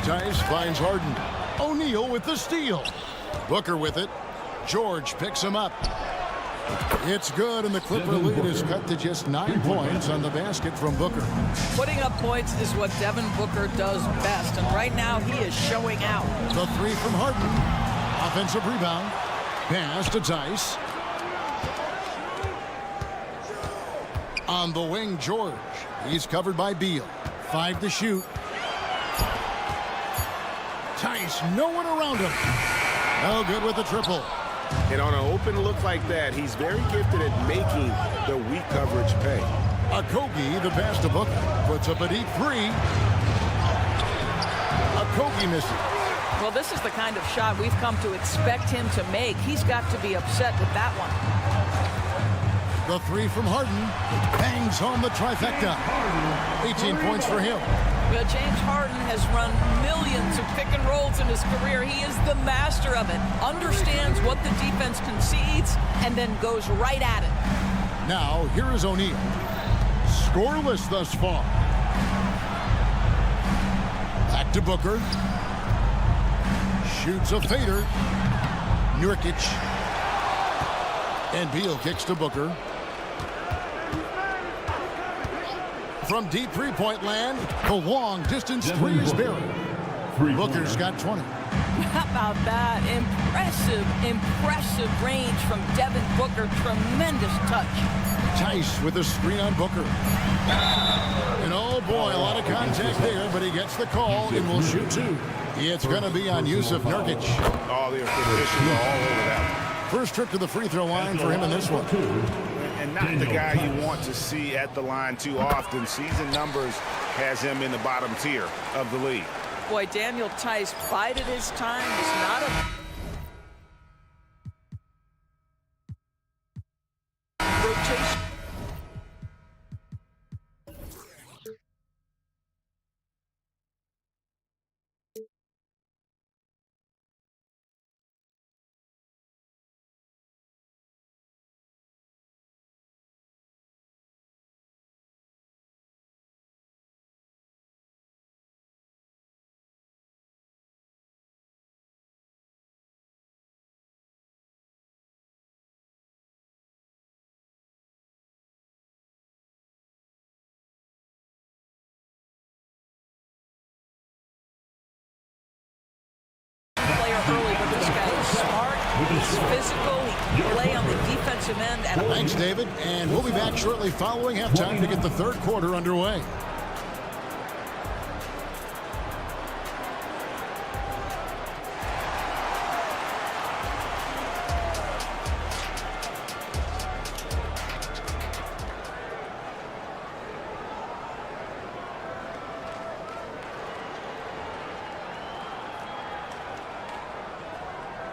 Tice finds Harden. O'Neal with the steal. Booker with it. George picks him up. It's good, and the Clipper lead is cut to just 9 points on the basket from Booker. Putting up points is what Devin Booker does best, and right now he is showing out. The three from Harden. Offensive rebound. Pass to Tice. On the wing, George. He's covered by Beal. 5 to shoot. Tice, no one around him. No good with the triple. And on an open look like that, he's very gifted at making the weak coverage pay. Okogie, the pass to Booker, puts up a deep three. Okogie misses. Well, this is the kind of shot we've come to expect him to make. He's got to be upset with that one. The three from Harden bangs home the trifecta. 18 points for him. Well, James Harden has run millions of pick and rolls in his career. He is the master of it. Understands what the defense concedes and then goes right at it. Now, here is O'Neal. Scoreless thus far. Back to Booker. Shoots a fader. Nurkic. And Beal kicks to Booker. From deep three-point land, the long-distance three is buried. Booker's got 20. How about that? Impressive range from Devin Booker. Tremendous touch. Tice with a screen on Booker. And oh boy, a lot of contact there, but he gets the call and will shoot 2. It's going to be on Yusuf Nurkic. All the officials are all over that. First trip to the free throw line for him in this one. And not the guy you want to see at the line too often. Season numbers has him in the bottom tier of the league. Boy, Daniel Tice bided his time. He's not a rotation. Early, but this guy is smart, he's physical, he can play on the defensive end. Thanks, David, and we'll be back shortly following halftime to get the third quarter underway.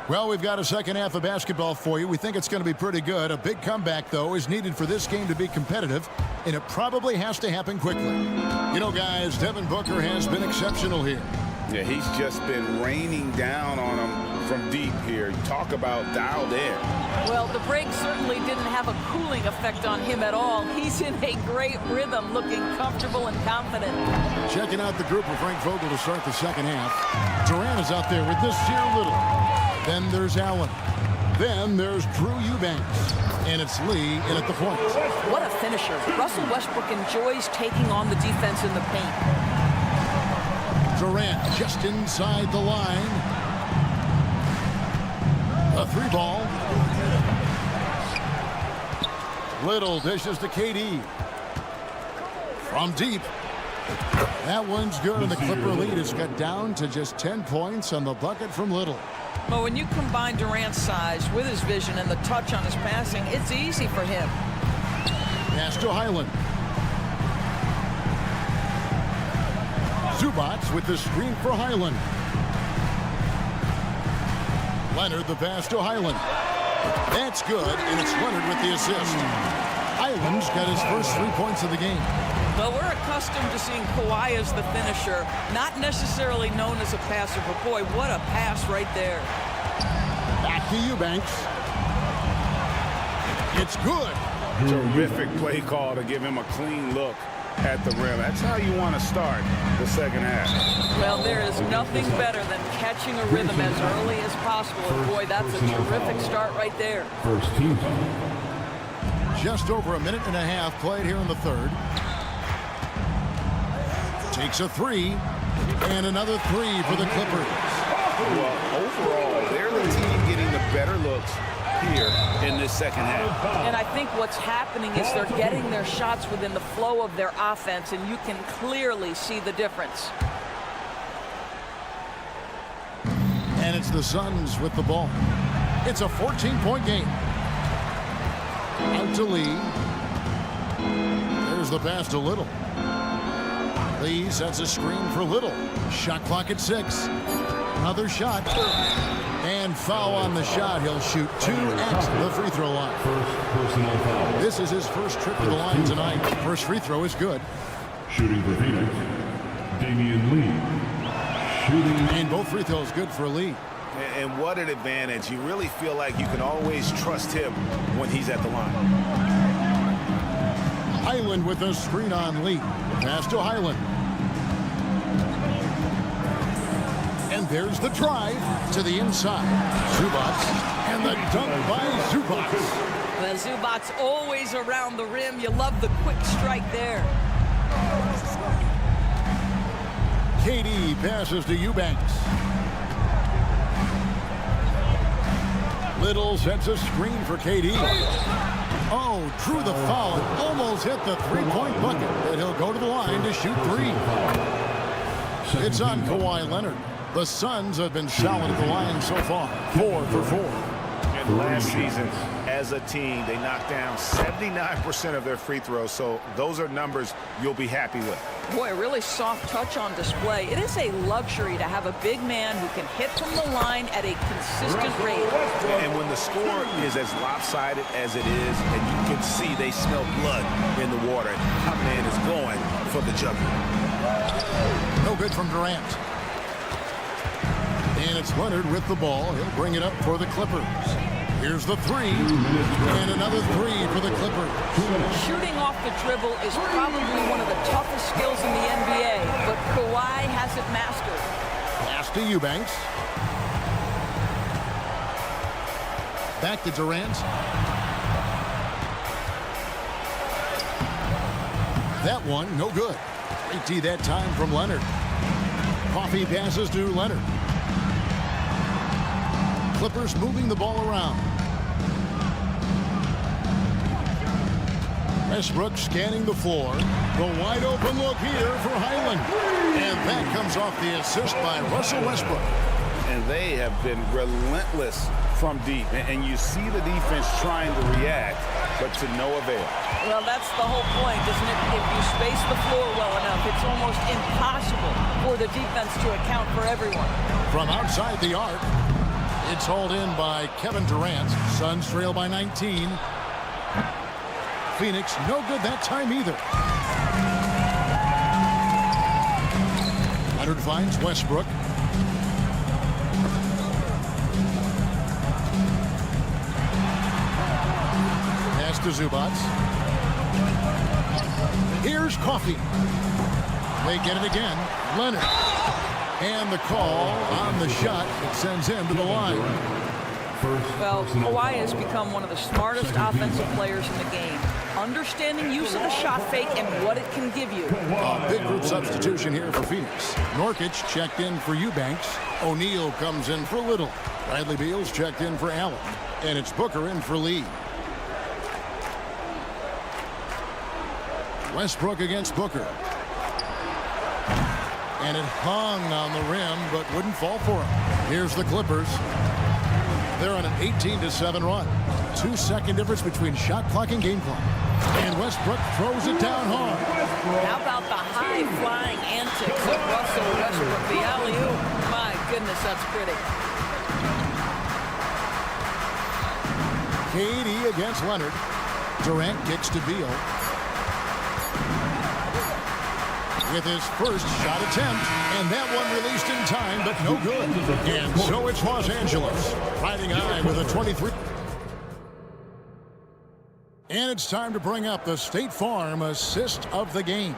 Well, we've got a second half of basketball for you. We think it's going to be pretty good. A big comeback, though, is needed for this game to be competitive, and it probably has to happen quickly. You know, guys, Devin Booker has been exceptional here. Yeah, he's just been raining down on him from deep here. Talk about dialed in. Well, the break certainly didn't have a cooling effect on him at all. He's in a great rhythm, looking comfortable and confident. Checking out the group of Frank Vogel to start the second half. Durant is out there with Nasir Little. Then there's Allen. Then there's Drew Eubanks. And it's Lee in at the point. What a finisher. Russell Westbrook enjoys taking on the defense in the paint. Durant just inside the line. A three ball. Little dishes to KD. From deep. That one's good, and the Clipper lead is cut down to just 10 points on the bucket from Little. Well, when you combine Durant's size with his vision and the touch on his passing, it's easy for him. Pass to Highland. Zubats with the screen for Highland. Leonard the pass to Highland. That's good, and it's Leonard with the assist. Highland's got his first 3 points of the game. Well, we're accustomed to seeing Kawhi as the finisher, not necessarily known as a passer, but boy, what a pass right there. Back to Eubanks. It's good. Terrific play call to give him a clean look at the rim. That's how you want to start the second half. Well, there is nothing better than catching a rhythm as early as possible. And boy, that's a terrific start right there. First team foul. Just over a minute and a half played here in the third. Takes a three, and another three for the Clippers. Well, overall, they're the team getting the better looks here in this second half. And I think what's happening is they're getting their shots within the flow of their offense, and you can clearly see the difference. And it's the Suns with the ball. It's a 14-point game. Out to Lee. There's the pass to Little. Lee sets a screen for Little. Shot clock at 6. Another shot. And foul on the shot. He'll shoot 2 at the free throw line. First personal foul. This is his first trip to the line tonight. First free throw is good. Shooting for Phoenix, Damian Lee. Shooting. And both free throws good for Lee. And what an advantage. You really feel like you can always trust him when he's at the line. Highland with a screen on Lee. Pass to Highland. And there's the drive to the inside. Zubats. And the dunk by Zubats. Well, Zubats always around the rim. You love the quick strike there. KD passes to Eubanks. Little sets a screen for KD. Oh, drew the foul and almost hit the three-point bucket. And he'll go to the line to shoot 3. It's on Kawhi Leonard. The Suns have been solid at the line so far. 4 for 4. And last season, as a team, they knocked down 79% of their free throws. So those are numbers you'll be happy with. Boy, a really soft touch on display. It is a luxury to have a big man who can hit from the line at a consistent rate. And when the score is as lopsided as it is, and you can see they smell blood in the water, our man is going for the jugular. No good from Durant. And it's Leonard with the ball. He'll bring it up for the Clippers. Here's the 3. And another 3 for the Clippers. Shooting off the dribble is probably one of the toughest skills in the NBA, but Kawhi has it mastered. Pass to Eubanks. Back to Durant. That one, no good. Great D that time from Leonard. Coffee passes to Leonard. Clippers moving the ball around. Westbrook scanning the floor. The wide open look here for Highland. And that comes off the assist by Russell Westbrook. And they have been relentless from deep. And you see the defense trying to react, but to no avail. Well, that's the whole point, isn't it? If you space the floor well enough, it's almost impossible for the defense to account for everyone. From outside the arc, it's hauled in by Kevin Durant. Suns trail by 19. Phoenix, no good that time either. Leonard finds Westbrook. Pass to Zubats. Here's Coffee. They get it again. Leonard. And the call on the shot that sends him to the line. Well, Kawhi has become one of the smartest offensive players in the game. Understanding use of the shot fake and what it can give you. A big group substitution here for Phoenix. Nurkic checked in for Eubanks. O'Neal comes in for Little. Bradley Beal's checked in for Allen. And it's Booker in for Lee. Westbrook against Booker. And it hung on the rim, but wouldn't fall for him. Here's the Clippers. They're on an 18-7 run. 2-second difference between shot clock and game clock. And Westbrook throws it down hard. How about the high-flying antics of Russell Westbrook? The alley-oop. My goodness, that's pretty. KD against Leonard. Durant kicks to Beal. With his first shot attempt, and that one released in time, but no good. And so it's Los Angeles, riding high with a 23. And it's time to bring up the State Farm assist of the game.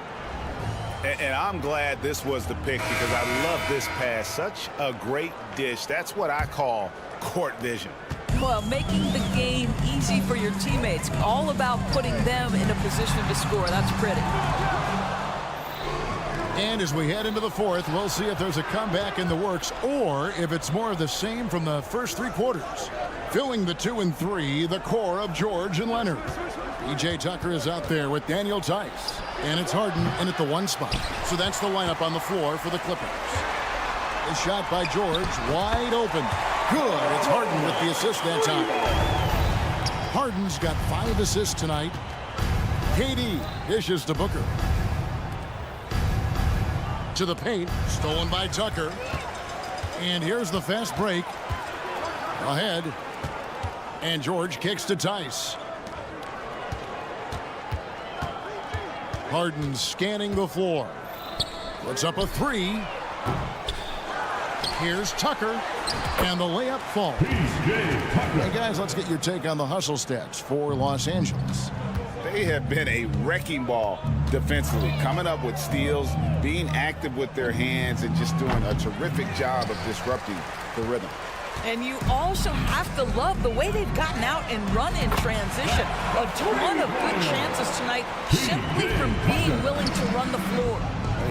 And I'm glad this was the pick because I love this pass. Such a great dish. That's what I call court vision. Well, making the game easy for your teammates. All about putting them in a position to score. That's pretty. And as we head into the fourth, we'll see if there's a comeback in the works or if it's more of the same from the first three quarters. Filling the 2 and 3, the core of George and Leonard. E.J. Tucker is out there with Daniel Tice. And it's Harden in at the 1 spot. So that's the lineup on the floor for the Clippers. A shot by George, wide open. Good, it's Harden with the assist that time. Harden's got 5 assists tonight. KD dishes to Booker. To the paint, stolen by Tucker. And here's the fast break. Ahead. And George kicks to Tice. Harden scanning the floor. Puts up a 3. Here's Tucker. And the layup falls. Hey guys, let's get your take on the hustle stats for Los Angeles. They have been a wrecking ball defensively, coming up with steals, being active with their hands, and just doing a terrific job of disrupting the rhythm. And you also have to love the way they've gotten out and run in transition. A ton of good chances tonight simply from being willing to run the floor.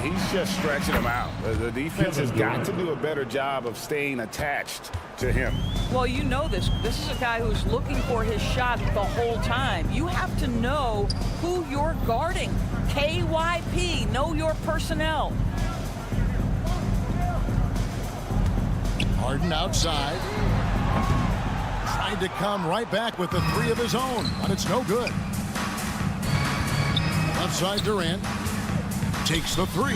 He's just stretching them out. The defense has got to do a better job of staying attached to him. Well, you know this. This is a guy who's looking for his shot the whole time. You have to know who you're guarding. KYP, know your personnel. Harden outside. Tried to come right back with the 3 of his own, but it's no good. Outside Durant. Takes the 3.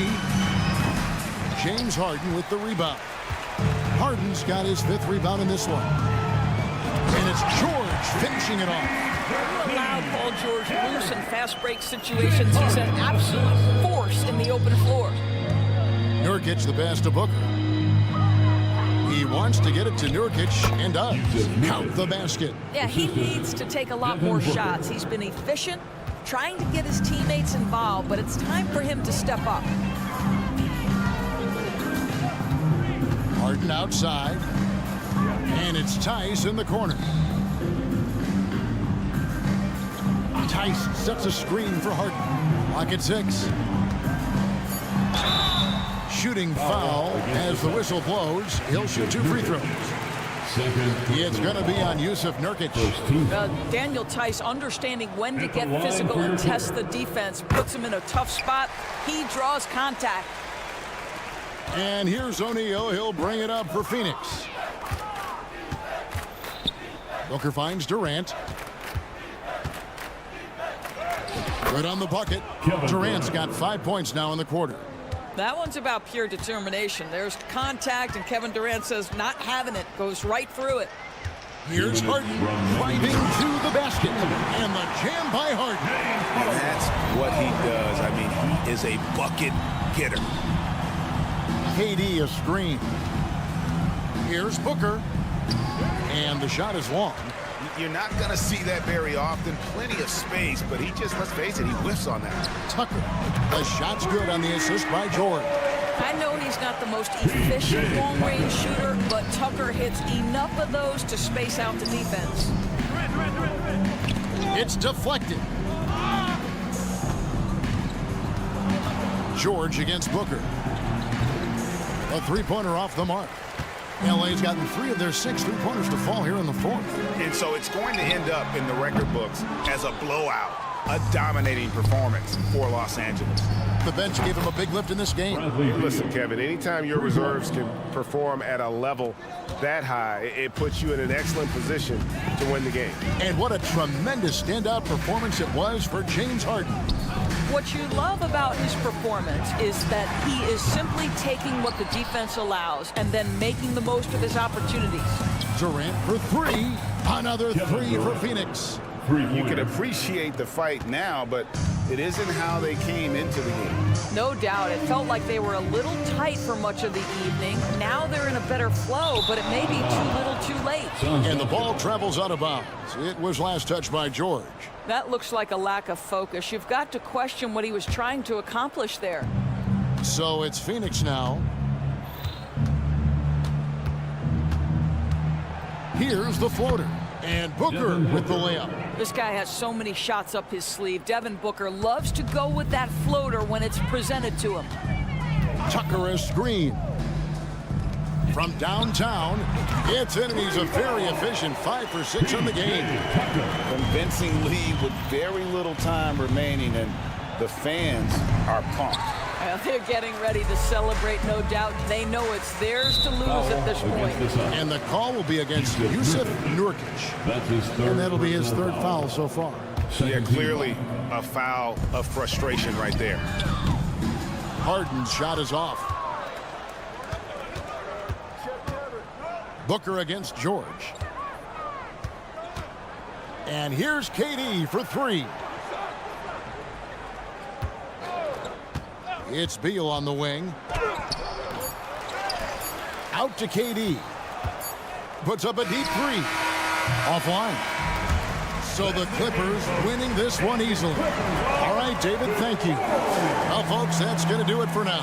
James Harden with the rebound. Harden's got his 5th rebound in this one. And it's George finishing it off. Never allowed Paul George loose in fast break situations. He's an absolute force in the open floor. Nurkic the pass to Booker. He wants to get it to Nurkic and does. Count the basket. Yeah, he needs to take a lot more shots. He's been efficient, trying to get his teammates involved, but it's time for him to step up. Harden outside. And it's Tice in the corner. Tice sets a screen for Harden. Lock at 6. Shooting foul as the whistle blows. He'll shoot 2 free throws. It's going to be on Yusuf Nurkic. Daniel Tice understanding when to get physical and test the defense. Puts him in a tough spot. He draws contact. And here's O'Neal. He'll bring it up for Phoenix. Booker finds Durant. Good on the bucket. Durant's got 5 points now in the quarter. That one's about pure determination. There's contact, and Kevin Durant says not having it. Goes right through it. Here's Harden driving to the basket. And the jam by Harden. And that's what he does. I mean, he is a bucket getter. KD a screen. Here's Booker. And the shot is long. You're not going to see that very often. Plenty of space, but he just, let's face it, he whiffs on that. Tucker. The shot's good on the assist by George. I know he's not the most efficient long-range shooter, but Tucker hits enough of those to space out the defense. It's deflected. George against Booker. A 3-pointer off the mark. LA's gotten 3 of their 6 3-pointers to fall here in the fourth. And so it's going to end up in the record books as a blowout, a dominating performance for Los Angeles. The bench gave him a big lift in this game. Listen, Kevin, anytime your reserves can perform at a level that high, it puts you in an excellent position to win the game. And what a tremendous standout performance it was for James Harden. What you love about his performance is that he is simply taking what the defense allows and then making the most of his opportunities. Durant for 3. Another 3 for Phoenix. You can appreciate the fight now, but it isn't how they came into the game. No doubt. It felt like they were a little tight for much of the evening. Now they're in a better flow, but it may be too little too late. And the ball travels out of bounds. It was last touched by George. That looks like a lack of focus. You've got to question what he was trying to accomplish there. So it's Phoenix now. Here's the floater. And Booker with the layup. This guy has so many shots up his sleeve. Devin Booker loves to go with that floater when it's presented to him. Tucker a screen. From downtown, it's in, and he's a very efficient 5 for 6 in the game. Convincing lead with very little time remaining, and the fans are pumped. Well, they're getting ready to celebrate, no doubt. They know it's theirs to lose at this point. And the call will be against Jusuf Nurkic. And that'll be his third foul so far. Yeah, clearly a foul of frustration right there. Harden's shot is off. Booker against George. And here's KD for 3. It's Beal on the wing. Out to KD. Puts up a deep 3. Offline. So the Clippers winning this one easily. All right, David, thank you. Well, folks, that's going to do it for now.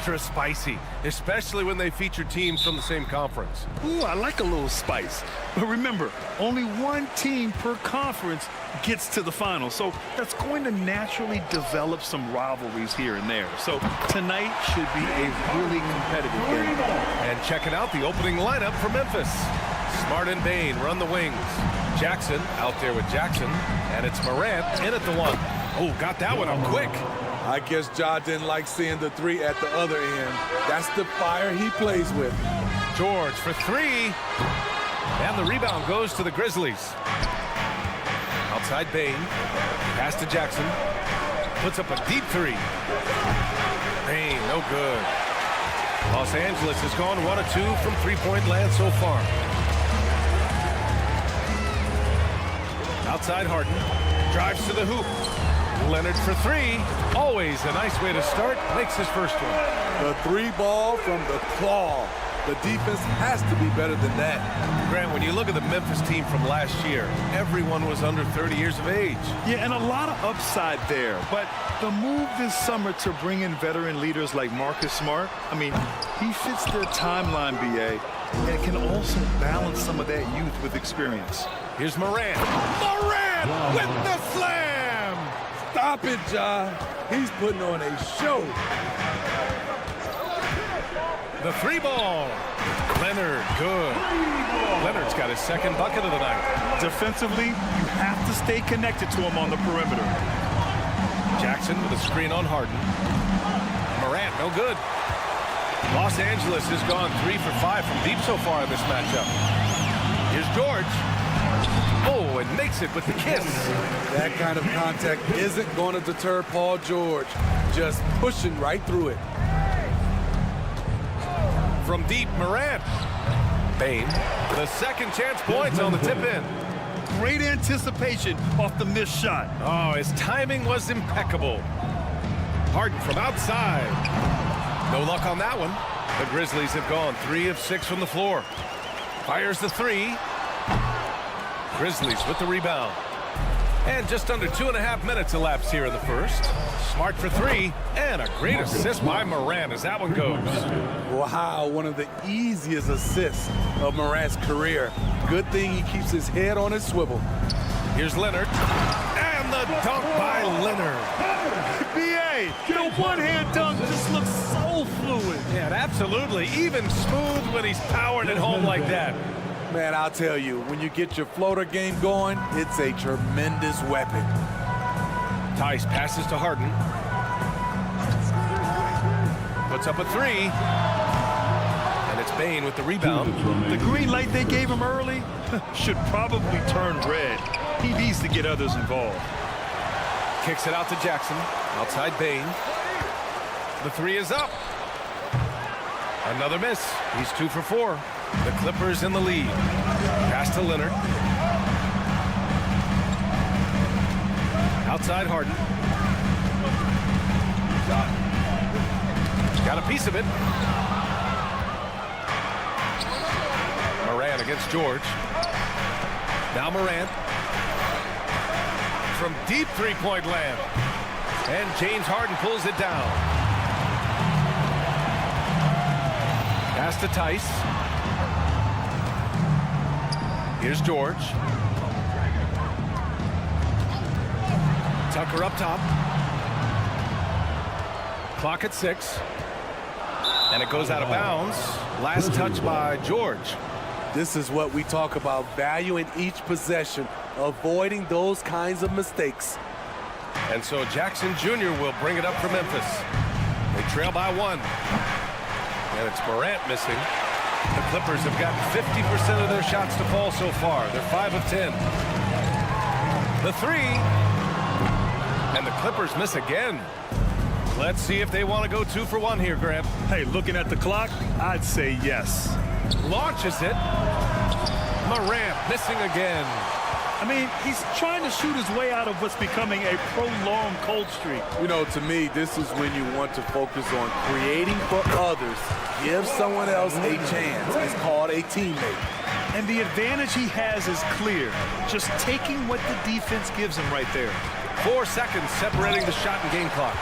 extra spicy, especially when they feature teams from the same conference. Ooh, I like a little spice. But remember, only one team per conference gets to the final. So that's going to naturally develop some rivalries here and there. So tonight should be a really competitive game. And checking out the opening lineup for Memphis. Smart and Bain run the wings. Jackson out there with Jackson. And it's Morant in at the one. Oh, got that one up quick. I guess Ja didn't like seeing the three at the other end. That's the fire he plays with. George for three. And the rebound goes to the Grizzlies. Outside Bain. Pass to Jackson. Puts up a deep three. Bain, no good. Los Angeles has gone 1 of 2 from three-point land so far. Outside Harden. Drives to the hoop. Leonard for three. Always a nice way to start. Makes his first one. The three ball from the claw. The defense has to be better than that. Grant, when you look at the Memphis team from last year, everyone was under 30 years of age. Yeah, and a lot of upside there. But the move this summer to bring in veteran leaders like Marcus Smart, I mean, he fits their timeline, BA, and can also balance some of that youth with experience. Here's Morant. Morant with the slam! Stop it, Ja. He's putting on a show. The three ball. Leonard, good. Leonard's got his second bucket of the night. Defensively, you have to stay connected to him on the perimeter. Jackson with a screen on Harden. Morant, no good. Los Angeles has gone 3 for 5 from deep so far in this matchup. Here's George. Oh, and makes it with the kiss. That kind of contact isn't going to deter Paul George. Just pushing right through it. From deep, Morant. Bain, the second chance points on the tip in. Great anticipation off the missed shot. Oh, his timing was impeccable. Harden from outside. No luck on that one. The Grizzlies have gone 3 of 6 from the floor. Fires the three. Grizzlies with the rebound. And just under 2.5 minutes elapsed here in the first. Smart for three, and a great assist by Morant as that one goes. Wow, one of the easiest assists of Morant's career. Good thing he keeps his head on his swivel. Here's Leonard, and the dunk by Leonard. BA, the one-hand dunk just looks so fluid. Yeah, absolutely. Even smooth when he's powered at home like that. Man, I'll tell you, when you get your floater game going, it's a tremendous weapon. Tice passes to Harden. Puts up a three. And it's Bain with the rebound. The green light they gave him early should probably turn red. He needs to get others involved. Kicks it out to Jackson. Outside Bain. The three is up. Another miss. He's 2 for 4. The Clippers in the lead. Pass to Leonard. Outside Harden. Got a piece of it. Morant against George. Now Morant. From deep three-point land. And James Harden pulls it down. Pass to Tice. Here's George. Tucker up top. Clock at 6. And it goes out of bounds. Last touch by George. This is what we talk about, valuing each possession, avoiding those kinds of mistakes. And so Jackson Jr. will bring it up for Memphis. They trail by 1. And it's Morant missing. The Clippers have gotten 50% of their shots to fall so far. They're 5 of 10. The three. And the Clippers miss again. Let's see if they want to go 2 for 1 here, Graham. Hey, looking at the clock, I'd say yes. Launches it. Morant missing again. I mean, he's trying to shoot his way out of what's becoming a prolonged cold streak. You know, to me, this is when you want to focus on creating for others. Give someone else a chance. It's called a teammate. And the advantage he has is clear. Just taking what the defense gives him right there. 4 seconds separating the shot and game clocks.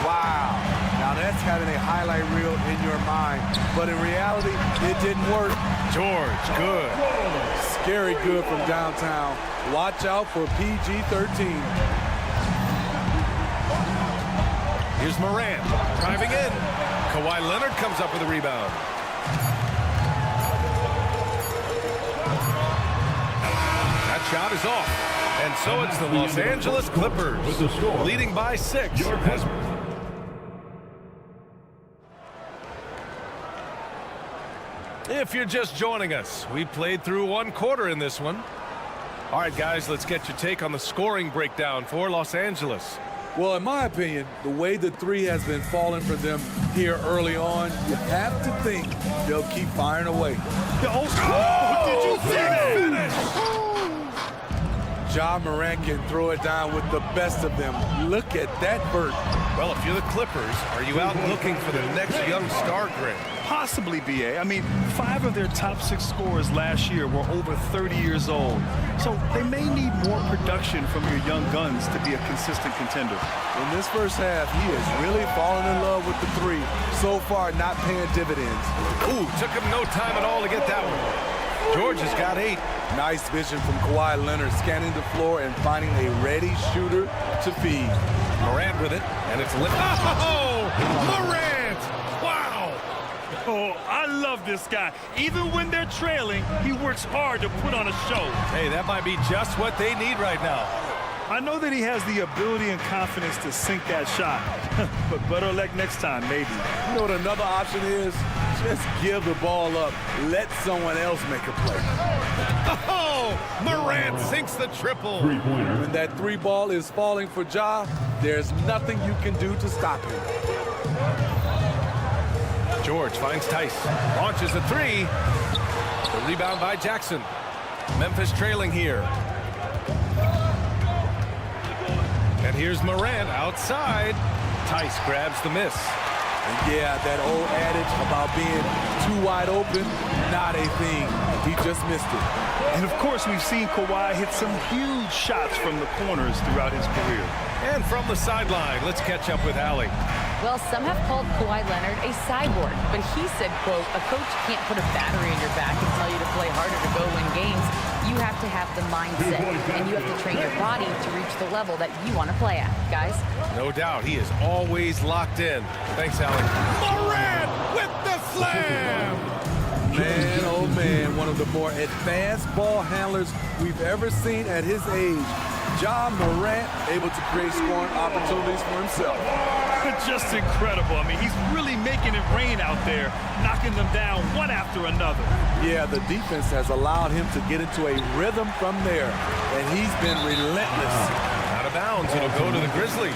Wow. Now that's having a highlight reel in your mind. But in reality, it didn't work. George, good. Scary good from downtown. Watch out for PG-13. Here's Morant driving in. Kawhi Leonard comes up with a rebound. That shot is off. And so it's the Los Angeles Clippers leading by 6. If you're just joining us, we played through 1 quarter in this one. All right, guys, let's get your take on the scoring breakdown for Los Angeles. Well, in my opinion, the way the three has been falling for them here early on, you have to think they'll keep firing away. Did you see that? Ja Morant can throw it down with the best of them. Look at that vert. Well, if you're the Clippers, are you out looking for the next young star grid? Possibly, B.A. I mean, 5 of their top 6 scorers last year were over 30 years old. So they may need more production from your young guns to be a consistent contender. In this first half, he is really falling in love with the three. So far, not paying dividends. Ooh, took him no time at all to get that one. George has got 8. Nice vision from Kawhi Leonard, scanning the floor and finding a ready shooter to feed. Morant with it, and it's lit. Oh, Morant! Wow! Oh, I love this guy. Even when they're trailing, he works hard to put on a show. Hey, that might be just what they need right now. I know that he has the ability and confidence to sink that shot. But better luck next time, maybe. You know what another option is? Just give the ball up. Let someone else make a play. Oh, Morant sinks the triple. When that 3 ball is falling for Ja, there's nothing you can do to stop him. George finds Tice. Launches a 3. The rebound by Jackson. Memphis trailing here. And here's Morant outside. Tice grabs the miss. And yeah, that old adage about being too wide open, not a thing. He just missed it. And of course, we've seen Kawhi hit some huge shots from the corners throughout his career. And from the sideline, let's catch up with Allie. Well, some have called Kawhi Leonard a cyborg, but he said, quote, a coach can't put a battery in your back and tell you to play harder to go win games. You have to have the mindset, and you have to train your body to reach the level that you want to play at, guys. No doubt, he is always locked in. Thanks, Allie. Morant with the slam! Man, oh man, one of the more advanced ball handlers we've ever seen at his age. Ja Morant able to create scoring opportunities for himself. Just incredible. I mean, he's really making it rain out there, knocking them down one after another. Yeah, the defense has allowed him to get into a rhythm from there, and he's been relentless. Out of bounds, it'll go to the Grizzlies.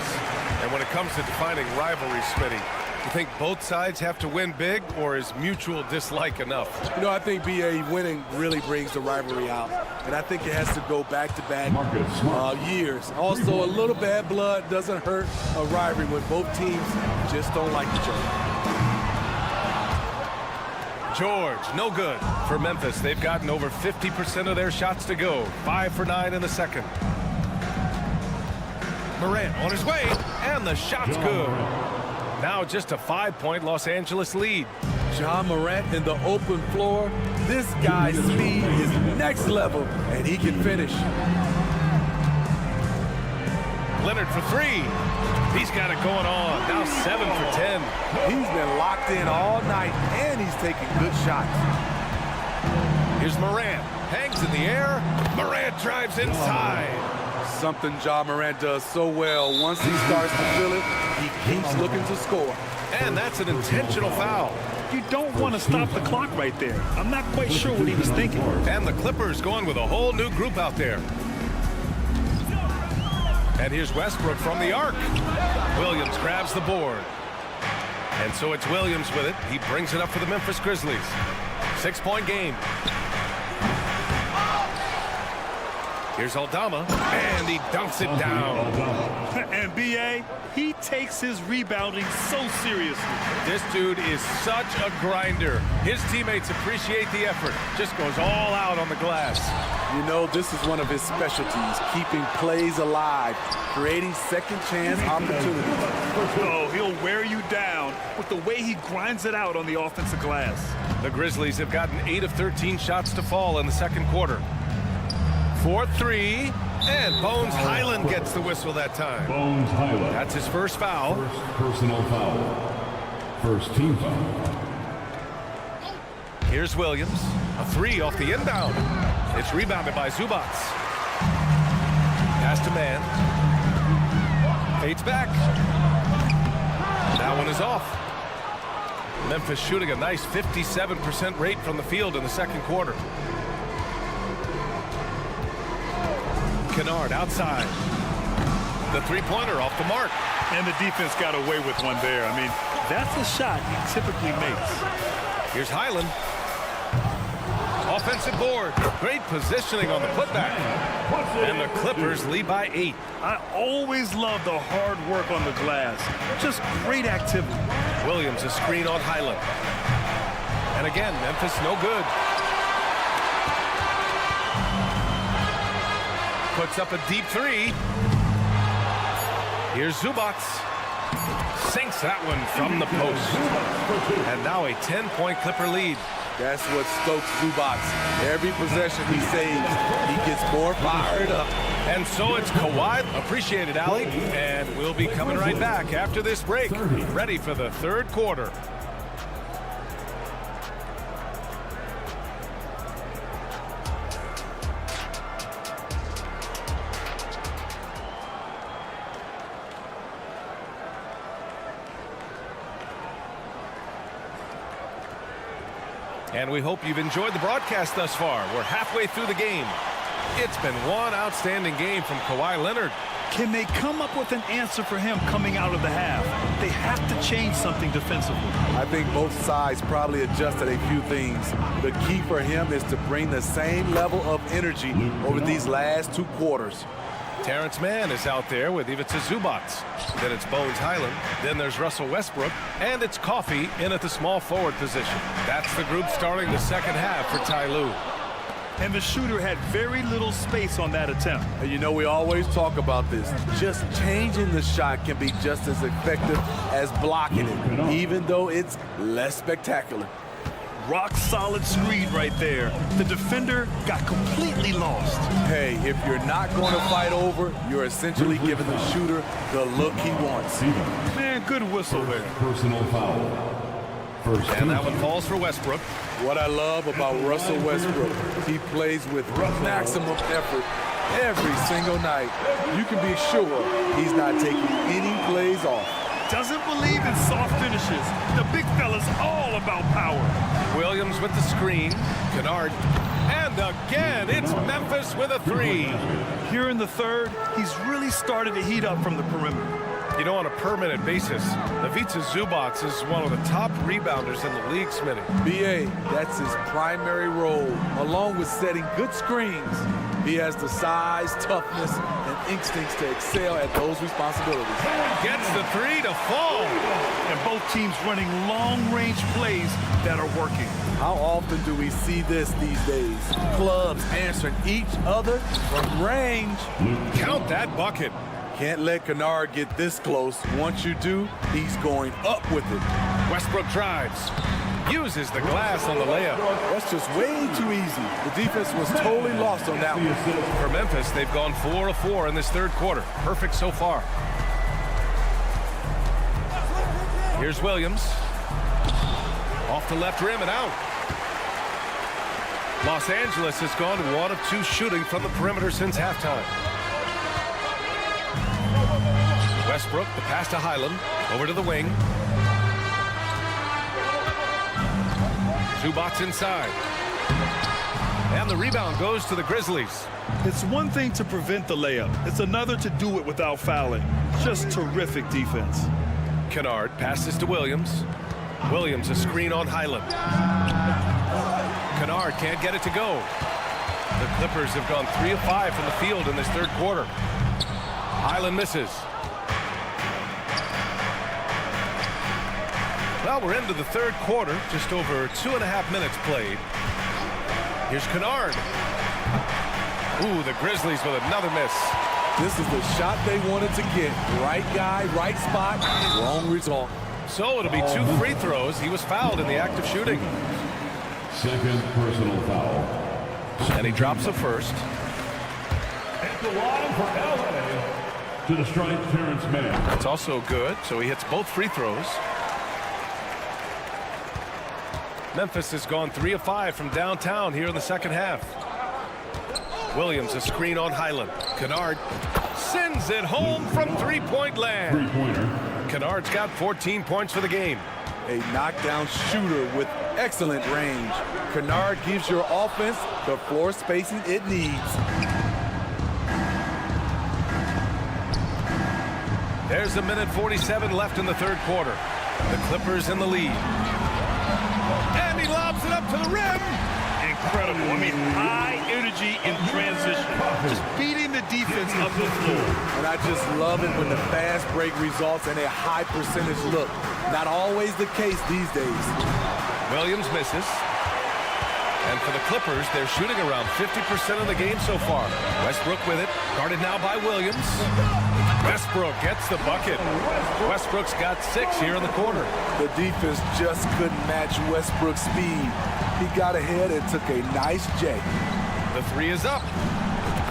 And when it comes to defining rivalry, Smitty, you think both sides have to win big, or is mutual dislike enough? You know, I think BA winning really brings the rivalry out. And I think it has to go back-to-back years. Also, a little bad blood doesn't hurt a rivalry when both teams just don't like each other. George, no good for Memphis. They've gotten over 50% of their shots to go. 5 for 9 in the second. Morant on his way, and the shot's good. Now just a 5-point Los Angeles lead. Ja Morant in the open floor. This guy's speed is next level, and he can finish. Leonard for 3. He's got it going on. Now 7 for 10. He's been locked in all night, and he's taking good shots. Here's Morant. Hangs in the air. Morant drives inside. Something Ja Morant does so well. Once he starts to feel it, he keeps looking to score. And that's an intentional foul. You don't want to stop the clock right there. I'm not quite sure what he was thinking. And the Clippers going with a whole new group out there. And here's Westbrook from the arc. Williams grabs the board. And so it's Williams with it. He brings it up for the Memphis Grizzlies. 6-point game. Here's Aldama, and he dunks it down. And B.A., he takes his rebounding so seriously. This dude is such a grinder. His teammates appreciate the effort. Just goes all out on the glass. You know, this is one of his specialties, keeping plays alive, creating second chance opportunities. Oh, he'll wear you down with the way he grinds it out on the offensive glass. The Grizzlies have gotten 8 of 13 shots to fall in the second quarter. 4-3, and Bones Highland gets the whistle that time. Bones Highland. That's his first foul. First personal foul. First team foul. Here's Williams. A 3 off the inbound. It's rebounded by Zubats. Pass to man. Fades back. That one is off. Memphis shooting a nice 57% rate from the field in the second quarter. Kennard outside. The three-pointer off the mark. And the defense got away with one there. I mean, that's a shot he typically makes. Here's Highland. Offensive board. Great positioning on the putback. And the Clippers lead by 8. I always love the hard work on the glass. Just great activity. Williams a screen on Highland. And again, Memphis no good. Puts up a deep 3. Here's Zubats. Sinks that one from the post. And now a 10-point Clipper lead. That's what stokes Zubats. Every possession he saves, he gets more fired up. And so it's Kawhi. Appreciate it, Allie. And we'll be coming right back after this break. Ready for the third quarter. And we hope you've enjoyed the broadcast thus far. We're halfway through the game. It's been one outstanding game from Kawhi Leonard. Can they come up with an answer for him coming out of the half? They have to change something defensively. I think both sides probably adjusted a few things. The key for him is to bring the same level of energy over these last 2 quarters. Terrence Mann is out there with Ivica Zubats. Then it's Bones Highland. Then there's Russell Westbrook. And it's Coffey in at the small forward position. That's the group starting the second half for Ty Lue. And the shooter had very little space on that attempt. And you know, we always talk about this. Just changing the shot can be just as effective as blocking it, even though it's less spectacular. Rock solid screen right there. The defender got completely lost. Hey, if you're not going to fight over, you're essentially giving the shooter the look he wants. Man, good whistle there. Personal foul. First and that one falls for Westbrook. What I love about Russell Westbrook, he plays with maximum effort every single night. You can be sure he's not taking any plays off. Doesn't believe in soft finishes. The big fella's all about power. Williams with the screen. Kennard. And again, it's Memphis with a 3. Here in the third, he's really started to heat up from the perimeter. You know, on a per-minute basis, Ivica Zubats is one of the top rebounders in the league, Smitty. B.A., that's his primary role, along with setting good screens. He has the size, toughness, and instincts to excel at those responsibilities. Gets the 3 to fall. And both teams running long-range plays that are working. How often do we see this these days? Clubs answering each other from range. Count that bucket. Can't let Kennard get this close. Once you do, he's going up with it. Westbrook drives. Uses the glass on the layup. That's just way too easy. The defense was totally lost on that one. For Memphis, they've gone 4 of 4 in this third quarter. Perfect so far. Here's Williams. Off the left rim and out. Los Angeles has gone 1 of 2 shooting from the perimeter since halftime. Westbrook, the pass to Highland. Over to the wing. Zubats inside. And the rebound goes to the Grizzlies. It's one thing to prevent the layup. It's another to do it without fouling. Just terrific defense. Kennard passes to Williams. Williams a screen on Highland. Kennard can't get it to go. The Clippers have gone 3 of 5 from the field in this third quarter. Highland misses. Well, we're into the third quarter, just over 2.5 minutes played. Here's Kennard. Ooh, the Grizzlies with another miss. This is the shot they wanted to get. Right guy, right spot, wrong result. So it'll be 2 free throws. He was fouled in the act of shooting. Second personal foul. And he drops a first. At the line for LA. To the strike, Terrence Mann. That's also good, so he hits both free throws. Memphis has gone 3 of 5 from downtown here in the second half. Williams, a screen on Highland. Kennard sends it home from three-point land. Three-pointer. Kennard's got 14 points for the game. A knockdown shooter with excellent range. Kennard gives your offense the floor spacing it needs. There's a minute 47 left in the third quarter. The Clippers in the lead. And he lobs it up to the rim. Incredible. I mean, high energy in transition. Just beating the defense up the floor. And I just love it when the fast break results in a high percentage look. Not always the case these days. Williams misses. And for the Clippers, they're shooting around 50% of the game so far. Westbrook with it. Guarded now by Williams. Westbrook gets the bucket. Westbrook's got 6 here in the quarter. The defense just couldn't match Westbrook's speed. He got ahead and took a nice J. The 3 is up.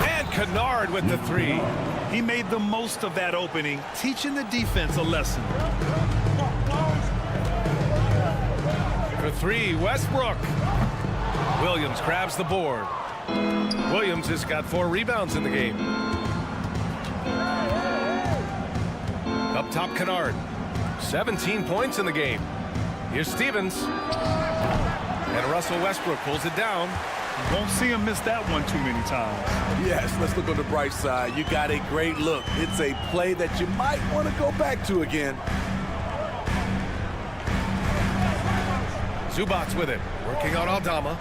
And Kennard with the 3. He made the most of that opening, teaching the defense a lesson. For 3, Westbrook. Williams grabs the board. Williams has got 4 rebounds in the game. Up top, Kennard. 17 points in the game. Here's Stevens. And Russell Westbrook pulls it down. Won't see him miss that one too many times. Yes, let's look on the bright side. You got a great look. It's a play that you might want to go back to again. Zubac's with it. Working on Aldama.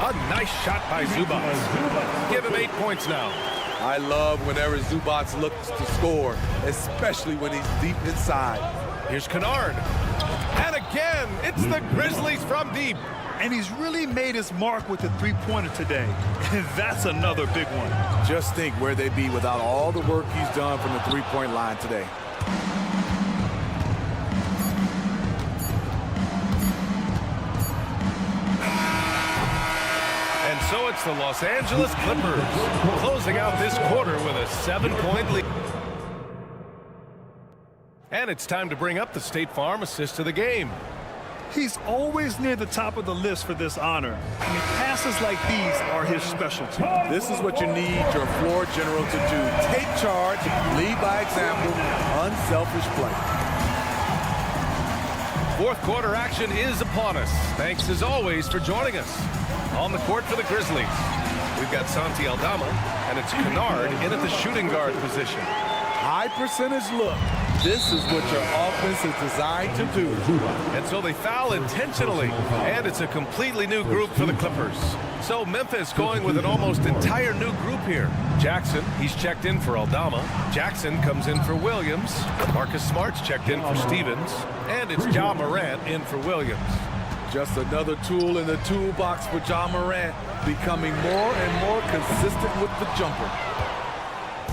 A nice shot by Zubac. Give him 8 points now. I love whenever Zubac looks to score, especially when he's deep inside. Here's Kennard. And again, it's the Grizzlies from deep. And he's really made his mark with the three-pointer today. And that's another big one. Just think where they'd be without all the work he's done from the three-point line today. So it's the Los Angeles Clippers closing out this quarter with a 7-point lead. And it's time to bring up the State Farm assist of the game. He's always near the top of the list for this honor. I mean, passes like these are his specialty. This is what you need your floor general to do. Take charge, lead by example, unselfish play. Fourth quarter action is upon us. Thanks as always for joining us. On the court for the Grizzlies, we've got Santi Aldama, and it's Kennard in at the shooting guard position. High percentage look. This is what your offense is designed to do. And so they foul intentionally, and it's a completely new group for the Clippers. So Memphis going with an almost entire new group here. Jackson, he's checked in for Aldama. Jackson comes in for Williams. Marcus Smart's checked in for Stevens. And it's Ja Morant in for Williams. Just another tool in the toolbox for Ja Morant, becoming more and more consistent with the jumper.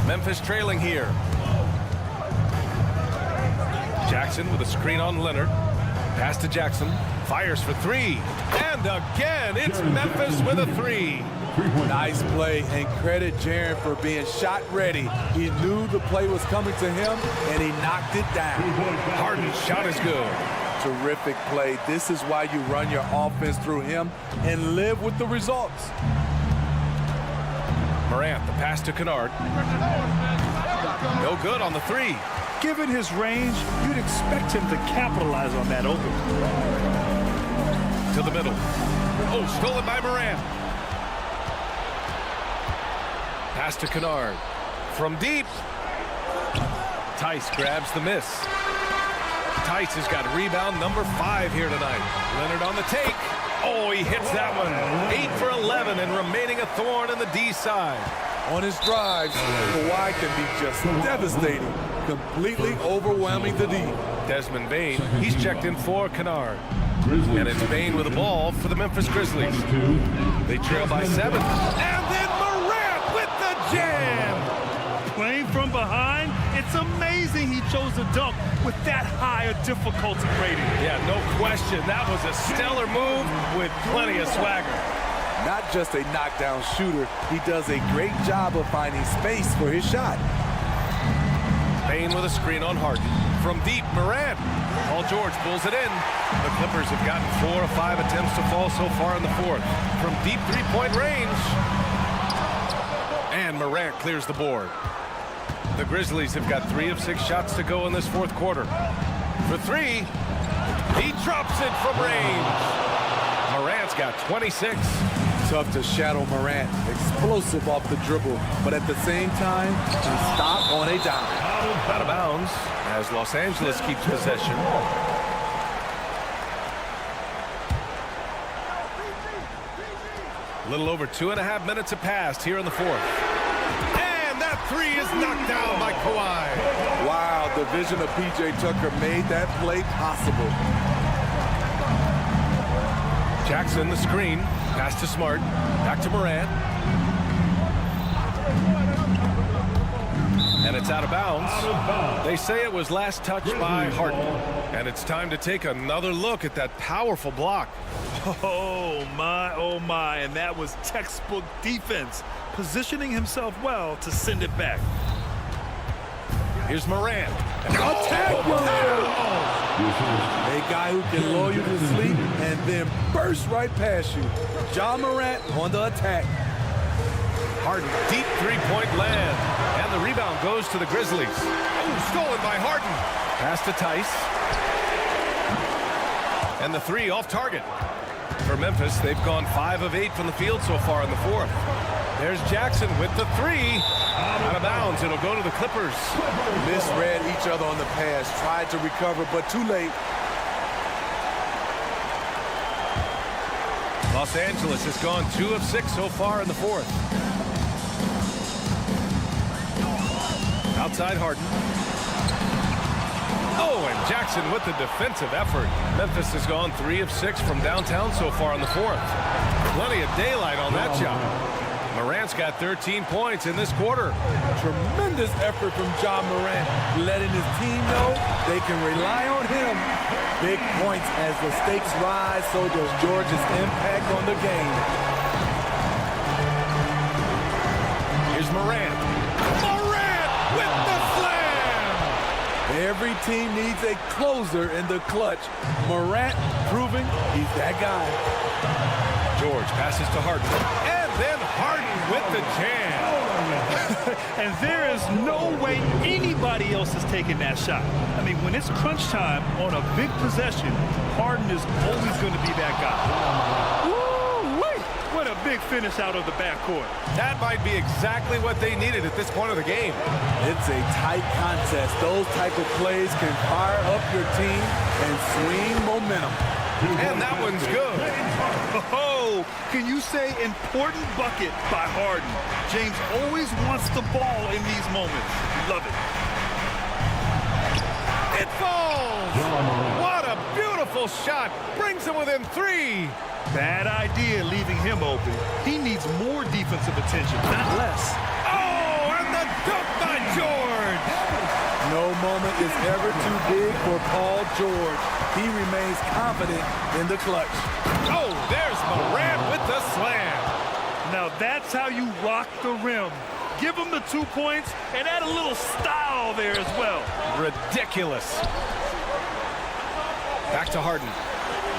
Memphis trailing here. Jackson with a screen on Leonard. Pass to Jackson. Fires for 3. And again, it's Memphis with a 3. Nice play, and credit Jaren for being shot ready. He knew the play was coming to him, and he knocked it down. Harden's shot is good. Terrific play. This is why you run your offense through him and live with the results. Morant, the pass to Kennard. No good on the 3. Given his range, you'd expect him to capitalize on that open. To the middle. Oh, stolen by Morant. Pass to Kennard. From deep. Tice grabs the miss. Tice has got rebound number 5 here tonight. Leonard on the take. Oh, he hits that one. 8 for 7 and remaining a thorn in the D side. On his drives, Kawhi can be just devastating, completely overwhelming the D. Desmond Bane, he's checked in for Kennard. And it's Bane with the ball for the Memphis Grizzlies. They trail by 7. And then Morant with the jam! Playing from behind, it's amazing he chose to dunk with that high a difficulty rating. Yeah, no question. That was a stellar move with plenty of swagger. Not just a knockdown shooter, he does a great job of finding space for his shot. Bane with a screen on Harden. From deep, Morant. Paul George pulls it in. The Clippers have gotten 4 of 5 attempts to fall so far in the fourth. From deep three-point range. And Morant clears the board. The Grizzlies have got 3 of 6 shots to go in this fourth quarter. For 3, he drops it from range. Morant's got 26. Tough to shadow Morant. Explosive off the dribble, but at the same time, he stopped on a dime. Out of bounds as Los Angeles keeps possession. A little over 2.5 minutes have passed here in the fourth. And that 3 is knocked down by Kawhi. Wow, the vision of P.J. Tucker made that play possible. Jackson, the screen. Pass to Smart. Back to Morant. And it's out of bounds. They say it was last touched by Harden. And it's time to take another look at that powerful block. Oh my, and that was textbook defense, positioning himself well to send it back. Here's Morant. Attack Morant! A guy who can lull you to sleep and then burst right past you. Ja Morant on the attack. Harden, deep three-point land. And the rebound goes to the Grizzlies. Oh, stolen by Harden. Pass to Tice. And the 3 off target. For Memphis, they've gone 5 of 8 from the field so far in the fourth. There's Jackson with the 3. Out of bounds. It'll go to the Clippers. Misread each other on the pass. Tried to recover, but too late. Los Angeles has gone 2 of 6 so far in the fourth. Outside Harden. Oh, and Jackson with the defensive effort. Memphis has gone 3 of 6 from downtown so far in the fourth. Plenty of daylight on that shot. Morant's got 13 points in this quarter. Tremendous effort from Ja Morant, letting his team know they can rely on him. Big points as the stakes rise, so does George's impact on the game. Here's Morant. Morant with the slam! Every team needs a closer in the clutch. Morant proving he's that guy. George passes to Harden. And then Harden with the jam. And there is no way anybody else is taking that shot. I mean, when it's crunch time on a big possession, Harden is always going to be that guy. Woo-wee! What a big finish out of the backcourt. That might be exactly what they needed at this point of the game. It's a tight contest. Those type of plays can fire up your team and swing momentum. And that one's good. Oh, can you say important bucket by Harden? James always wants the ball in these moments. Love it. It falls. What a beautiful shot. Brings him within 3. Bad idea leaving him open. He needs more defensive attention, not less. Oh, and the dunk by George. No moment is ever too big for Paul George. He remains confident in the clutch. Oh, there's Morant with the slam. Now that's how you rock the rim. Give him the 2 points and add a little style there as well. Ridiculous. Back to Harden.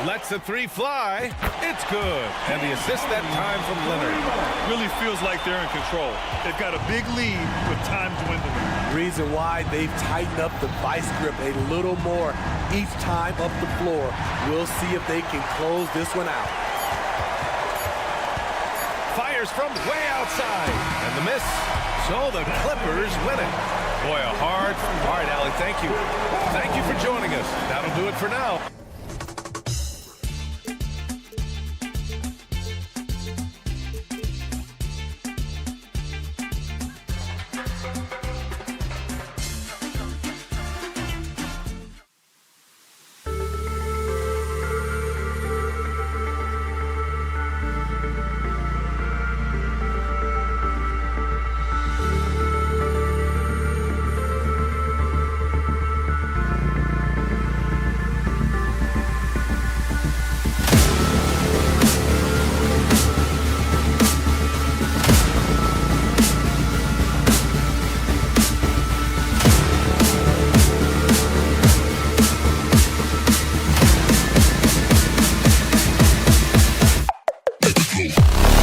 Lets the 3 fly. It's good. And the assist that time from Leonard. Really feels like they're in control. They've got a big lead with time dwindling. Reason why they've tightened up the vice grip a little more each time up the floor. We'll see if they can close this one out. Fires from way outside. And the miss. So the Clippers win it. Boy, a hard. All right, Allie, thank you. Thank you for joining us. That'll do it for now. go.